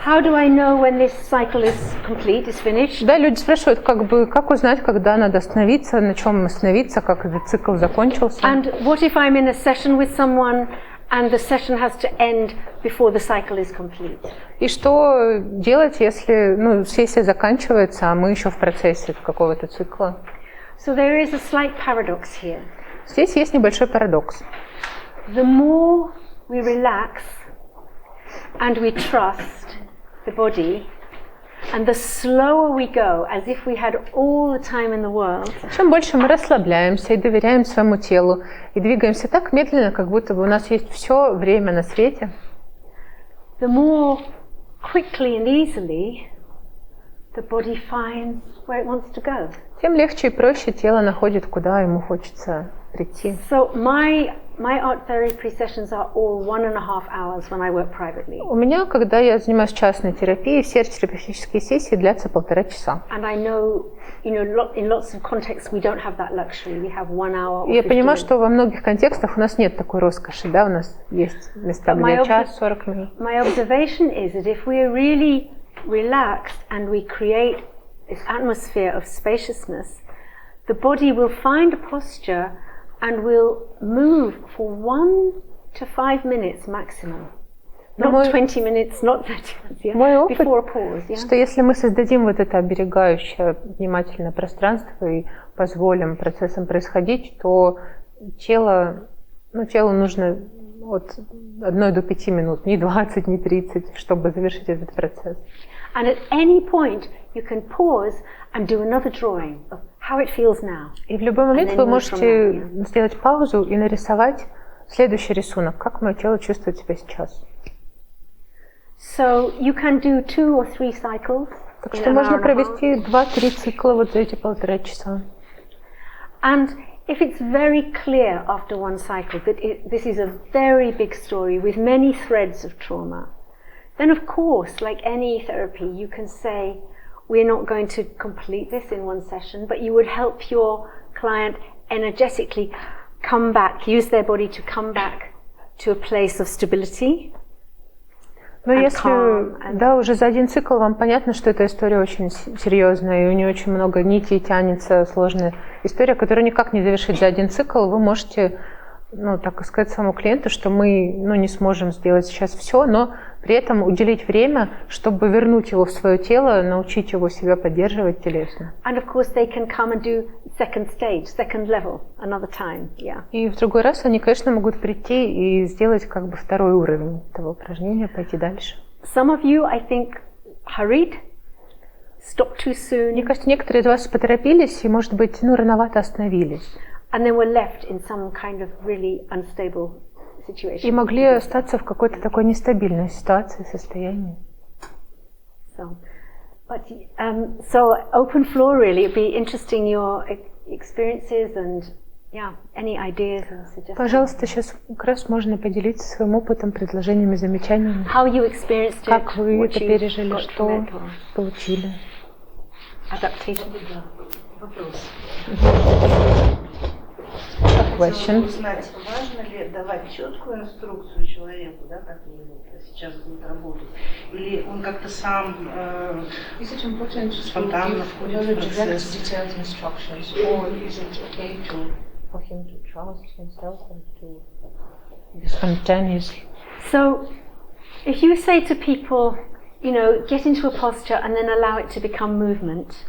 how do I know when this cycle is complete, is finished? Да, люди спрашивают, как узнать, когда надо остановиться, на чем остановиться, как этот цикл закончился. And what if I'm in a session with someone and the session has to end before the cycle is complete? И что делать, если сессия заканчивается, а мы еще в процессе какого-то цикла? So there is a slight paradox here. Здесь есть небольшой парадокс. The more we relax and we trust the body, and the slower we go, as if we had all the time in the world. Чем больше мы расслабляемся и доверяем своему телу, и двигаемся так медленно, как будто бы у нас есть все время на свете, the more quickly and easily the body finds where it wants to go. Тем легче и проще тело находит, куда ему хочется прийти. So my art therapy sessions are all 1.5 hours when I work privately. У меня, когда я занимаюсь частной терапией, все арт-терапевтические сессии длятся 1,5 часа. And I know, in lots of contexts we don't have that luxury. We have 1 hour. И я понимаю, что во многих контекстах у нас нет такой роскоши, да, у нас есть места, где час, 40 минут. My observation is that if we are really relaxed and we create this atmosphere of spaciousness, the body will find a posture and will move for 1 to 5 minutes maximum. Not 20 minutes, not 30 minutes, yeah? Мой опыт, before a pause, yeah? Что если мы создадим вот это оберегающее, внимательное пространство и позволим процессам происходить, то телу нужно от 1 до 5 минут, не 20, не 30, чтобы завершить этот процесс. And at any point you can pause and do another drawing of how it feels now. И в любой момент вы можете сделать паузу и нарисовать следующий рисунок, как мое тело чувствует себя сейчас. So you can do 2 or 3 cycles. Так что можно провести 2-3 цикла вот за эти 1,5 часа. And if it's very clear after one cycle that this is a very big story with many threads of trauma, then of course, like any therapy, you can say, we're not going to complete this in one session, but you would help your client energetically come back, use their body to come back to a place of stability. Но если, уже за один цикл вам понятно, что эта история очень серьезная, и у нее очень много нитей тянется, сложная история, которую никак не завершить за один цикл, вы можете, так сказать, своему клиенту, что мы, не сможем сделать сейчас все, но при этом уделить время, чтобы вернуть его в свое тело, научить его себя поддерживать телесно. And of course they can come and do second stage, second level, another time, yeah. И в другой раз они, конечно, могут прийти и сделать второй уровень этого упражнения, пойти дальше. Some of you, I think, hurried, stopped too soon. Мне кажется, некоторые из вас поторопились и, может быть, рановато остановились. And they were left in some kind of really unstable situation. И могли остаться в какой-то такой нестабильной ситуации, состоянии. So open floor really. It'd be interesting your experiences and any ideas and suggestions. Пожалуйста, сейчас как раз можно поделиться своим опытом, предложениями, замечаниями. How you experienced it? Как вы это пережили, что получили? Adaptation. Вопрос. Question. Узнать, важно ли давать четкую инструкцию человеку, да, как он сейчас будет работать, или он как-то сам спонтанно входит в процесс. So, if you say to people, get into a posture and then allow it to become movement,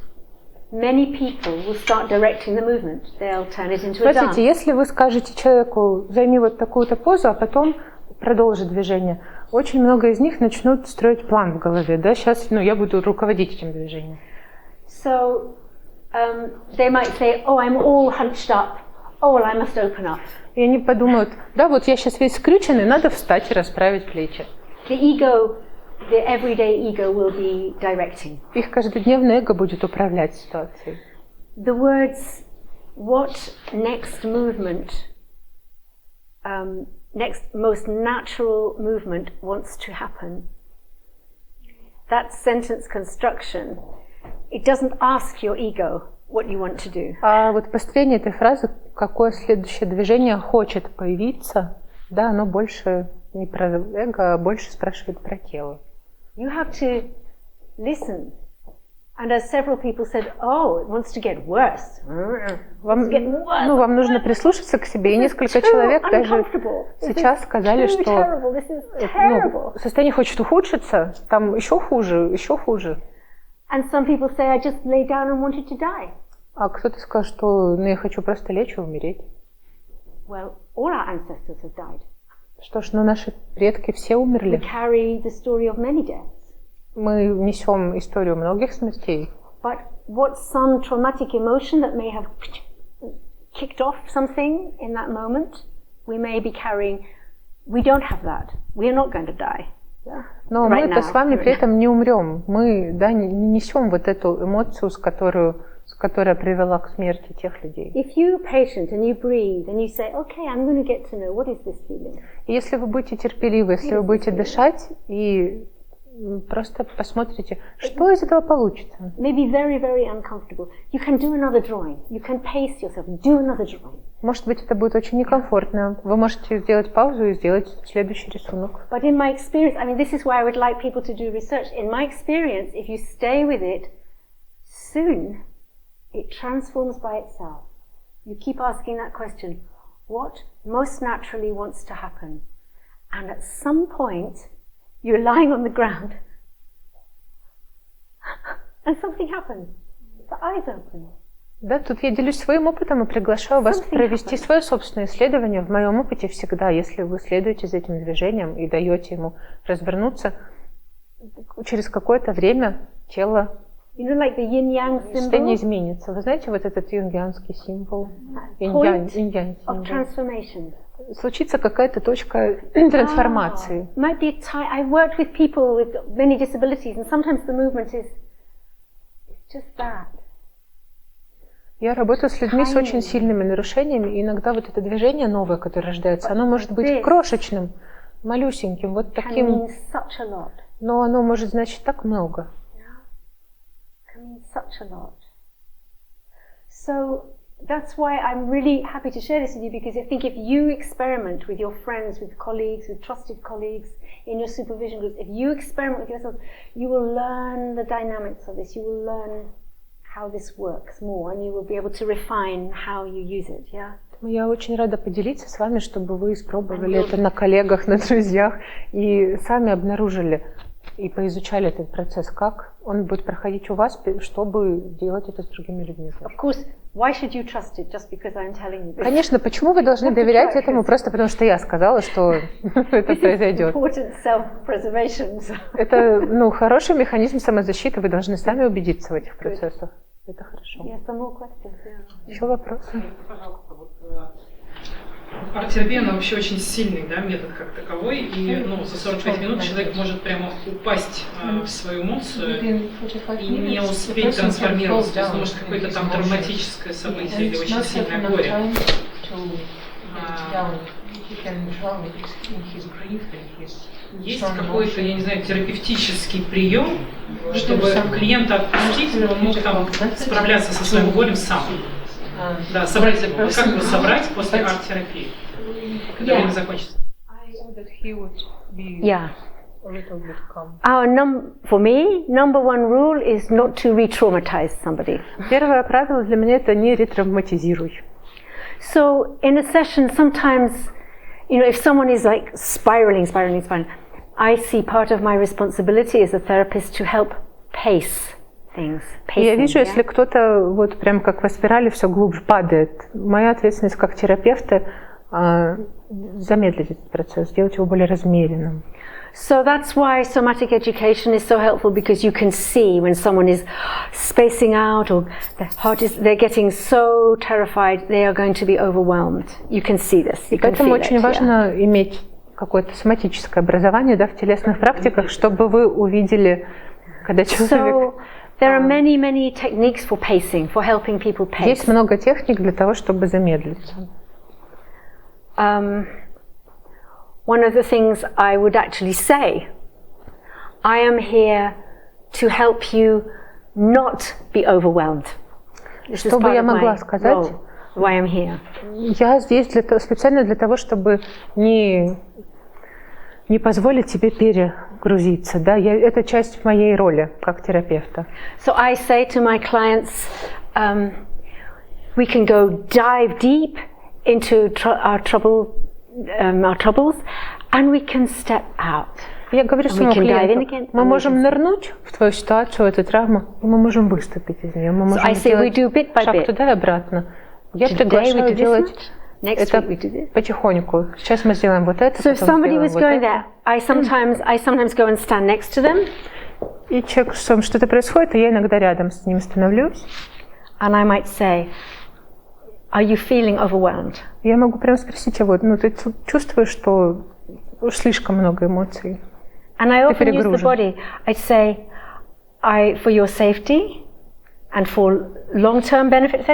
many people will start directing the movement. They'll turn it into a dance. Смотрите, если вы скажете человеку, займи вот такую-то позу, а потом продолжи движение, очень много из них начнут строить план в голове, да, сейчас, я буду руководить этим движением. So, they might say, oh, I'm all hunched up. Oh, well, I must open up. И они подумают, да, вот я сейчас весь скрюченный, надо встать и расправить плечи. The ego, the everyday ego will be directing. Их каждодневное эго будет управлять ситуацией. The words, what next movement, next most natural movement wants to happen. That sentence construction, it doesn't ask your ego what you want to do. А вот построение этой фразы, какое следующее движение хочет появиться, да, оно больше не про эго, а больше спрашивает про тело. You have to listen. And as several people said, oh, it wants to get worse. Вам нужно прислушаться к себе. И несколько человек даже сейчас сказали, что состояние хочет ухудшиться, там еще хуже, еще хуже. And some people say, I just lay down and wanted to die. А кто-то сказал, что я хочу просто лечь и умереть. Well, all our ancestors have died. Что ж, наши предки все умерли. We carry the story of many deaths. Мы несем историю многих смертей. But what's some traumatic emotion that may have kicked off something in that moment, we may be carrying. We don't have that. We are not going to die. Но мы-то с вами при этом не умрем. Мы, да, не несем вот эту эмоцию, которая привела к смерти тех людей. If you're patient and you breathe and you say, okay, I'm going to get to know what is this feeling. И если вы будете терпеливы, если вы будете дышать и просто посмотрите, что из этого получится. Maybe very, very uncomfortable. You can do another drawing. You can pace yourself. Do another drawing. Может быть, это будет очень некомфортно. Вы можете сделать паузу и сделать следующий рисунок. But in my experience, I mean, this is why I would like people to do research. In my experience, if you stay with it, soon it transforms by itself. You keep asking that question, what most naturally wants to happen? And at some point, you're lying on the ground and something happens. The eyes open. Да, тут я делюсь своим опытом и приглашаю вас провести свое собственное исследование. В моем опыте всегда, если вы следуете за этим движением и даете ему развернуться, через какое-то время тело состояние изменится. Вы знаете вот этот юнгианский символ? Инь-янь символ. Случится какая-то точка трансформации. I worked with people with many disabilities, and sometimes the movement is just that. Я работаю с людьми с очень сильными нарушениями, и иногда вот это движение новое, которое рождается, оно может быть крошечным, малюсеньким, вот таким, но оно может значить так много. So that's why I'm really happy to share this with you, because I think if you experiment with your friends, with colleagues, with trusted colleagues in your supervision groups, if you experiment with yourself, you will learn the dynamics of this, you will learn how this works more, and you will be able to refine how you use it, yeah? Я очень рада поделиться с вами, чтобы вы испробовали это на коллегах, на друзьях, и сами обнаружили и поизучали этот процесс, как он будет проходить у вас, чтобы делать это с другими людьми. Of course, why should you trust it just because I'm telling you this? Конечно, почему вы должны доверять этому просто потому, что я сказала, что это произойдет? Это, хороший механизм самозащиты, вы должны сами убедиться в этих процессах. Это хорошо. Еще вопросы? Арт-терапия, она вообще очень сильный, да, метод как таковой, и за 45 минут человек может прямо упасть в свою эмоцию и не успеть трансформироваться, то есть может какое-то там травматическое событие или очень сильное горе. Есть какой-то, я не знаю, терапевтический прием, чтобы клиента отпустить, но он мог там справляться со своим горем сам. Да, как его собрать после арт-терапии, когда время закончится? Yeah. For me, number one rule is not to re-traumatize somebody. Первое правило для меня это не ретравматизируй. So in a session, sometimes, if someone is like spiraling, I see part of my responsibility as a therapist to help pace. Я вижу, если кто-то вот прям как по спирали все глубже падает, моя ответственность как терапевта замедлить этот процесс, сделать его более размеренным. So that's why somatic education is so helpful, because you can see when someone is spacing out or the heart is, they're getting so terrified, they are going to be overwhelmed. You can see this. You can Поэтому feel очень it, важно иметь какое-то соматическое образование, да, в телесных практиках, чтобы вы увидели, когда человек... So there are many, many techniques for pacing, for helping people pace. Есть много техник для того, чтобы замедлиться. One of the things I would actually say, I am here to help you not be overwhelmed. This is part of my role, why I'm here. Я здесь специально для того, чтобы не позволить тебе перегрузиться. Да? Это часть моей роли как терапевта. So I say to my clients, we can go dive deep into our troubles, and we can step out. Я говорю своему клиенту, мы можем нырнуть в твою ситуацию, в эту травму, и мы можем выступить из нее. Мы можем сделать шаг туда и обратно. Я приглашаю делать это потихоньку. Сейчас мы сделаем вот это, so if somebody was going there, I sometimes go and stand next to them. И человек, что-то происходит, и я иногда рядом с ним становлюсь. And I might say, are you feeling overwhelmed? Я могу прямо спросить его, ты чувствуешь, что уж слишком много эмоций? And I often use the body. I'd say, for your safety and for long-term benefits,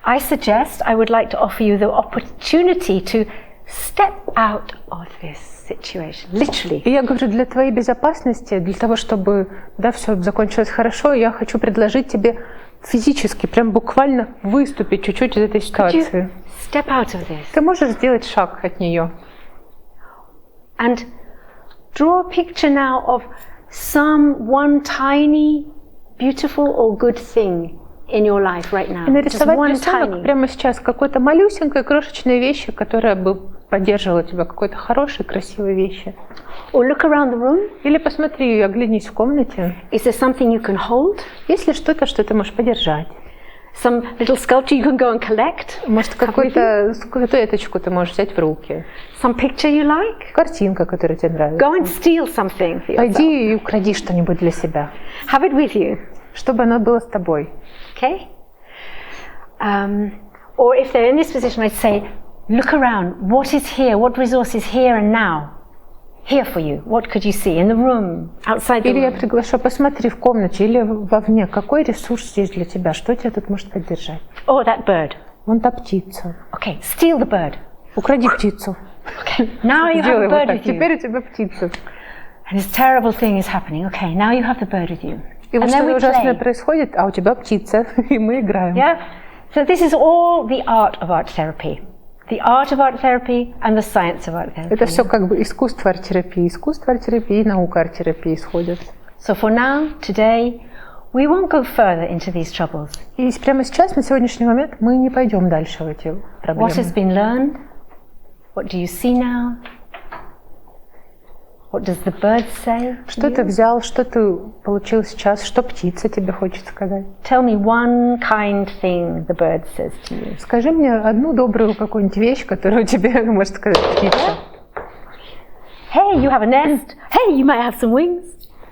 I suggest, I would like to offer you the opportunity to step out of this situation, literally. И я говорю, для твоей безопасности, для того, чтобы все закончилось хорошо, я хочу предложить тебе физически, прям буквально выступить чуть-чуть из этой ситуации. Step out of this. Ты можешь сделать шаг от нее. And draw a picture now of one tiny, beautiful or good thing in your life right now. И нарисовать рисунок прямо сейчас какой-то малюсенькой, крошечной вещи, которая бы поддерживала тебя, какой-то хорошей, красивой вещи. Or look around the room. Или посмотри, оглянись в комнате. Is there something you can hold? Есть ли что-то, что ты можешь подержать? Some little sculpture you can go and collect? Может, какую-то статуэточку ты можешь взять в руки? Some picture you like? Картинка, которая тебе нравится. Go and steal something for yourself. Пойди и укради что-нибудь для себя. Have it with you. Чтобы оно было с тобой. Okay? Or if they're in this position, I'd say, look around. What is here? What resource is here and now? Here for you. What could you see in the room, outside the room? Или я приглашу, посмотри в комнате или вовне, какой ресурс здесь для тебя, что тебя тут может поддержать? Oh, that bird. Вон та птица. Okay, steal the bird. Укради птицу. Okay, now you have a bird with you. Теперь у тебя птица. And this terrible thing is happening. Okay, now you have the bird with you. И вот что ужасное происходит, а у тебя птица, и мы играем. Yeah. So this is all the art of art therapy. The art of art therapy and the science of art therapy. Это все как бы искусство арт-терапии и наука арт-терапии сходят. So for now, today, we won't go further into these troubles. И прямо сейчас, на сегодняшний момент, мы не пойдем дальше в эти проблемы. What has been learned? What do you see now? What does the bird say? Что ты взял, что ты получил сейчас, что птица тебе хочет сказать? Tell me one kind thing the bird says to you. Скажи мне одну добрую какую-нибудь вещь, которую тебе может сказать птица. Hey, you have a nest. Hey, you might have some wings.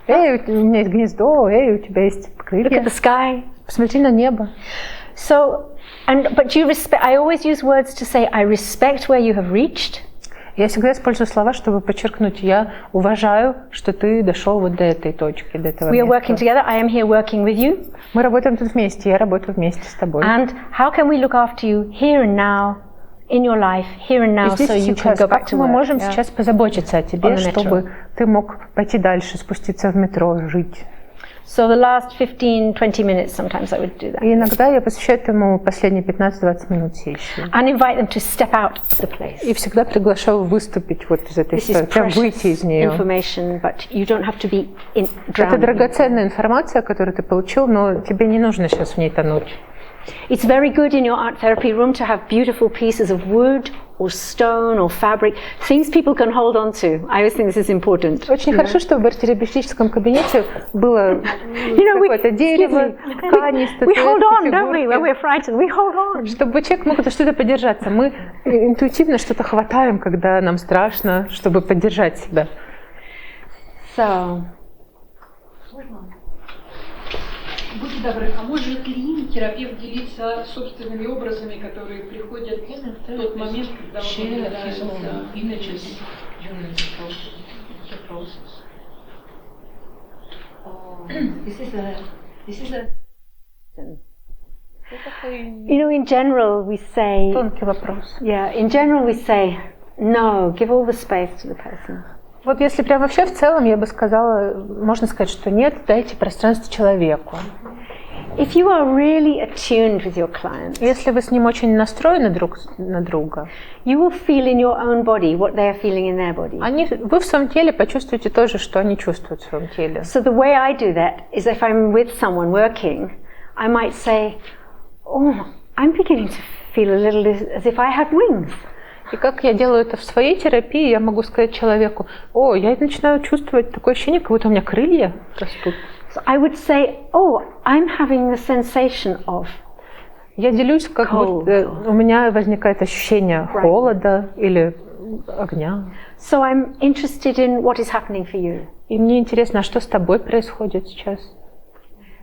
Эй, у меня есть гнездо. Эй, у тебя есть крылья. Look at the sky. Посмотри на небо. So, but you respect. I always use words to say I respect where you have reached. Я всегда использую слова, чтобы подчеркнуть, я уважаю, что ты дошел вот до этой точки, до этого места. We are working together. I am here working with you. Мы работаем тут вместе, я работаю вместе с тобой. And how can we look after you here and now, in your life, here and now, so you can go back to work? Мы можем сейчас позаботиться о тебе, чтобы ты мог пойти дальше, спуститься в метро, жить. So the last 15-20 minutes, sometimes I would do that. И иногда я посвящаю этому последние 15-20 минут сессии. And invite them to step out of the place. И всегда приглашаю выступить вот из этой ситуации, прям выйти из нее. Information, but you don't have to be Это драгоценная информация, которую ты получил, но тебе не нужно сейчас в ней тонуть. It's very good in your art therapy room to have beautiful pieces of wood or stone or fabric, things people can hold on to. I always think this is important. Очень хорошо, чтобы в арт-терапевтическом кабинете было какое-то дерево, ткани, статуэтки, we hold on, don't we? When we're frightened, we hold on. Чтобы человек мог что-то поддержаться. Мы интуитивно что-то хватаем, когда нам страшно, чтобы поддержать себя. So, Будьте добры, а может ли терапевт делиться собственными образами, которые приходят в тот момент, когда он наблюдается? you know, in general we say, Тонкий вопрос. yeah, in general we say, no, give all the space to the person. Вот если прям вообще в целом, я бы сказала, можно сказать, что нет, дайте пространство человеку. If you are really attuned with your client, Если вы с ним очень настроены друг на друга, you will feel in your own body what they are feeling in their body. вы в своем теле почувствуете то же, что они чувствуют в своем теле. So the way I do that is if I'm with someone working, I might say, oh, I'm beginning to feel a little as if I had wings. И как я делаю это в своей терапии, я могу сказать человеку, о, я начинаю чувствовать такое ощущение, как будто у меня крылья растут. So I would say, oh, I'm having the sensation of. Я делюсь, как будто у меня возникает ощущение холода или огня. So I'm interested in what is happening for you. И мне интересно, а что с тобой происходит сейчас?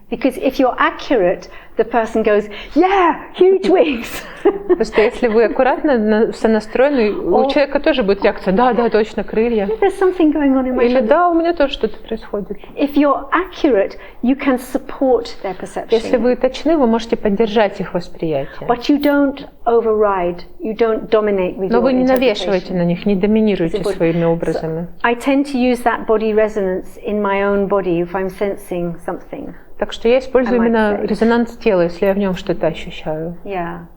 Because if you're accurate, the person goes, yeah, huge wings. Потому что если вы аккуратно сонастроены, у человека тоже будет реакция, да, точно, крылья. There's something going on in my Или body. да, у меня тоже что-то происходит. If you're accurate, you can support their perception. Если вы точны, вы можете поддержать их восприятие. But you don't override, you don't dominate with Но your вы не навешиваете interpretation. на них, не доминируете своими образами. I tend to use that body resonance in my own body if I'm sensing something. Так что я использую именно резонанс тела, если я в нем что-то ощущаю. Yeah.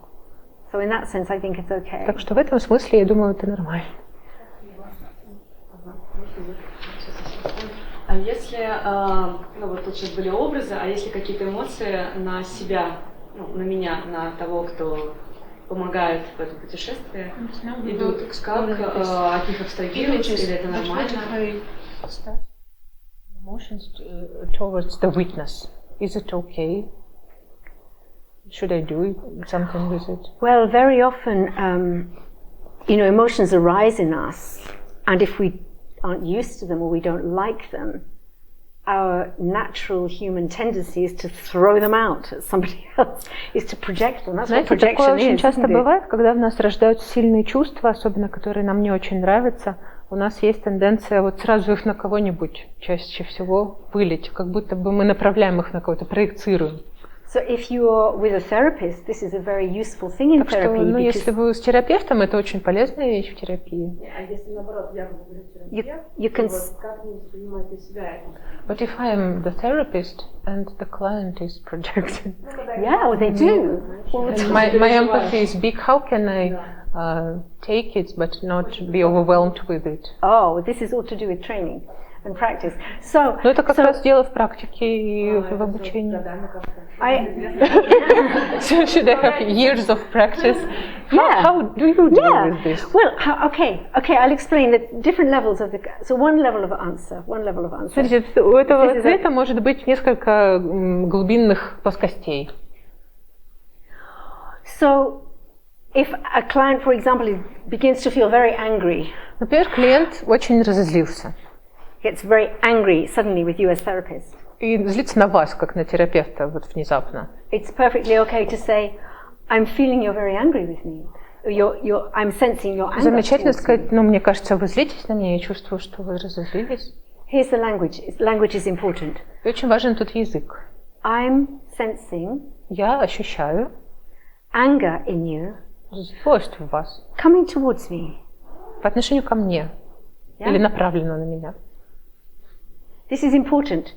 So in that sense, I think it's okay. Так что в этом смысле, я думаю, это нормально. А если, ну вот тут сейчас были образы, а если какие-то эмоции на себя, ну, на меня, на того, кто помогает в этом путешествии, идут, как от них абстрагироваться, или это нормально? Emotions towards the witness. Is it okay? Should I do something with it? Well, very often, you know, emotions arise in us, and if we aren't used to them or we don't like them, our natural human tendency is to throw them out at somebody else, is to project them. That's what Знаете, такое projection очень is, часто isn't it? бывает, когда в нас рождаются сильные чувства, особенно которые нам не очень нравятся, у нас есть тенденция вот сразу их на кого-нибудь, чаще всего, вылить, как будто бы мы направляем их на кого-то, проецируем. So if you're with a therapist, this is a very useful thing in Так что, therapy. ну, если вы с терапевтом, это очень полезная вещь в терапии. А если наоборот, я буду терапевт, you can как не воспринимать для себя это? But if I am the therapist and the client is projecting, yeah, well, they do. and my empathy is big, how can I take it but not be overwhelmed with it? Oh, this is all to do with training and practice. So, Ну, это как раз дело в практике и в обучении. So should I have years of practice? How do you deal with this? Well, okay, I'll explain the different levels of the. So one level of answer. Смотрите, у этого ответа может быть несколько глубинных плоскостей. So, if a client, for example, begins to feel very angry, например, клиент очень разозлился. Gets very angry suddenly with you as therapist. И злится на вас, как на терапевта, вот внезапно. It's perfectly okay to say, I'm feeling you're very angry with me. I'm sensing your anger. Замечательно сказать, ну, мне кажется, вы злитесь на меня, я чувствую, что вы разозлились. Here's the language. Language is important. И очень важен тут язык. I'm sensing. Я ощущаю. Anger in you. Злость в вас. Coming towards me. По отношению ко мне. Yeah? Или направлено на меня. This is important.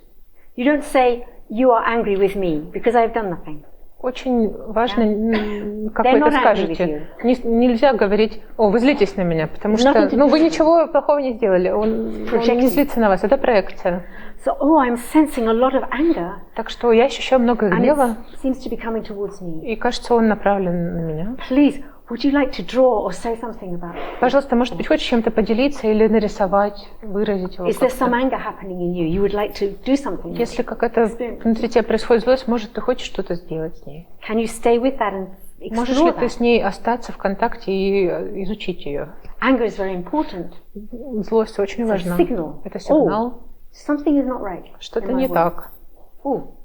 You don't say, you are angry with me, because I've done nothing. Очень важно, как вы это скажете. Нельзя говорить, о, вы злитесь на меня, потому что ну, вы ничего плохого не сделали. Он не злится на вас, это проекция. So, I'm sensing a lot of anger. Так что я ощущаю много гнева, seems to be coming towards me. И кажется, он направлен на меня. Please, would you like to draw or say something about it? Пожалуйста, может быть, хочешь чем-то поделиться или нарисовать, выразить его. Is there some anger happening in you? You would like to do something? Если какая-то внутри тебя происходит злость, может, ты хочешь что-то сделать с ней. Can you stay with that and explore Можешь ли ты с ней остаться в контакте и изучить ее? Anger is very important. Злость очень важна. Signal. Это сигнал. something is not right. Что-то не так. Oh,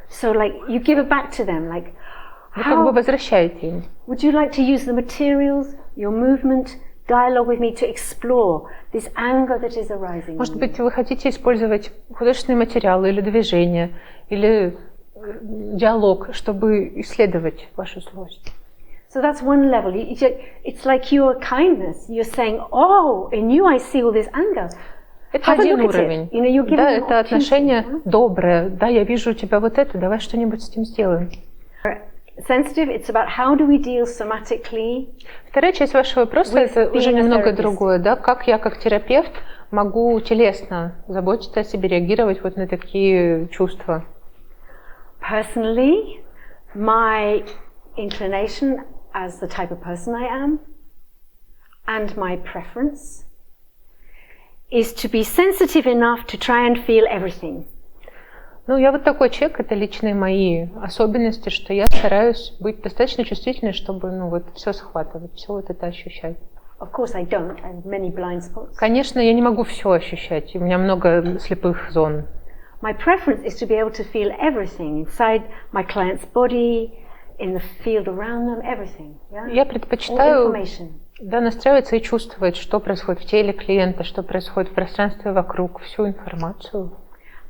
so like you give it back to them, like Вы как бы возвращаете им. would you like to use the materials, your movement, dialogue with me to explore this anger that is arising? Может быть, вы хотите использовать художественные материалы или движения, или диалог, чтобы исследовать вашу злость. So that's one level. It's like your kindness. You're saying, oh, in you I see all this anger. Это один уровень. Да, это отношение доброе. Да, я вижу у тебя вот это, давай что-нибудь с этим сделаем. Sensitive, it's about how do we deal somatically. Вторая часть вашего вопроса это уже немного другое, да, как я как терапевт могу телесно заботиться о себе, реагировать вот на такие чувства. Personally, my inclination as the type of person I am, and my preference is to be sensitive enough to try and feel everything. Ну, я вот такой человек, это личные мои особенности, что я стараюсь быть достаточно чувствительной, чтобы, ну, вот все схватывать, все вот это ощущать. Of course I don't. I have many blind spots. Конечно, я не могу все ощущать, у меня много слепых зон. My preference is to be able to feel everything inside my client's body, in the field around them, everything. Yeah? Я предпочитаю настраиваться и чувствовать, что происходит в теле клиента, что происходит в пространстве вокруг, всю информацию.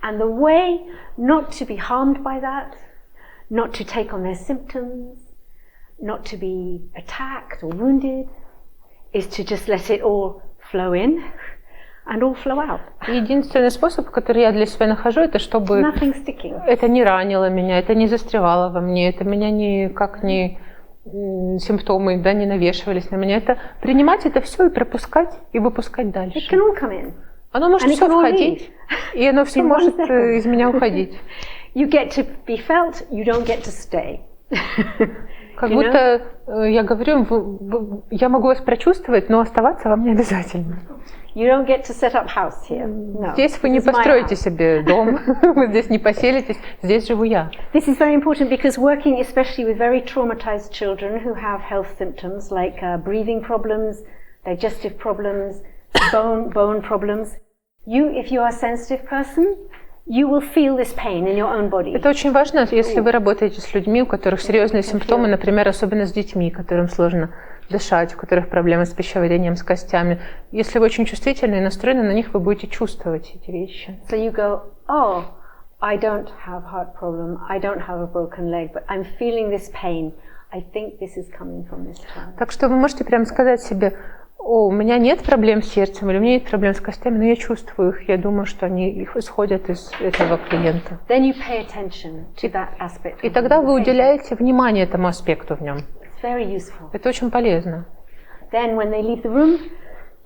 And the way not to be harmed by that, not to take on their symptoms, not to be attacked or wounded, is to just let it all flow in and all flow out. Единственный способ, который я для себя нахожу, это чтобы это не ранило меня, это не застревало во мне, это меня никак не симптомы, да, не навешивались на меня. Это принимать это все и пропускать и выпускать дальше. It can all come in. Оно может все входить, и оно все может из меня уходить. You get to be felt, you don't get to stay. Как будто я говорю, я могу вас прочувствовать, но оставаться вам не обязательно. You don't get to set up house here. No. Здесь вы не построите себе дом, вы здесь не поселитесь, здесь живу я. This is very important because working especially with very traumatized children who have health symptoms like breathing problems, digestive problems, bone problems. If you are a sensitive person, you will feel this pain in your own body. Это очень важно, если вы работаете с людьми, у которых серьезные симптомы, например, особенно с детьми, которым сложно дышать, у которых проблемы с пищеварением, с костями. Если вы очень чувствительны и настроены на них, вы будете чувствовать эти вещи. So you go, oh, I don't have heart problem, I don't have a broken leg, but I'm feeling this pain. I think this is coming from this child. Так что вы можете прямо сказать себе, о, у меня нет проблем с сердцем, или у меня нет проблем с костями, но я чувствую их, я думаю, что они исходят из этого клиента. Then you pay attention to that aspect. И тогда вы уделяете внимание этому аспекту в нем. It's very useful. Это очень полезно. Then when they leave the room,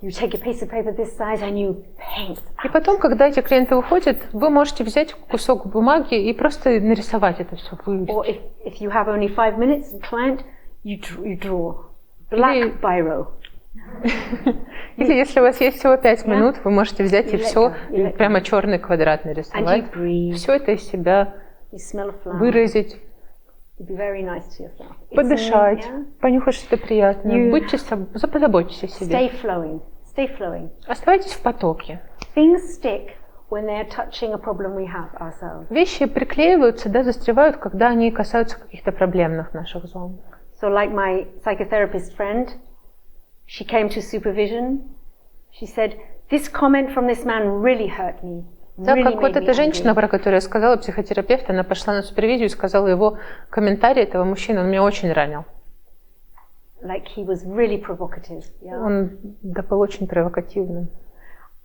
you take a piece of paper this size and you paint. И потом, когда эти клиенты уходят, вы можете взять кусок бумаги и просто нарисовать это все, вывести. Or if you have only 5 minutes, the client, you draw. Black biro. Или если у вас есть всего 5 минут, вы можете взять и все, прямо черный квадрат нарисовать. Все это из себя выразить, подышать, понюхать что-то приятное. Будьте собой, позаботьтесь о себе. Оставайтесь в потоке. Вещи приклеиваются, да, застревают, когда они касаются каких-то проблемных наших зон. So like my psychotherapist friend, she came to supervision. She said, "This comment from this man really hurt me." Да, как вот эта женщина, про которую я сказала, психотерапевт, она пошла на супервизию и сказала, его комментарий этого мужчины, он меня очень ранил. Like he was really provocative. Yeah? Он был очень провокативным.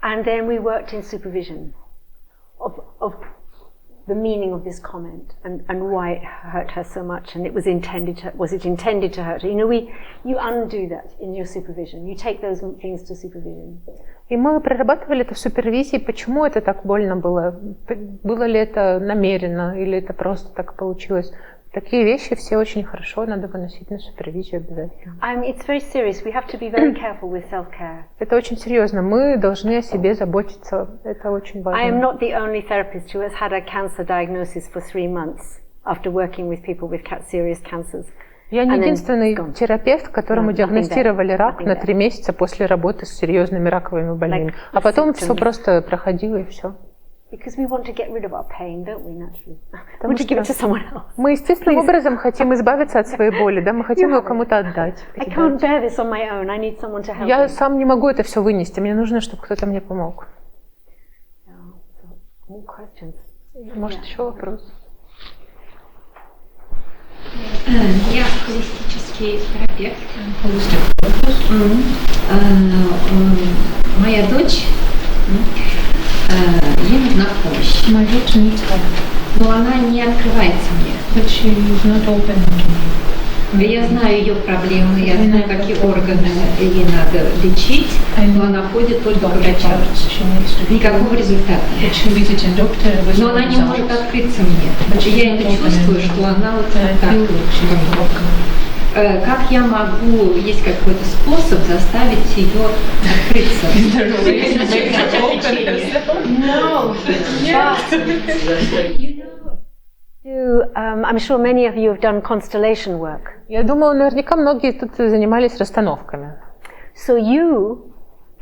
And then we worked in supervision of the meaning of this comment and why it hurt her so much, and was it intended to hurt her? You know, you undo that in your supervision. You take those things to supervision. И мы прорабатывали это в супервизии, почему это так больно было, было ли это намеренно или это просто так получилось. Такие вещи все очень хорошо надо выносить на супервизию обязательно. It's very serious. We have to be very careful with self-care. Это очень серьезно. Мы должны о себе заботиться. Это очень важно. I am not the only therapist who has had a cancer diagnosis for 3 months after working with people with serious cancers. Я не единственный терапевт, которому диагностировали рак на 3 месяца после работы с серьезными раковыми больными. А потом все просто проходило и все. Because we want to get rid of our pain, don't we, naturally? We want to give it to someone else. Мы естественным образом хотим избавиться от своей боли, да, мы хотим ее кому-то отдать. I can't bear this on my own. I need someone to help Я me. сам не могу это все вынести, мне нужно, чтобы кто-то мне помог. More questions. Может, еще вопрос? Я холистический терапевт. Моя дочь, ей нужна помощь. Но она не открывается мне. Я знаю ее проблемы, я знаю, какие органы ей надо лечить, но она ходит только к врачам. Никакого результата. Но она не может открыться мне. Я это чувствую, что она вот так. Как я могу, есть какой-то способ заставить ее открыться? I'm sure many of you have done constellation work. Я думаю, наверняка многие тут занимались расстановками. So you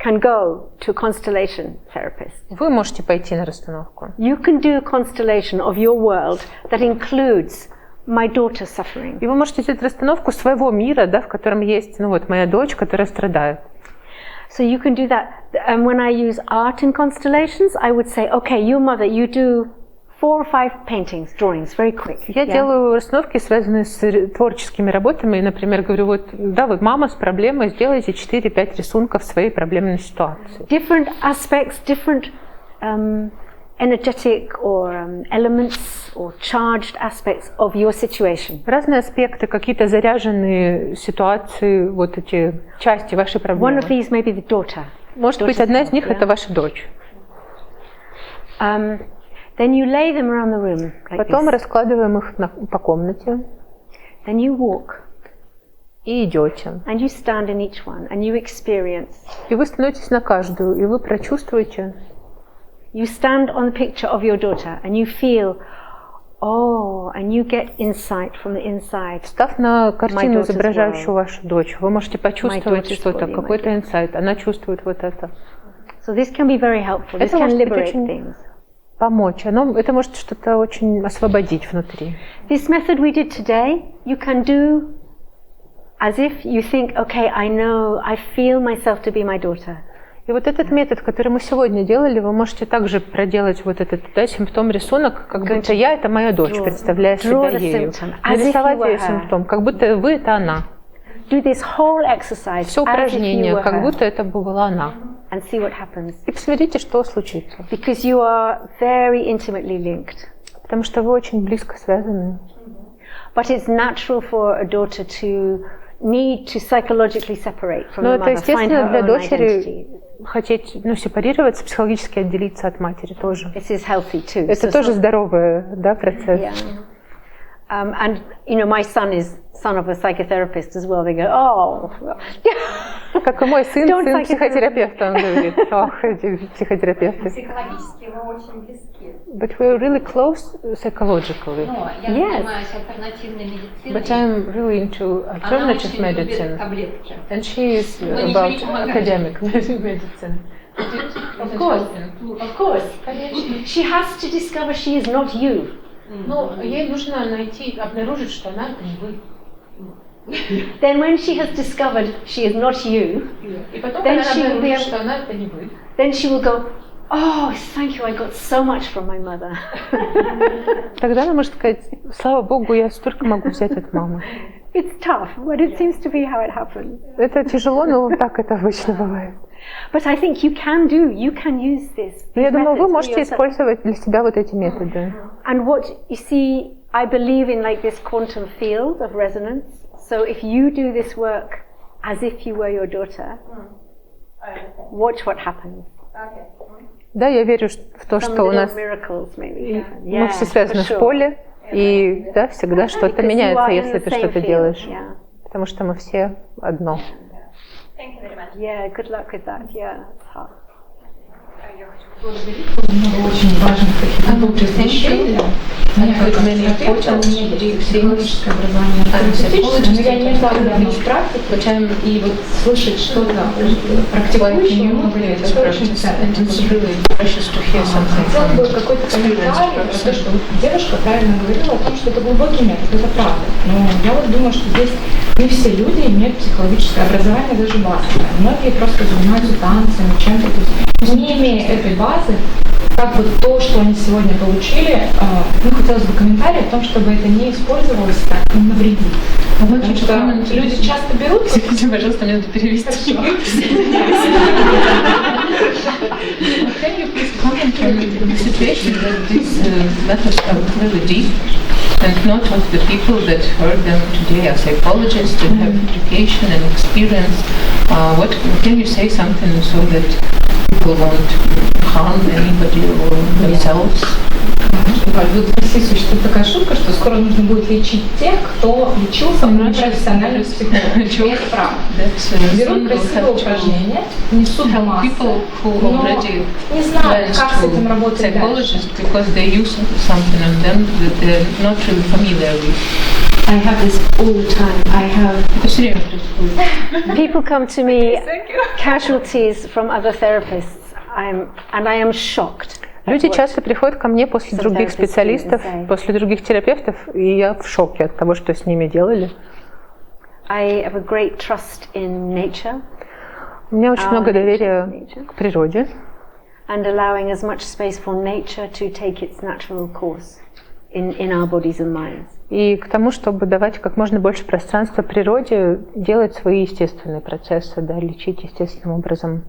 can go to a constellation therapist. Вы можете пойти на расстановку. You can do a constellation of your world that includes my daughter suffering. И вы можете сделать расстановку своего мира, да, в котором есть, ну вот, моя дочь, которая страдает. So you can do that. And when I use art in constellations, I would say, okay, you mother, you do 4 or 5 paintings, drawings, very quick. Я делаю расстановки, связанные с творческими работами, и, например, говорю, вот, да, вот мама с проблемой, сделайте 4-5 рисунков своей проблемной ситуации. Different aspects, different energetic or elements or charged aspects of your situation. Разные аспекты, какие-то заряженные ситуации, вот эти части вашей проблемы. One of these may be the daughter. Может быть, одна из них это ваша дочь. Then you lay them around the room like Потом this. раскладываем их по комнате. Then you walk. И идете. And you stand in each one and you experience. И вы становитесь на каждую, и вы прочувствуете. You stand on the picture of your daughter and you feel, oh, and you get insight from the inside. Встав на картину, изображающую вашу дочь, вы можете почувствовать что-то, какой-то инсайт. Она чувствует вот это. So this can be very helpful. This can liberate things. Помочь. Это может что-то очень освободить внутри. This method we did today, you can do as if you think, okay, I know, I feel myself to be my daughter. И вот этот метод, который мы сегодня делали, вы можете также проделать вот этот, да, симптом рисунок, как будто я это моя дочь, представляя себя ею. Нарисовать ее симптом, как будто вы это она. Do this whole exercise все упражнение, как будто это была она. And see what happens. И посмотрите, что случится. Because you are very intimately linked. Потому что вы очень близко связаны. But it's natural for a daughter to need to psychologically separate from the mother. Но это естественно для дочери хотеть, сепарироваться, психологически отделиться от матери тоже. This is healthy too. Это тоже здоровый, да, процесс. Yeah. And my son is son of a psychotherapist as well. They go, oh. Как и мой сын психотерапевта, он говорит, ох, эти психотерапевты. Психологически мы очень близки. But we're really close psychologically. Я занимаюсь альтернативной медициной. But I'm really into alternative medicine. And she is about academic medicine. Of course. She has to discover she is not you. Но ей нужно обнаружить, что она это не вы. Then when she has discovered she is not you, then she will be able, then she will go, oh, thank you, I got so much from my mother. Тогда она может сказать, слава Богу, я столько могу взять от мамы. It's tough, but it seems to be how it happens. Это тяжело, но так это обычно бывает. But I think you can use this. Я думаю, вы можете использовать для себя вот эти методы. And what you see, I believe in like this quantum field of resonance. So if you do this work as if you were your daughter, watch what happens. Да, я верю в то, что у нас мы все связаны в поле, и да, всегда что-то меняется, если ты что-то делаешь, потому что мы все одно. Yeah, good luck with that. Yeah, it's hard. Много очень важных таких освещений. психологическое образование, но я не могу быть практикой и вот слышать что-то практикующего, это очень ценно. Хотела бы какой-то комментарий про то, что вот девушка правильно говорила о том, что это глубокий метод, это правда. Но я вот думаю, что здесь не все люди имеют психологическое образование, даже базовое. Многие просто занимаются танцами, чем-то. Не имея этой базы, как вот то, что они сегодня получили, хотелось бы комментарий о том, чтобы это не использовалось так, не навредить. Потому что люди часто берут... Извините, пожалуйста, мне надо перевести. Can you please comment on the situation that these methods are really deep, and not of the people that heard them today are psychologists and have education and experience? What can you say something so that people won't harm anybody or themselves? Здесь существует такая шутка, что скоро нужно будет лечить тех, кто лечился непрофессиональным психологом. Это правда. Берут красивое упражнение, несут до массы, но не знают, как с этим работать дальше. I have this all the time. I have people come to me, casualties from other therapists, and I am shocked. Люди часто приходят ко мне после других специалистов, после других терапевтов, и я в шоке от того, что с ними делали. I have a great trust in nature. У меня очень много доверия к природе. And allowing as much space for nature to take its natural course in our bodies and minds. И к тому, чтобы давать как можно больше пространства природе, делать свои естественные процессы, да, лечить естественным образом.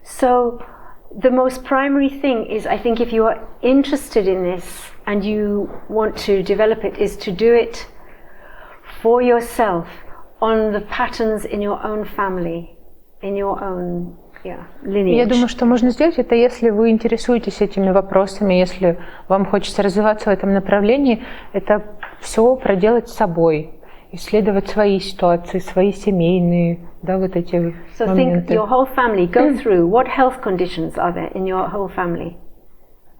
So the most primary thing is, I think, if you are interested in this and you want to develop it, is to do it for yourself on the patterns in your own family, in your own lineage. Я думаю, что можно сделать это, если вы интересуетесь этими вопросами, если вам хочется развиваться в этом направлении, это все проделать с собой, исследовать свои ситуации, свои семейные, да, вот эти моменты. So think your whole family, go through what health conditions are there in your whole family,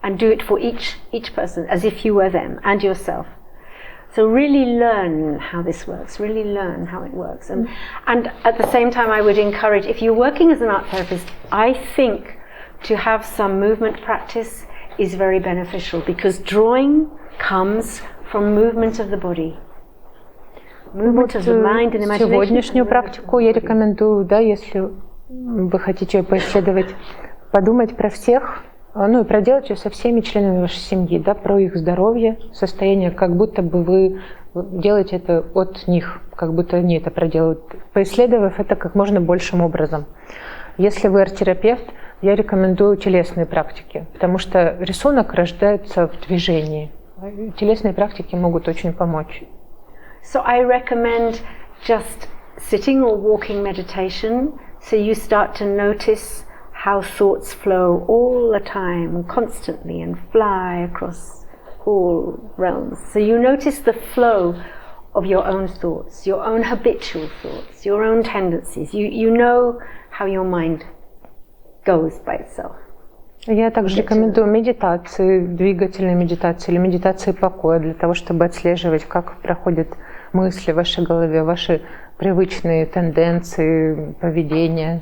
and do it for each person as if you were them and yourself. So really learn how this works, really learn how it works. And at the same time, I would encourage, if you're working as an art therapist, I think to have some movement practice is very beneficial, because drawing comes from movement of the body. Сегодняшнюю практику я рекомендую, да, если вы хотите ее поисследовать, подумать про всех, ну и проделать ее со всеми членами вашей семьи, да, про их здоровье, состояние, как будто бы вы делаете это от них, как будто они это проделывают, поисследовав это как можно большим образом. Если вы арт-терапевт, я рекомендую телесные практики, потому что рисунок рождается в движении. Телесные практики могут очень помочь. So I recommend just sitting or walking meditation, so you start to notice how thoughts flow all the time, constantly, and fly across all realms. So you notice the flow of your own thoughts, your own habitual thoughts, your own tendencies. You know how your mind goes by itself. Я также рекомендую медитации, двигательные медитации или медитации покоя, для того, чтобы отслеживать, как проходят мысли в вашей голове, ваши привычные тенденции, поведения.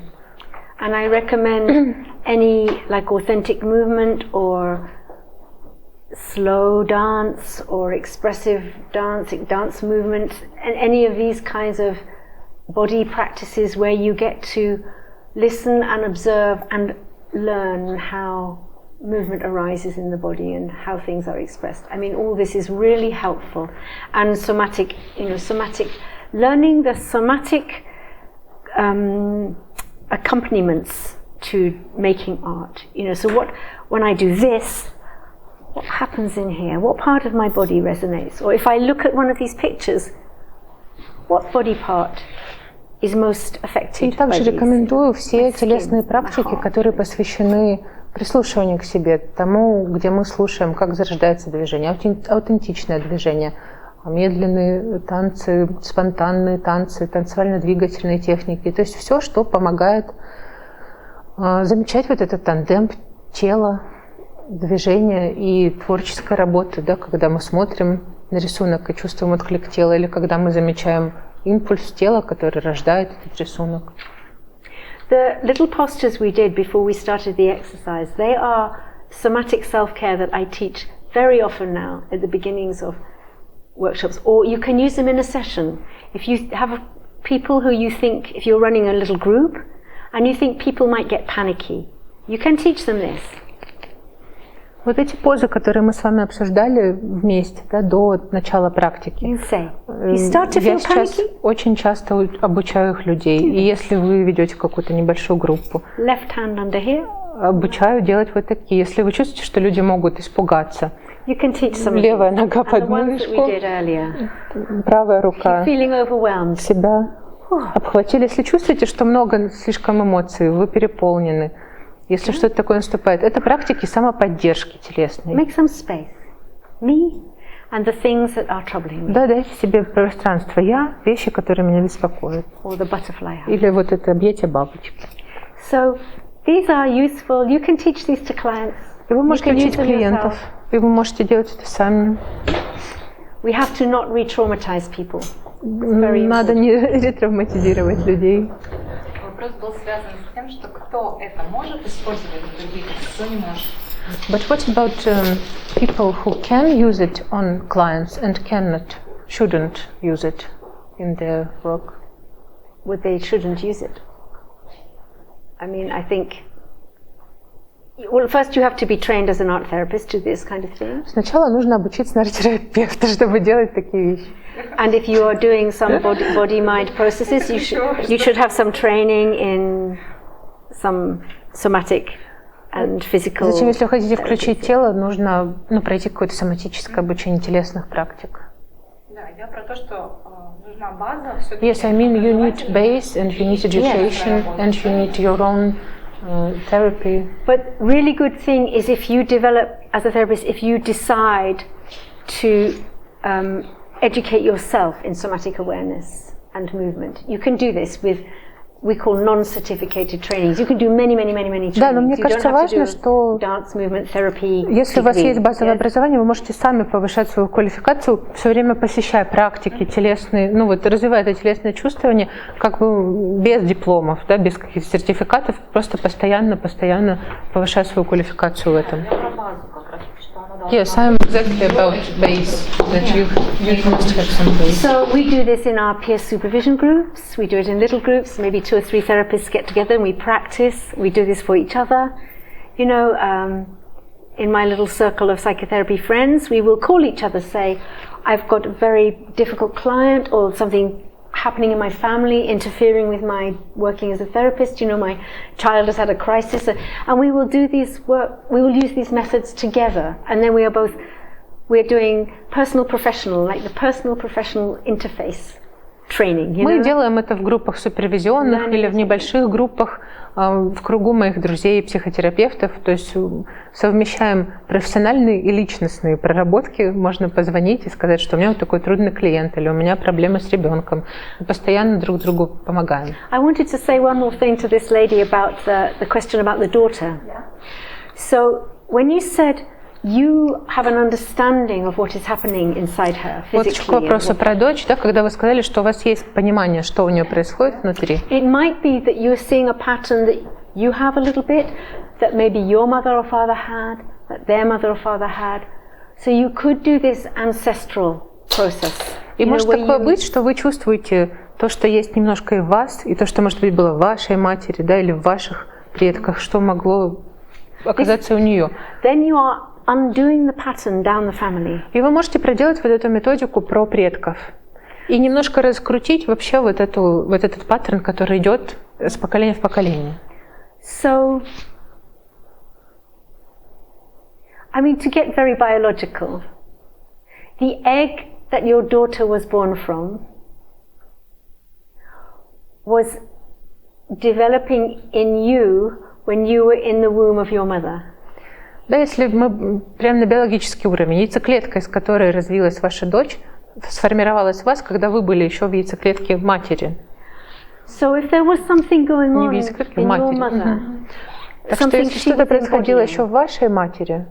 And I recommend any like authentic movement or slow dance or expressive dance movements, and any of these kinds of body practices where you get to listen and observe and learn how movement arises in the body and how things are expressed. I mean, all this is really helpful. And somatic, learning the somatic accompaniments to making art. So when I do this, what happens in here? What part of my body resonates? Or if I look at one of these pictures, what body part is most affected? И также рекомендую все телесные практики, которые посвящены прислушиванию к себе, тому, где мы слушаем, как зарождается движение, аутентичное движение, медленные танцы, спонтанные танцы, танцевально-двигательные техники. То есть все, что помогает замечать вот этот тандем тела движения и творческой работы, да, когда мы смотрим на рисунок и чувствуем отклик тела, или когда мы замечаем импульс тела, который рождает этот рисунок. The little postures we did before we started the exercise, they are somatic self-care that I teach very often now at the beginnings of workshops, or you can use them in a session. If you have people who you think, if you're running a little group, and you think people might get panicky, you can teach them this. Вот эти позы, которые мы с вами обсуждали вместе, да, до начала практики. Я сейчас очень часто обучаю их людей. И если вы ведете какую-то небольшую группу, обучаю делать вот такие. Если вы чувствуете, что люди могут испугаться, левая нога под мышку, правая рука себя обхватили. Если чувствуете, что много слишком эмоций, вы переполнены, если что-то такое наступает, это практики самоподдержки телесной. Make some space. Me and the things that are troubling me. Да, дайте себе пространство. Я, вещи, которые меня беспокоят. Or the butterfly. Или вот это объятие бабочки. So these are useful. You can teach these to clients. И вы можете учить клиентов. И вы можете делать это сами. We have to not re-traumatize people. Надо не ретравматизировать людей. Вопрос был связан с тем, что кто это может использовать в других, кто не может. But what about people who can use it on clients and shouldn't use it in their work? Well, they shouldn't use it. I mean, I think. Well, first you have to be trained as an art therapist to this kind of thing. Сначала нужно обучиться на арт-терапевта, чтобы делать такие вещи. And if you are doing some body-mind processes, you should have some training in some somatic and physical. Зачем, если вы хотите включить тело, нужно пройти какое-то соматическое обучение телесных практик. Да, я про то, что нужна база. Yes, I mean you need base and you need education and you need your own therapy. But really good thing is if you develop as a therapist, if you decide to educate yourself in somatic awareness and movement. You can do this with, we call non-certificated trainings. You can do many trainings. Да, но мне кажется важно, что dance, movement, therapy, если у вас есть базовое образование, вы можете сами повышать свою квалификацию, все время посещая практики телесные, развивая это телесное чувствование, как бы без дипломов, да, без каких-то сертификатов, просто постоянно повышая свою квалификацию в этом. Yes, I'm exactly about base, that you must have some base. So we do this in our peer supervision groups, we do it in little groups, maybe 2 or 3 therapists get together and we practice, we do this for each other. You know, in my little circle of psychotherapy friends, we will call each other, say, I've got a very difficult client or something happening in my family, interfering with my working as a therapist. You know, my child has had a crisis, and we will do these we will use these methods together, and then we're doing personal-professional, like the personal-professional interface training. Мы делаем это в группах супервизионных или в небольших группах в кругу моих друзей и психотерапевтов, то есть совмещаем профессиональные и личностные проработки. Можно позвонить и сказать, что у меня вот такой трудный клиент или у меня проблема с ребенком. Мы постоянно друг другу помогаем. I wanted to say one more thing to this lady about the question about the daughter. So when you said you have an understanding of what is happening inside her physically. Вот к вопросу про дочь, да, когда вы сказали, что у вас есть понимание, что у нее происходит внутри. It might be that you're seeing a pattern that you have a little bit, that maybe your mother or father had, that their mother or father had. So you could do this ancestral process. И может такое быть, что вы чувствуете то, что есть немножко и в вас, и то, что, может быть, было в вашей матери, да, или в ваших предках, что могло оказаться у нее. Then you are undoing the pattern down the family. И вы можете проделать вот эту методику про предков и немножко раскрутить вообще вот этот паттерн, который идет с поколения в поколение. So, I mean, to get very biological, the egg that your daughter was born from was developing in you when you were in the womb of your mother. Да, если мы прямо на биологический уровень, яйцеклетка, из которой развилась ваша дочь, сформировалась в вас, когда вы были еще в яйцеклетке матери. So if there was something going on in your mother, Так что если что-то происходило еще в вашей матери,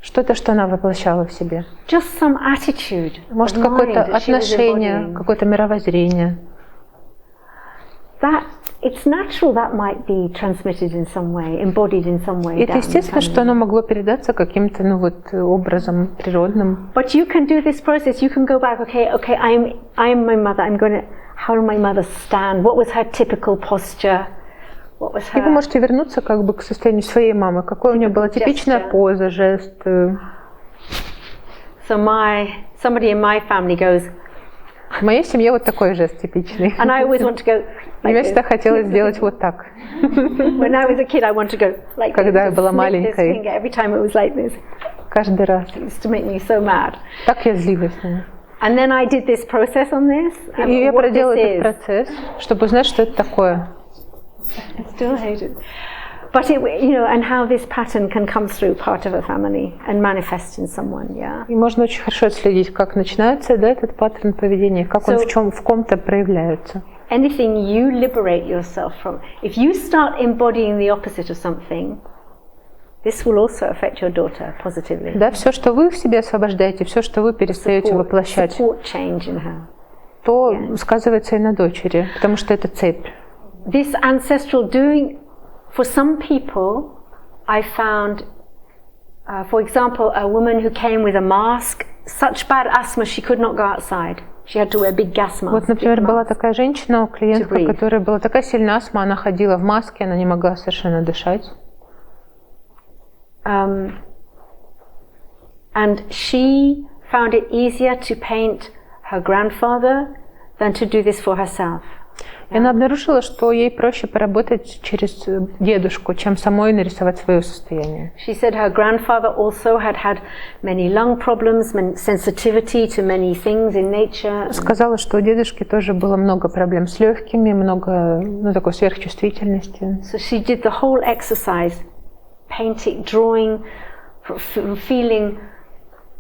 что-то, что она воплощала в себе. Just some attitude. Может, какое-то отношение, какое-то мировоззрение. That it's natural that might be transmitted in some way, embodied in some way. Это естественно, что оно могло передаться каким-то, образом природным. But you can do this process. You can go back. Okay, I'm my mother. I'm going to. How did my mother stand? What was her typical posture? What was her? И вы можете вернуться как бы к состоянию своей мамы. Какая у нее была типичная поза, жест. So somebody in my family goes. В моей семье вот такой жест типичный. And I always want to go. Мне всегда хотелось сделать вот так. When I was a kid, I wanted to go like this. Когда я была маленькой. Every time it was like this. Каждый раз. It used to make me so mad. Так я злилась. And then I did this process on this. И я проделала этот процесс, чтобы узнать, что это такое. I still hate it. But and how this pattern can come through part of a family and manifest in someone, yeah. И можно очень хорошо отследить, как начинается, этот паттерн поведения, как он в ком-то проявляется. Anything you liberate yourself from, if you start embodying the opposite of something, this will also affect your daughter positively. Да, все, что вы в себе освобождаете, все, что вы перестаете воплощать, то сказывается и на дочери, потому что это цепь. This ancestral doing. For some people, I found, for example, a woman who came with a mask, such bad asthma she could not go outside. She had to wear a big gas mask. Вот, например, была такая женщина, клиентка, у которой была такая сильная астма, она ходила в маске, она не могла совершенно дышать. And she found it easier to paint her grandfather than to do this for herself. И она обнаружила, что ей проще поработать через дедушку, чем самой нарисовать свое состояние. She said her grandfather also had many lung problems, sensitivity to many things in nature. Сказала, что у дедушки тоже было много проблем с легкими, много такой сверхчувствительности. So she did the whole exercise, painting, drawing, feeling.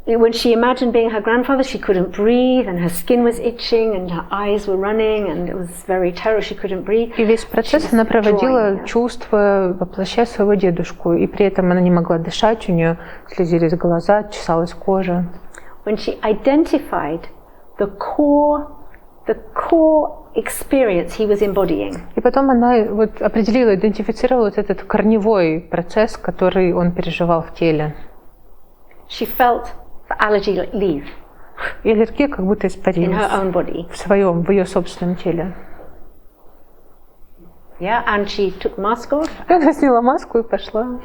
When she imagined being her grandfather, she couldn't breathe, and her skin was itching, and her eyes were running, and it was very terrible. She couldn't breathe. И весь процесс она проводила, чувства, воплощая своего дедушку, и при этом она не могла дышать, у нее слезились глаза, чесалась кожа. When she identified the core experience he was embodying. И потом она определила, идентифицировала этот корневой процесс, который он переживал в теле. She felt the allergy leave. И аллергия как будто испарилась in her own body. в ее собственном теле. Yeah, and she took mask off. Она сняла маску и пошла.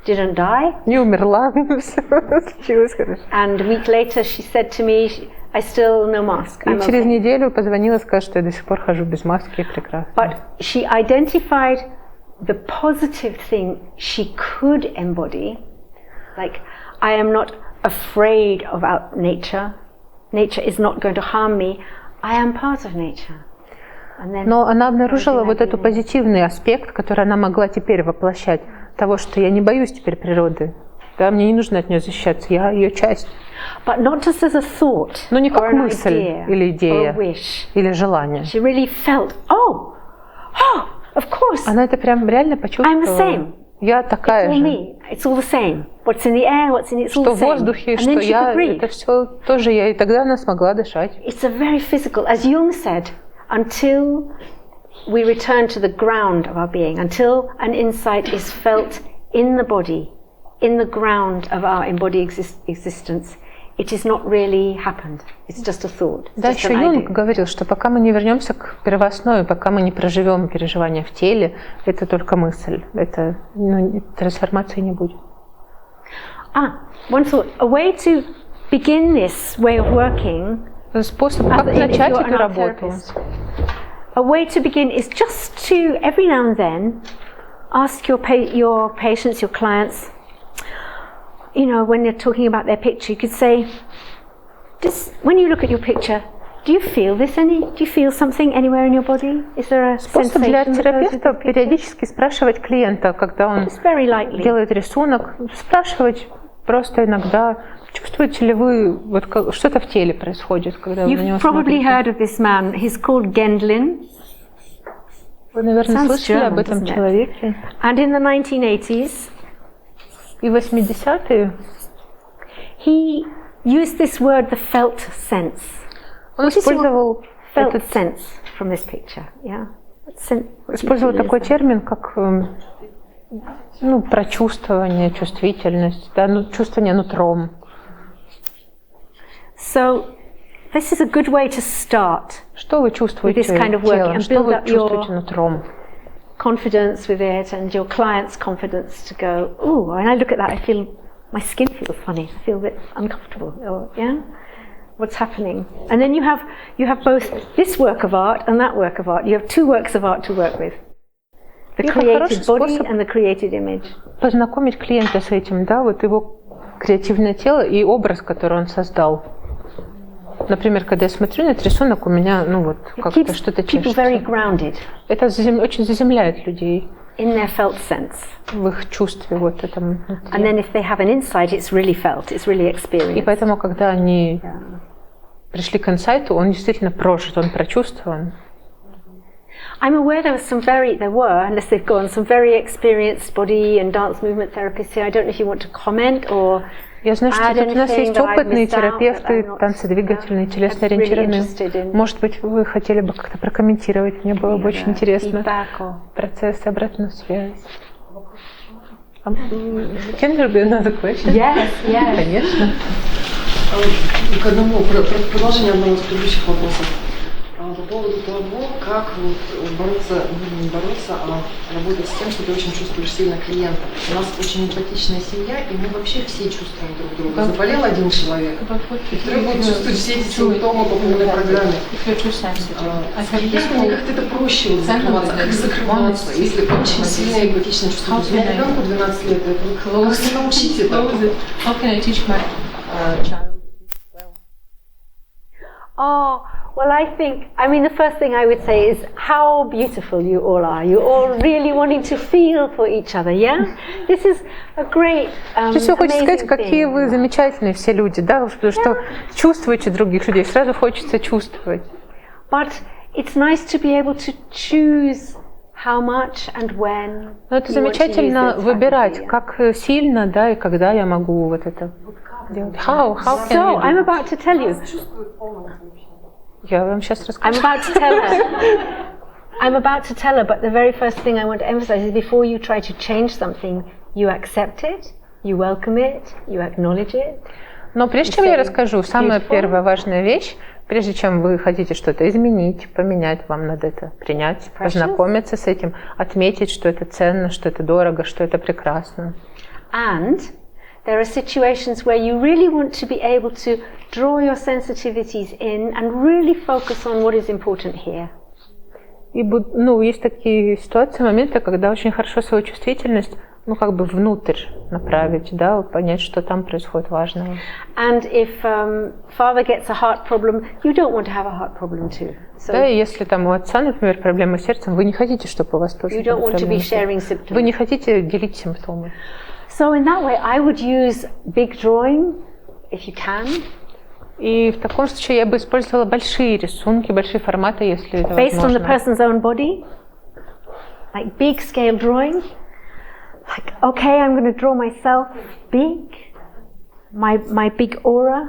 Didn't die. Не умерла, все случилось хорошо. And a week later she said to me, I still no mask. И через неделю позвонила и сказала, что я до сих пор хожу без маски, прекрасно. But she identified the positive thing she could embody, like I am not afraid of nature. Nature is not going to harm me. I am part of nature. Но она обнаружила вот этот позитивный аспект, который она могла теперь воплощать, того, что я не боюсь теперь природы. Да, мне не нужно от нее защищаться, я ее часть. But not just as a thought, но не как мысль или идея, или желание. She really felt, oh, of course. Она это прям реально почувствовала. I'm the same. Я такая же. It's all the same. What's in the air, what's in it, it's all the same. Что в воздухе, что я, это все тоже я. И тогда она смогла дышать. It's a very physical, as Jung said, until we return to the ground of our being, until an insight is felt in the body, in the ground of our embodied existence, it is not really happened. It's just a thought. Да, еще Юнг говорил, что пока мы не вернемся к первооснове, пока мы не проживем переживания в теле, это только мысль. Это трансформации не будет. One thought. A way to begin this way of working. Способ, как начать эту работу. A way to begin is just to every now and then ask your patients, your clients. You know, when they're talking about their picture, you could say, when you look at your picture, do you feel this do you feel something anywhere in your body? Is there a Способ для терапевта периодически спрашивать клиента, когда он делает рисунок, спрашивать просто иногда, чувствуете ли вы, вот что-то в теле происходит, когда вы на него смотрите? You've probably heard of this man. He's called Gendlin. Вы, наверное, Sounds слышали German, об этом doesn't it? человеке. And in the 1980s, И в 80-е he used this word, the felt sense. он использовал Felt этот, sense from this picture, yeah? использовал такой термин, как прочувствование, чувствительность, да, чувствование нутром. So this is a good way to start. Что вы чувствуете телом? Что вы чувствуете нутром? Confidence with it and your client's confidence to go, oh, when I look at that, I feel my skin feels funny. I feel a bit uncomfortable. Or, yeah, what's happening? And then you have both this work of art and that work of art. You have two works of art to work with: the created body and the created image. Познакомить клиента с этим, да, вот его креативное тело и образ, который он создал. Например, когда я смотрю на этот рисунок, у меня, как-то что-то чешется. Это очень заземляет людей. In their felt sense. В их чувстве вот этом. And then if they have an insight, it's really felt, it's really experienced. И поэтому, когда они пришли к инсайту, он действительно прожит, он прочувствован. I'm aware there were, unless they've gone, some very experienced body and dance movement therapists here. I don't know if you want to comment or. Я знаю, что у нас есть опытные терапевты, танцедвигательные, телесно-ориентированные. Может быть, вы хотели бы как-то прокомментировать? Мне было бы очень интересно. Процесс, обратную связь. Can there be another question? Yes. Конечно. К одному продолжению одного из предыдущих вопросов. По поводу того, как не бороться, а работать с тем, что ты очень чувствуешь сильно клиента. У нас очень эмпатичная семья, и мы вообще все чувствуем друг друга. Заболел один человек, и второй будет чувствовать все эти симптомы по полной программе. С клиентами как-то это проще закрываться, если очень сильно эмпатично чувствуешь. У меня ребенку 12 лет, как не научить это? Well, the first thing I would say is how beautiful you all are. You all really wanting to feel for each other, yeah? This is a great, Все хочется сказать, какие вы замечательные все люди, да, потому что чувствуете других людей, сразу хочется чувствовать. But it's nice to be able to choose how much and when. Но это замечательно выбирать, как сильно, да, и когда я могу вот это делать. How can So, I'm about to tell you. Я вам сейчас расскажу. I'm about to tell her, but the very first thing I want to emphasize is before you try to change something, you accept it, you welcome it, you acknowledge it. Но прежде чем я расскажу, самая первая важная вещь, прежде чем вы хотите что-то изменить, поменять, вам надо это принять, познакомиться с этим, отметить, что это ценно, что это дорого, что это прекрасно. And there are situations where you really want to be able to draw your sensitivities in and really focus on what is important here. И есть такие ситуации, моменты, когда очень хорошо свою чувствительность, внутрь направить, да, понять, что там происходит важного. And if father gets a heart problem, you don't want to have a heart problem too. So да, и если там у отца, например, проблемы с сердцем, вы не хотите, чтобы у вас тоже you don't want to be sharing symptoms. Вы не хотите делить симптомы. So in that way, I would use big drawing, if you can. И в таком случае я бы использовала большие рисунки, большие форматы, если это Based возможно. on the person's own body, like big scale drawing. Like, okay, I'm going to draw myself big, my big aura,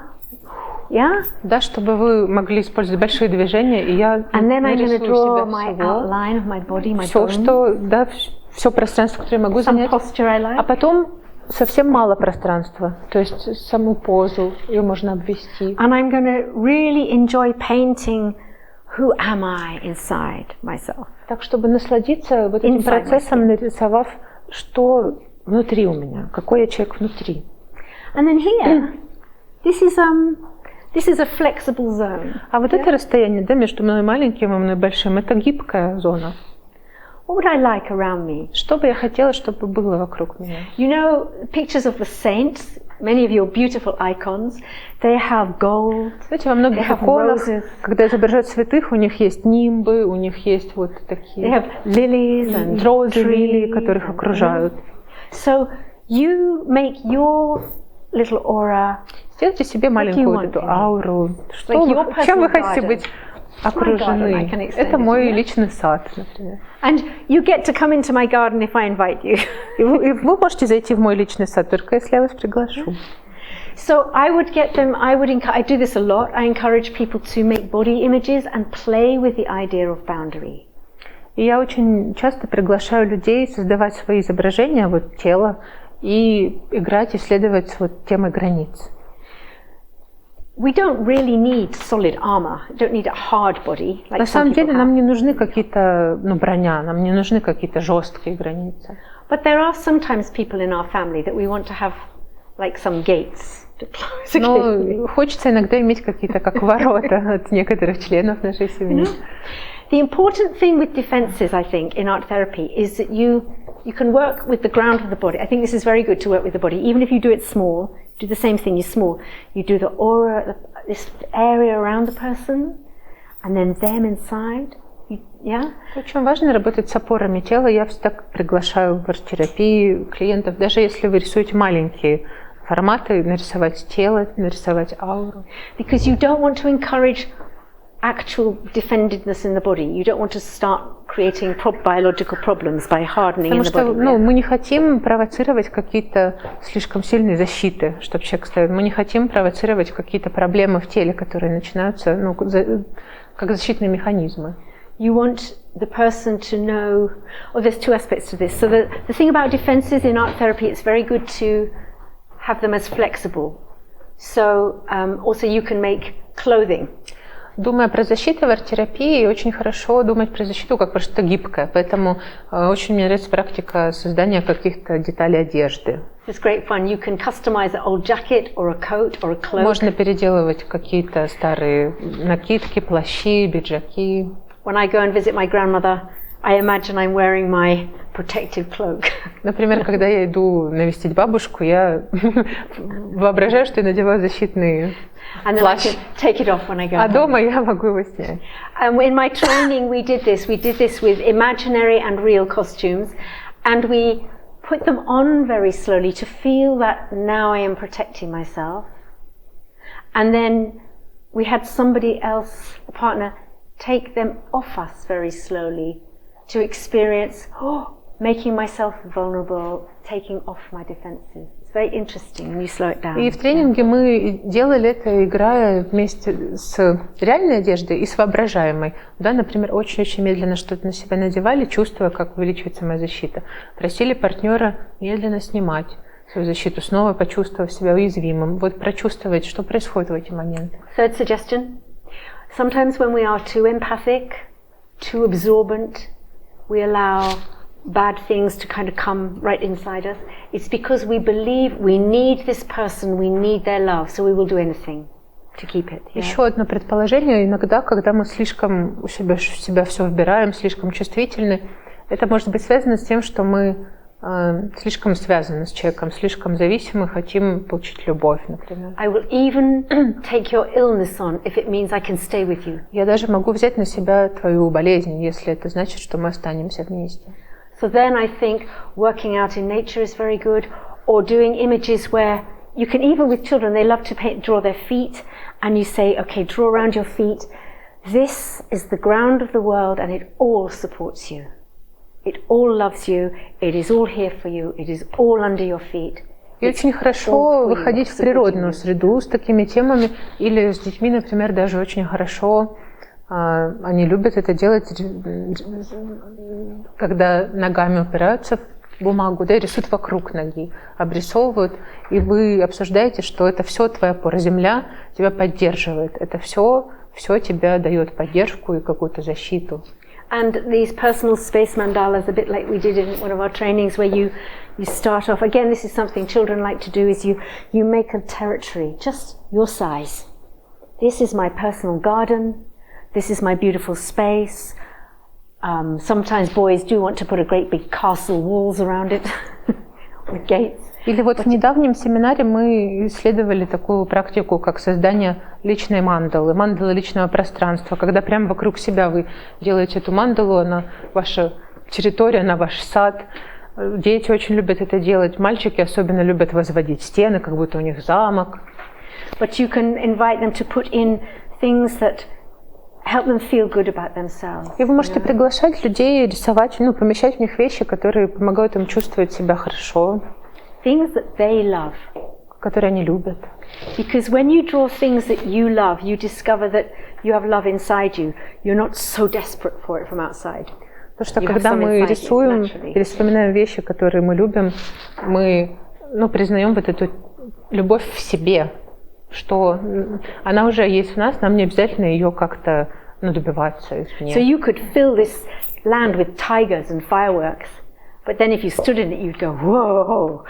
yeah. Да, чтобы вы могли использовать большие движения, и я нарисую себя всего, что, да, все пространство, которое я могу занять, а потом совсем мало пространства, то есть саму позу ее можно обвести. And I'm going to really enjoy painting who am I inside myself. Так, чтобы насладиться вот этим процессом, нарисовав, что внутри у меня, какой я человек внутри. And then here, this is a flexible zone. А вот это расстояние, да, между мной маленьким и мной большим, это гибкая зона. What would I like around me? Что бы я хотела, чтобы было вокруг меня? You know, pictures of the saints, many of your beautiful icons, they have gold. Знаете, во многих иконах, когда изображают святых, у них есть нимбы, у них есть вот такие they have lilies and розы, лилии, которых окружают. So you make your little aura. Сделайте себе маленькую вот эту ауру. Чем вы хотите быть? окружены. Это мой личный сад, например. And you get to come into my garden if I invite you. И вы можете зайти в мой личный сад, только если я вас приглашу. So I would get them, I do this a lot, I encourage people to make body images and play with the idea of boundary. И я очень часто приглашаю людей создавать свои изображения, вот тела, и играть, исследовать вот темой границ. We don't really need solid armor. We don't need a hard body. Like На самом деле нам не нужны какие-то, броня, нам не нужны какие-то жесткие границы. But there are sometimes people in our family that we want to have like some gates to close. Но хочется иногда иметь какие-то как ворота от некоторых членов нашей семьи. The important thing with defenses, I think, in art therapy is that you can work with the ground of the body. I think this is very good to work with the body, even if you do it small. Do the same thing, you're small. You do the aura, this area around the person, and then them inside. Очень важно работать с опорами тела. Я всегда приглашаю в арт-терапии клиентов, даже если вы рисуете маленькие форматы, нарисовать тело, нарисовать ауру. Because you don't want to encourage actual defendedness in the body. You don't want to start creating biological problems by hardening in the body. Потому что мы не хотим провоцировать какие-то слишком сильные защиты, чтобы человек ставил. Мы не хотим провоцировать какие-то проблемы в теле, которые начинаются как защитные механизмы. You want the person to know, there's two aspects to this. So the thing about defenses in art therapy, it's very good to have them as flexible. So also you can make clothing. Думая про защиту в арт-терапии, очень хорошо думать про защиту как про что-то гибкое. Поэтому очень мне нравится практика создания каких-то деталей одежды. It's great fun. You can customize an old jacket or a coat or a cloak. Можно переделывать какие-то старые накидки, плащи, пиджаки. When I go and visit my grandmother, I imagine I'm wearing my protective cloak. Например, когда я иду навестить бабушку, я воображаю, что я надеваю защитный плащ. А дома я могу его снять. In my training, we did this with imaginary and real costumes, and we put them on very slowly to feel that now I am protecting myself. And then we had somebody else, a partner, take them off us very slowly to experience making myself vulnerable, taking off my defenses. It's very interesting when you slow it down. И в тренинге мы делали это, играя вместе с реальной одеждой и с воображаемой. Да, например, очень-очень медленно что-то на себя надевали, чувствуя, как увеличивается моя защита. Просили партнера медленно снимать свою защиту, снова почувствовав себя уязвимым. Вот прочувствовать, что происходит в эти моменты. Third suggestion. Sometimes when we are too empathic, too absorbent, we allow bad things to kind of come right inside us. It's because we believe we need this person, we need their love, so we will do anything to keep it. Yeah? Еще одно предположение. Иногда, когда мы слишком в себя все вбираем, слишком чувствительны, это может быть связано с тем, что мы слишком связаны с человеком, слишком зависимы, хотим получить любовь, например. I will even take your illness on if it means I can stay with you. Я даже могу взять на себя твою болезнь, если это значит, что мы останемся вместе. So then I think working out in nature is very good, or doing images where you can, even with children, they love to draw their feet, and you say, okay, draw around your feet. This is the ground of the world, and it all supports you. It all loves you, it is all here for you, it is all under your feet. И очень хорошо выходить в природную среду с такими темами, или с детьми, например, даже очень хорошо. Они любят это делать, когда ногами упираются в бумагу, да, и рисуют вокруг ноги, обрисовывают, и вы обсуждаете, что это все твоя опора, земля тебя поддерживает, это все тебе дает поддержку и какую-то защиту. And these personal space mandalas, a bit like we did in one of our trainings, where you start off, again, this is something children like to do, is you make a territory, just your size. This is my personal garden, this is my beautiful space. Sometimes boys do want to put a great big castle walls around it with gates. Или вот в недавнем семинаре мы исследовали такую практику, как создание личной мандалы, мандалы личного пространства, когда прямо вокруг себя вы делаете эту мандалу, она ваша территория, она ваш сад. Дети очень любят это делать, мальчики особенно любят возводить стены, как будто у них замок. But you can invite them to put in things that help them feel good about themselves. И вы можете приглашать людей рисовать, помещать в них вещи, которые помогают им чувствовать себя хорошо. Things that they love. Которые они любят. Because when you draw things that you love, you discover that you have love inside you. You're not so desperate for it from outside. Потому что когда мы рисуем или вспоминаем вещи, которые мы любим, мы признаем вот эту любовь в себе, что она уже есть в нас, нам не обязательно ее как-то добиваться извне. So you could fill this land with tigers and fireworks. But then if you stood in it, you'd go, whoa,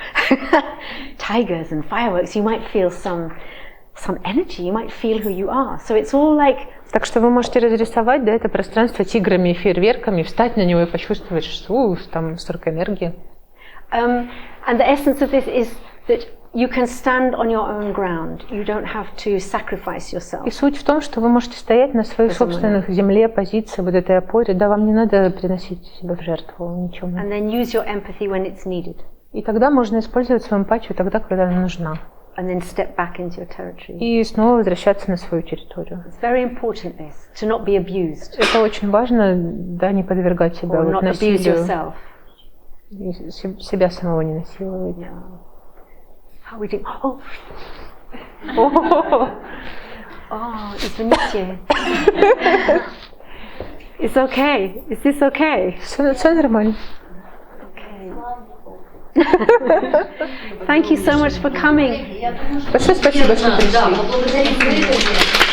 tigers and fireworks. You might feel some energy. You might feel who you are. So it's all like... Так что вы можете разрисовать, это пространство тиграми и фейерверками, встать на него и почувствовать, что там столько энергии. And the essence of this is that you can stand on your own ground. You don't have to sacrifice yourself. И суть в том, что вы можете стоять на своей собственной земле, позиции, вот этой опоре. Да, вам не надо приносить себя в жертву ничему. And then use your empathy when it's needed. И тогда можно использовать свою эмпатию тогда, когда она нужна. And then step back into your territory. И снова возвращаться на свою территорию. It's very important this, to not be abused. Это очень важно, не подвергать себя насилию. Себя самого не насиловать. How we do? Извините. It's okay. Is this okay? Все нормально. Thank you so much for coming. Большое спасибо, что пришли.